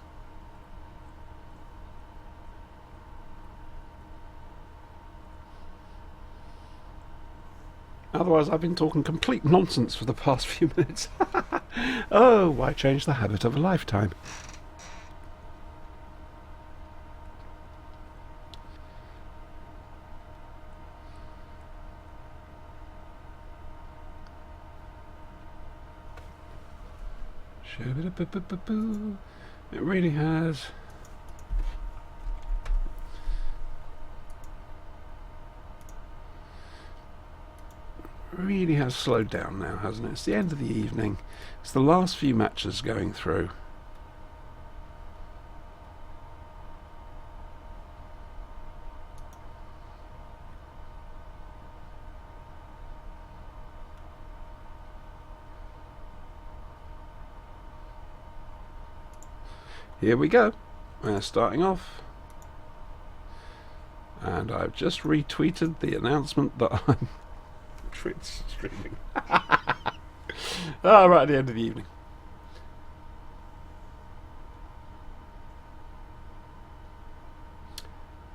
Speaker 1: Otherwise, I've been talking complete nonsense for the past few minutes. Oh, why change the habit of a lifetime? It really has. Really has slowed down now, hasn't it? It's the end of the evening. It's the last few matches going through. Here we go. We're starting off. And I've just retweeted the announcement that I'm streaming. Right at the end of the evening.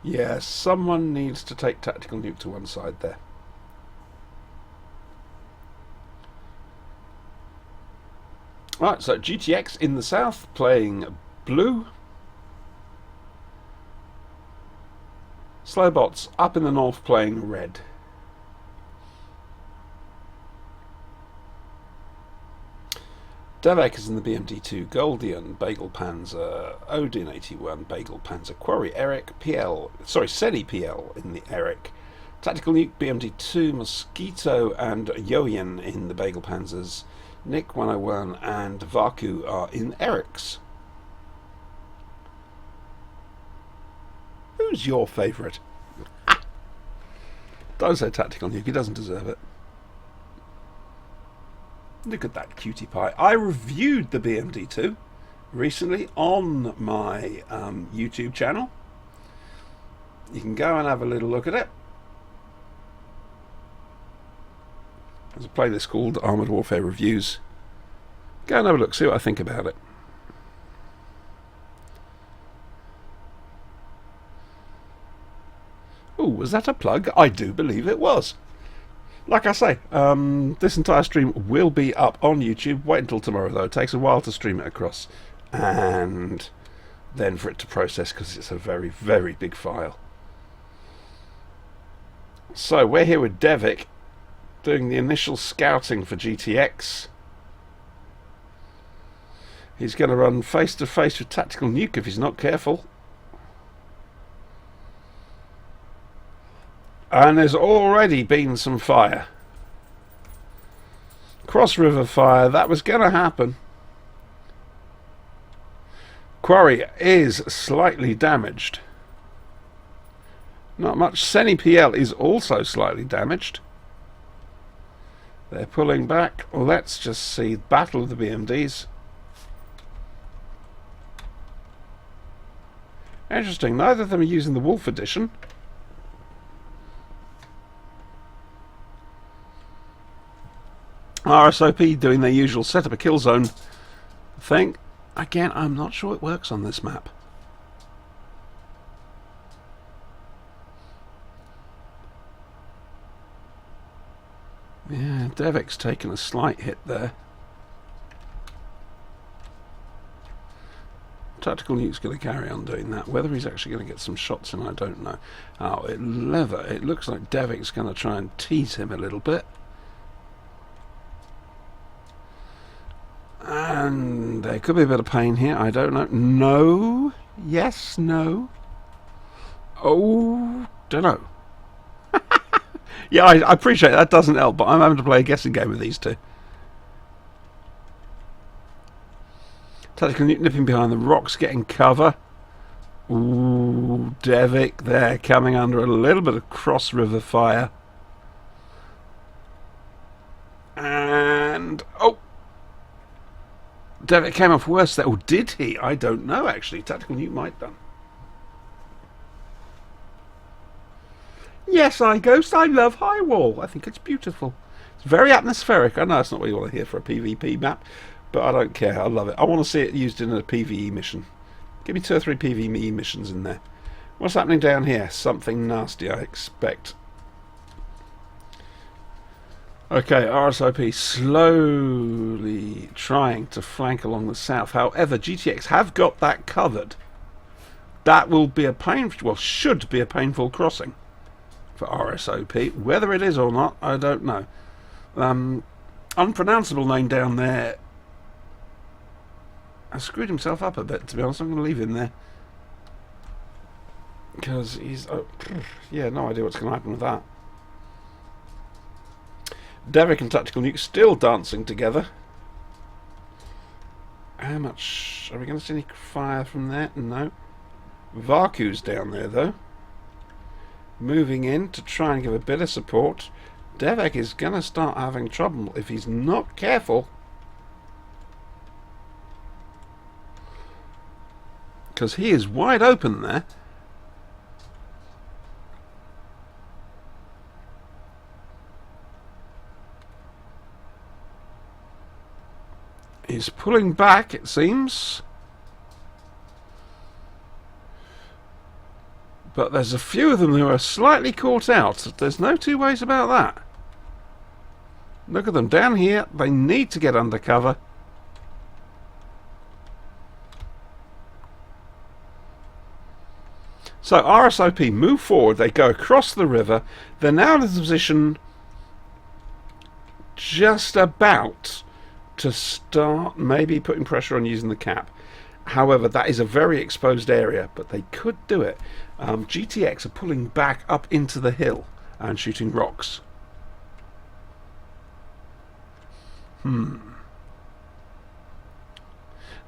Speaker 1: Yeah, someone needs to take Tactical Nuke to one side there. Right, so GTX in the south playing blue. Slowbots up in the north playing red. Devek is in the BMD2, Goldian, Bagel Panzer, Odin 81, Bagel Panzer, Quarry, Eric, Seni PL in the Eric, Tactical Nuke, BMD2, Mosquito and Yoyen in the Bagel Panzers, Nick 101 and Vaku are in Eric's. Who's your favourite? Don't say Tactical Nuke, he doesn't deserve it. Look at that cutie pie. I reviewed the BMD2 recently on my YouTube channel. You can go and have a little look at it. There's a playlist called Armoured Warfare Reviews. Go and have a look, see what I think about it. Oh, was that a plug? I do believe it was. Like I say, this entire stream will be up on YouTube. Wait until tomorrow, though. It takes a while to stream it across. And then for it to process, because it's a very, very big file. So, we're here with Devik, doing the initial scouting for GTX. He's going to run face-to-face with Tactical Nuke if he's not careful. And there's already been some fire. Cross River fire, that was going to happen. Quarry is slightly damaged. Not much. Seni PL is also slightly damaged. They're pulling back. Let's just see Battle of the BMDs. Interesting, neither of them are using the Wolf Edition. RSOP doing their usual set up a kill zone thing. Again, I'm not sure it works on this map. Yeah, Devik's taken a slight hit there. Tactical Nuke's going to carry on doing that. Whether he's actually going to get some shots in, I don't know. Oh, it looks like Devik's going to try and tease him a little bit. And there could be a bit of pain here. I don't know. No. Yes. No. Oh. Don't know. Yeah, I appreciate that. Doesn't help, but I'm having to play a guessing game with these two. Tactical Nuke nipping behind the rocks, getting cover. Ooh, Devik there coming under a little bit of cross river fire. And oh, Devik came off worse there. Or did he? I don't know actually. Tactical Nuke might have done. Yes, iGhost, I love High Wall. I think it's beautiful. It's very atmospheric. I know it's not what you want to hear for a PvP map, but I don't care. I love it. I want to see it used in a PvE mission. Give me 2 or 3 PvE missions in there. What's happening down here? Something nasty, I expect. Okay, RSOP slowly trying to flank along the south. However, GTX have got that covered. That will be a painful, well, should be a painful crossing for RSOP. Whether it is or not, I don't know. Unpronounceable name down there. I screwed himself up a bit, to be honest. I'm going to leave him there. Because he's... Oh, yeah, no idea what's going to happen with that. Devik and Tactical Nuke still dancing together. How much... Are we going to see any fire from there? No. Vaku's down there, though. Moving in to try and give a bit of support. Devik is going to start having trouble if he's not careful. Because he is wide open there. He's pulling back, it seems. But there's a few of them who are slightly caught out. There's no two ways about that. Look at them down here. They need to get under cover. So RSOP move forward. They go across the river. They're now in a position just about to start maybe putting pressure on using the cap. However, that is a very exposed area, but they could do it. GTX are pulling back up into the hill and shooting rocks. They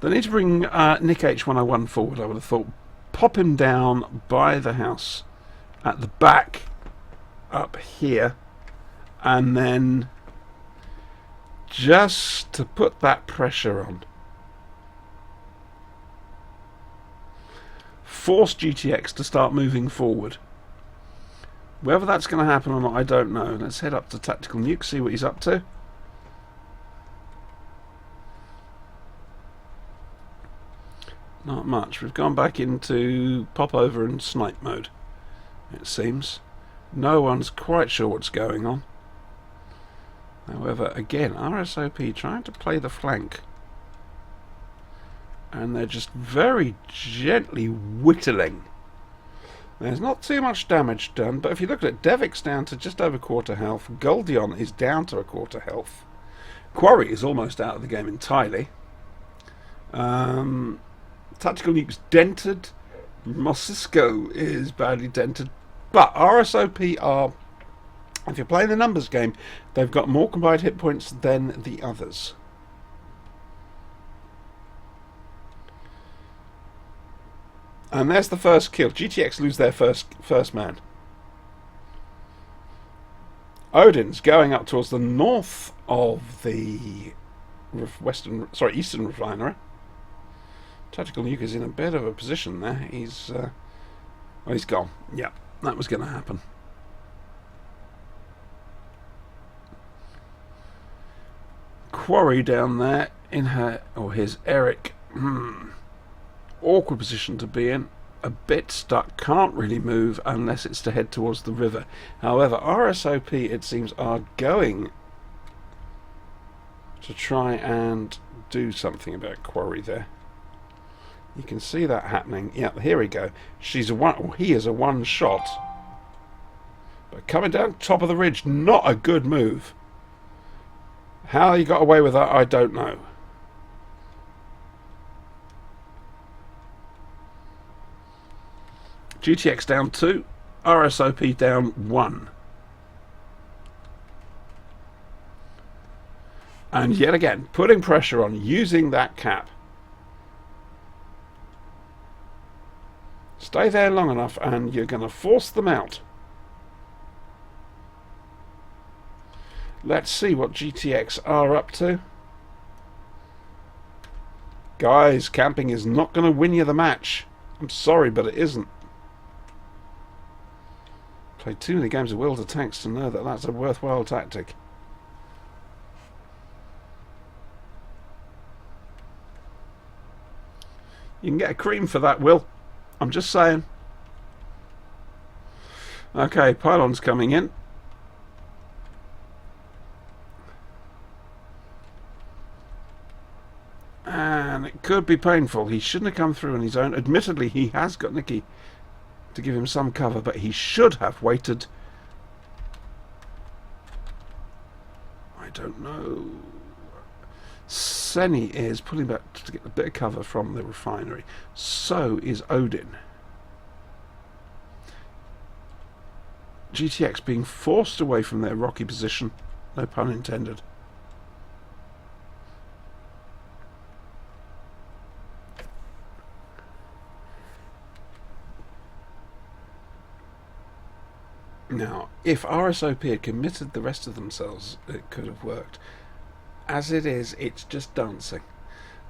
Speaker 1: need to bring Nick H101 forward, I would have thought. Pop him down by the house at the back up here, and then just to put that pressure on. Force GTX to start moving forward. Whether that's going to happen or not, I don't know. Let's head up to Tactical Nuke, see what he's up to. Not much. We've gone back into pop over and snipe mode, it seems. No one's quite sure what's going on. However, again, RSOP trying to play the flank. And they're just very gently whittling. There's not too much damage done, but if you look at it, Devik's down to just over quarter health. Goldion is down to a quarter health. Quarry is almost out of the game entirely. Tactical Nuke's dented. Mosisco is badly dented. But RSOP are, if you're playing the numbers game, they've got more combined hit points than the others. And there's the first kill. GTX lose their first man. Odin's going up towards the north of the eastern refinery. Tactical Nuke is in a bit of a position there. He's gone. Yeah, that was going to happen. Quarry down there in his Eric. Awkward position to be in. A bit stuck. Can't really move unless it's to head towards the river. However, RSOP, it seems, are going to try and do something about Quarry there. You can see that happening. Yeah, here we go. He is a one shot. But coming down top of the ridge, not a good move. How he got away with that, I don't know. GTX down 2, RSOP down 1. And yet again, putting pressure on, using that cap. Stay there long enough and you're going to force them out. Let's see what GTX are up to. Guys, camping is not going to win you the match. I'm sorry, but it isn't. Played too many games of World of Tanks to know that that's a worthwhile tactic. You can get a cream for that, Will. I'm just saying. Okay, pylon's coming in. And it could be painful. He shouldn't have come through on his own. Admittedly, he has got Nicky to give him some cover, but he should have waited. I don't know. Seni is pulling back to get a bit of cover from the refinery. So is Odin. GTX being forced away from their rocky position. No pun intended. Now, if RSOP had committed the rest of themselves, it could have worked. As it is, it's just dancing.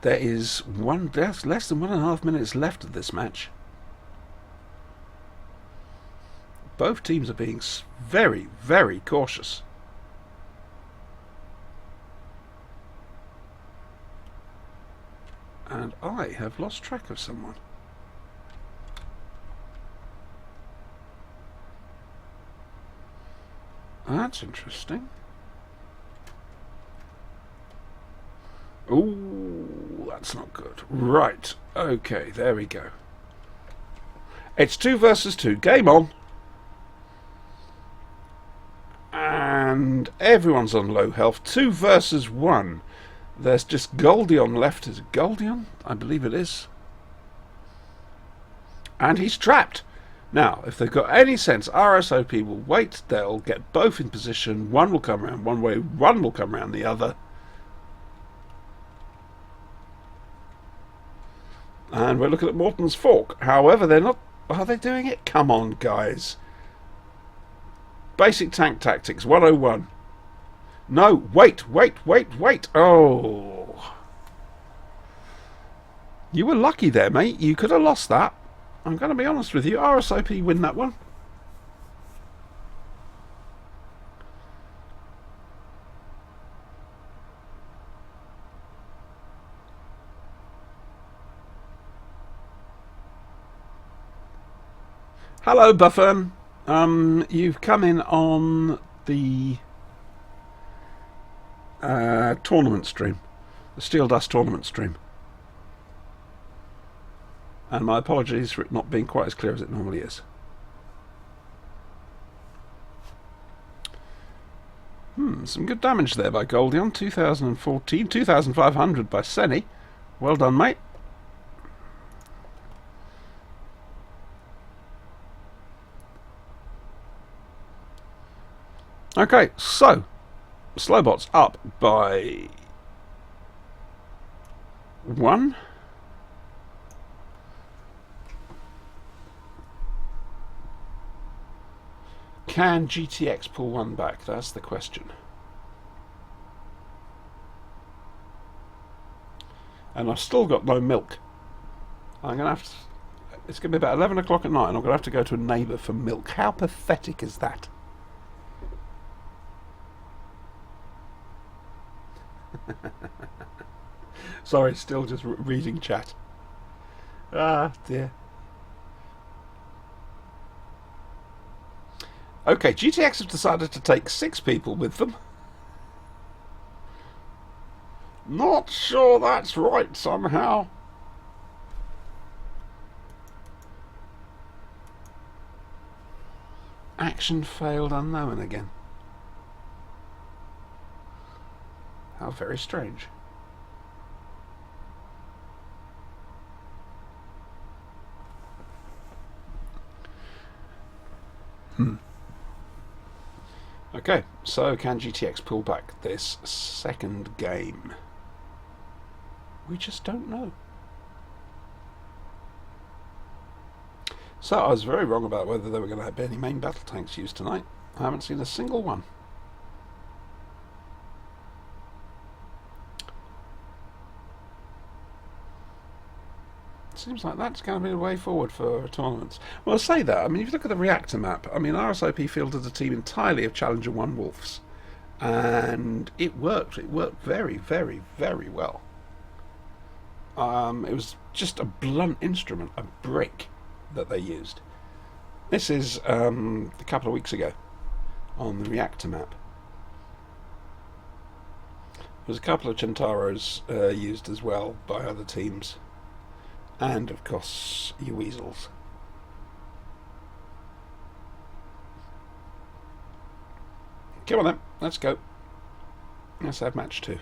Speaker 1: There's less than 1.5 minutes left of this match. Both teams are being very, very cautious. And I have lost track of someone. That's interesting. Ooh, that's not good. Right. Okay, there we go. It's 2 versus 2. Game on. And everyone's on low health. 2 versus 1. There's just Goldion left. Is it Goldion? I believe it is. And he's trapped. Now, if they've got any sense, RSOP will wait. They'll get both in position. One will come around one way, one will come around the other. And we're looking at Morton's Fork. However, they're not... Are they doing it? Come on, guys. Basic tank tactics, 101. No, wait. Oh. You were lucky there, mate. You could have lost that. I'm going to be honest with you. RSOP win that one. Hello, Buffern. You've come in on the tournament stream, the Steel Dust tournament stream. And my apologies for it not being quite as clear as it normally is. Some good damage there by Goldion. 2014, 2,500 by Senny. Well done, mate. Okay, so Slowbot's up by 1. Can GTX pull 1 back? That's the question. And I've still got no milk. I'm going to have to... It's going to be about 11 o'clock at night and I'm going to have to go to a neighbour for milk. How pathetic is that? Sorry, still just reading chat. Ah, dear. Okay, GTX have decided to take 6 people with them. Not sure that's right somehow. Action failed unknown again. How very strange. Okay, so can GTX pull back this second game? We just don't know. So I was very wrong about whether there were going to have any main battle tanks used tonight. I haven't seen a single one. Seems like that's going to be the way forward for tournaments. Well, I say that. I mean, if you look at the reactor map, I mean, RSOP fielded a team entirely of Challenger 1 Wolves. And it worked. It worked very, very, very well. It was just a blunt instrument, a brick that they used. This is a couple of weeks ago on the reactor map. There's a couple of Centaros used as well by other teams. And, of course, your weasels. Come on then, let's go. Let's have match 2.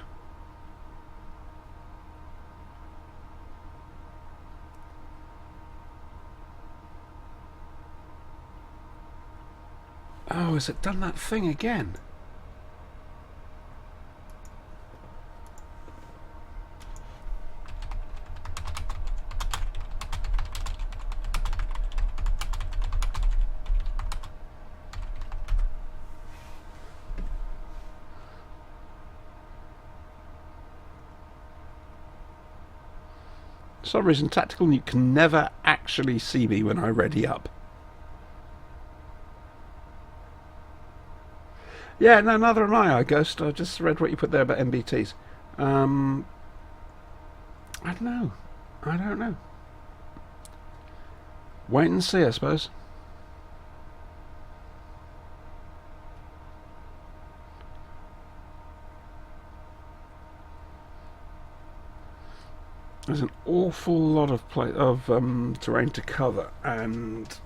Speaker 1: Oh, has it done that thing again? For some reason, Tactical Nuke can never actually see me when I ready up. Yeah, no, neither am I, Ghost. I just read what you put there about MBTs. I don't know. I don't know. Wait and see, I suppose. There's an awful lot of terrain to cover, and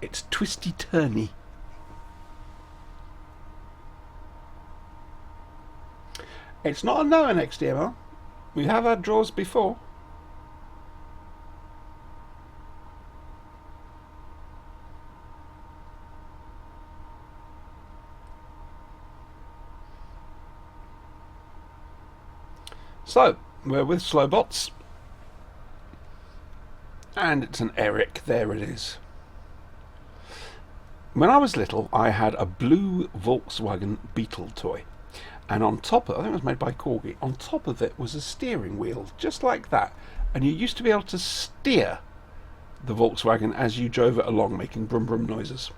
Speaker 1: it's twisty-turny. It's not a no in XDML. We have had draws before. So, we're with Slowbots. And it's an Eric. There it is. When I was little, I had a blue Volkswagen Beetle toy. And on top of it, I think it was made by Corgi, on top of it was a steering wheel, just like that. And you used to be able to steer the Volkswagen as you drove it along, making brum brum noises.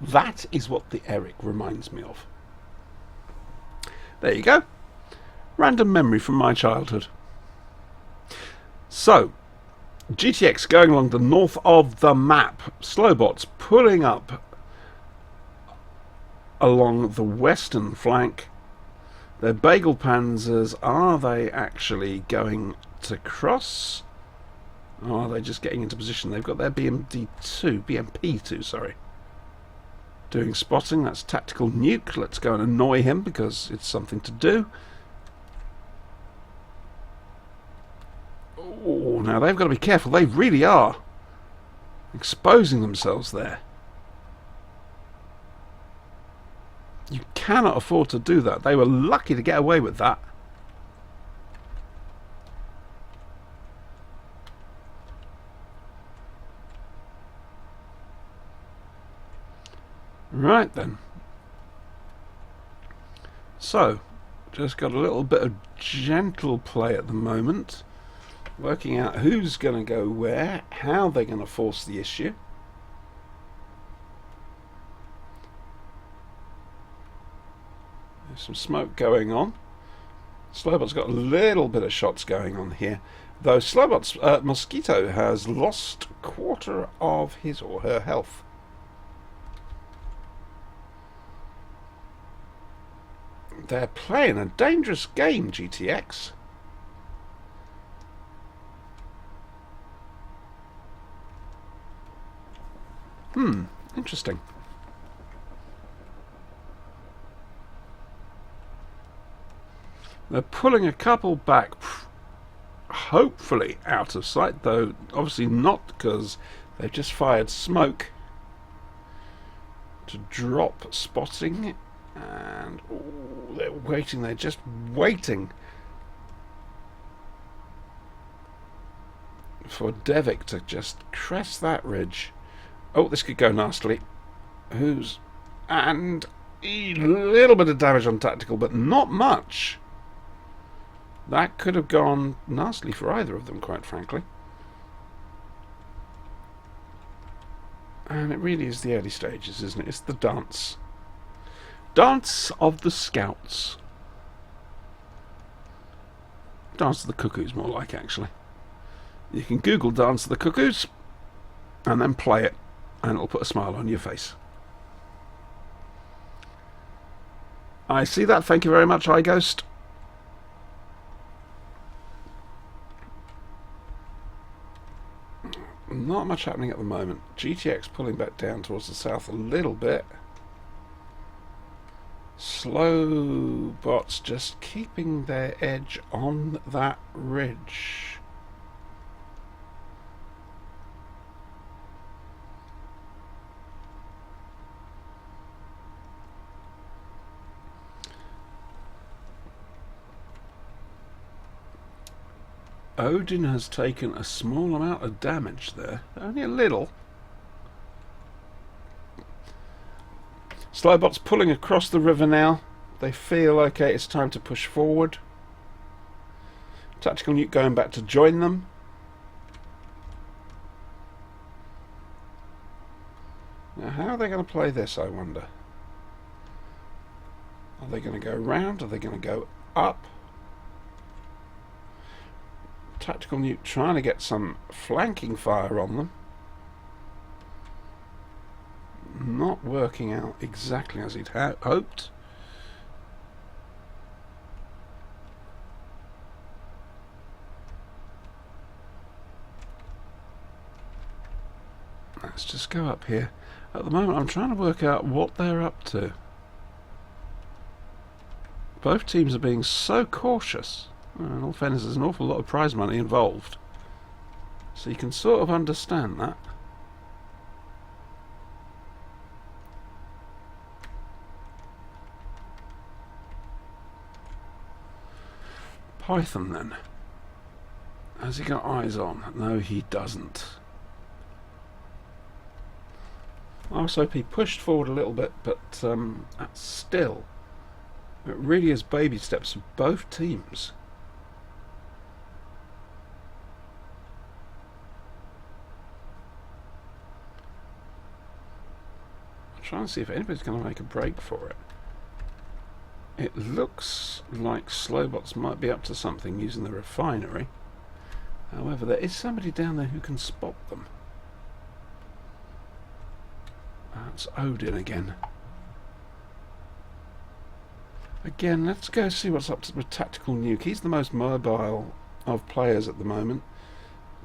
Speaker 1: That is what the Eric reminds me of. There you go. Random memory from my childhood. So, GTX going along the north of the map. Slowbots pulling up along the western flank. Their Bagel Panzers, are they actually going to cross? Or are they just getting into position? They've got their BMP2, sorry. Doing spotting, that's Tactical Nuke. Let's go and annoy him because it's something to do. Oh, now they've got to be careful. They really are exposing themselves there. You cannot afford to do that. They were lucky to get away with that. Right then. So, just got a little bit of gentle play at the moment. Working out who's going to go where, how they're going to force the issue. There's some smoke going on. Slowbot's got a little bit of shots going on here. Though Slowbot's Mosquito has lost a quarter of his or her health. They're playing a dangerous game, GTX. Interesting. They're pulling a couple back, hopefully out of sight, though obviously not, because they've just fired smoke to drop spotting. And ooh, they're waiting, they're just waiting for Devik to just crest that ridge. Oh, this could go nastily. And a little bit of damage on tactical, but not much. That could have gone nastily for either of them, quite frankly. And it really is the early stages, isn't it? It's the dance. Dance of the Scouts. Dance of the Cuckoos, more like, actually. You can Google Dance of the Cuckoos and then play it, and it'll put a smile on your face. I see that. Thank you very much, iGhost. Not much happening at the moment. GTX pulling back down towards the south a little bit. Slowbots just keeping their edge on that ridge. Odin has taken a small amount of damage there, only a little. Slowbot's pulling across the river now. They feel okay, it's time to push forward. Tactical Nuke going back to join them. Now how are they going to play this, I wonder? Are they going to go round? Are they going to go up? Tactical Nuke trying to get some flanking fire on them. Not working out exactly as he'd hoped. Let's just go up here. At the moment I'm trying to work out what they're up to. Both teams are being so cautious. In all fairness, there's an awful lot of prize money involved. So you can sort of understand that. Python then. Has he got eyes on? No, he doesn't. I was hoping he pushed forward a little bit, but that's still, it really is baby steps for both teams. I'm trying to see if anybody's going to make a break for it. It looks like Slowbots might be up to something using the refinery. However, there is somebody down there who can spot them. That's Odin again. Again, let's go see what's up with Tactical Nuke. He's the most mobile of players at the moment.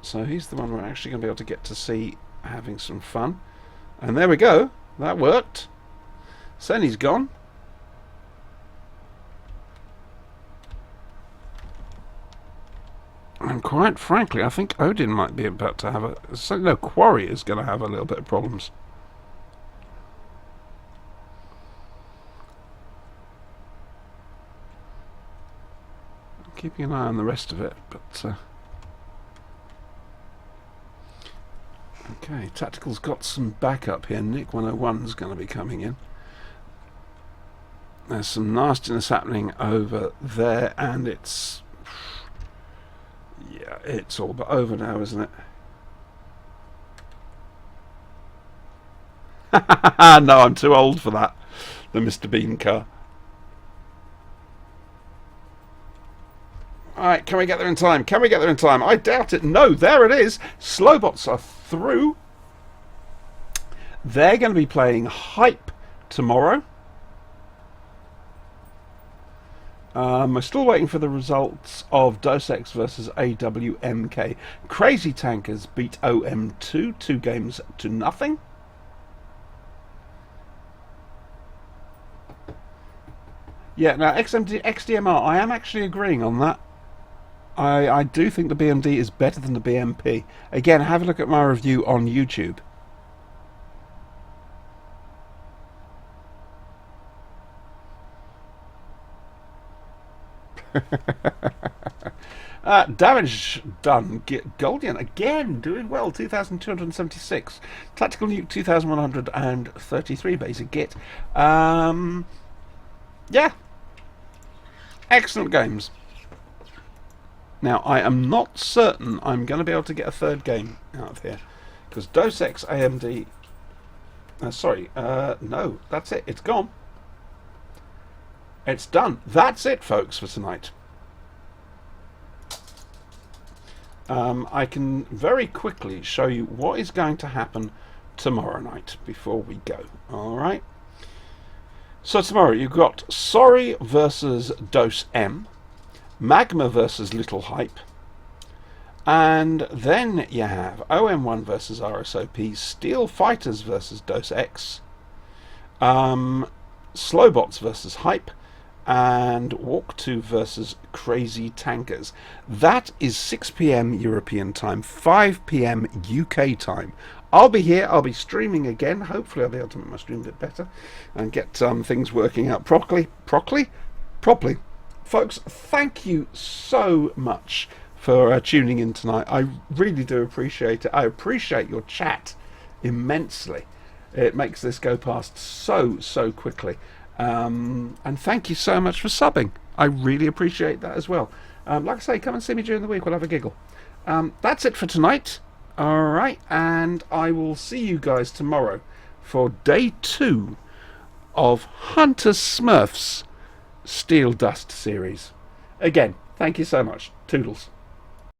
Speaker 1: So he's the one we're actually going to be able to get to see having some fun. And there we go. That worked. Senny's gone. And quite frankly, I think Odin might be about to have a... So, no, Quarry is going to have a little bit of problems. I'm keeping an eye on the rest of it, but... Okay, Tactical's got some backup here. Nick 101's going to be coming in. There's some nastiness happening over there, and it's... Yeah, it's all but over now, isn't it? No, I'm too old for that. The Mr. Bean car. Alright, can we get there in time? Can we get there in time? I doubt it. No, there it is. Slowbots are through. They're going to be playing Hype tomorrow. We're still waiting for the results of Dos Ex versus AWMK. Crazy Tankers beat OM2, 2 games to nothing. Yeah, now XDMR, I am actually agreeing on that. I do think the BMD is better than the BMP. Again, have a look at my review on YouTube. Damage done. Goldian again doing well. 2,276. Tactical Nuke 2,133 basic git. Yeah, excellent games. Now I am not certain I'm going to be able to get a third game out of here because Dos Ex AMD. No, that's it. It's gone. It's done. That's it, folks, for tonight. I can very quickly show you what is going to happen tomorrow night before we go. Alright? So tomorrow you've got Sorry versus Dos M, Magma versus Little Hype, and then you have OM1 versus RSOP, Steel Fighters versus Dos Ex, Slowbots versus Hype, and Walk 2 versus Crazy Tankers. That is 6 PM European time, 5 PM UK time. I'll be here, I'll be streaming again. Hopefully I'll be able to make my stream a bit better and get things working out properly. Folks, thank you so much for tuning in tonight. I really do appreciate it. I appreciate your chat immensely. It makes this go past so quickly. And thank you so much for subbing. I really appreciate that as well. Like I say, come and see me during the week. We'll have a giggle. That's it for tonight. Alright, and I will see you guys tomorrow for day 2 of Hunter Smurf's Steel Dust series. Again, thank you so much. Toodles.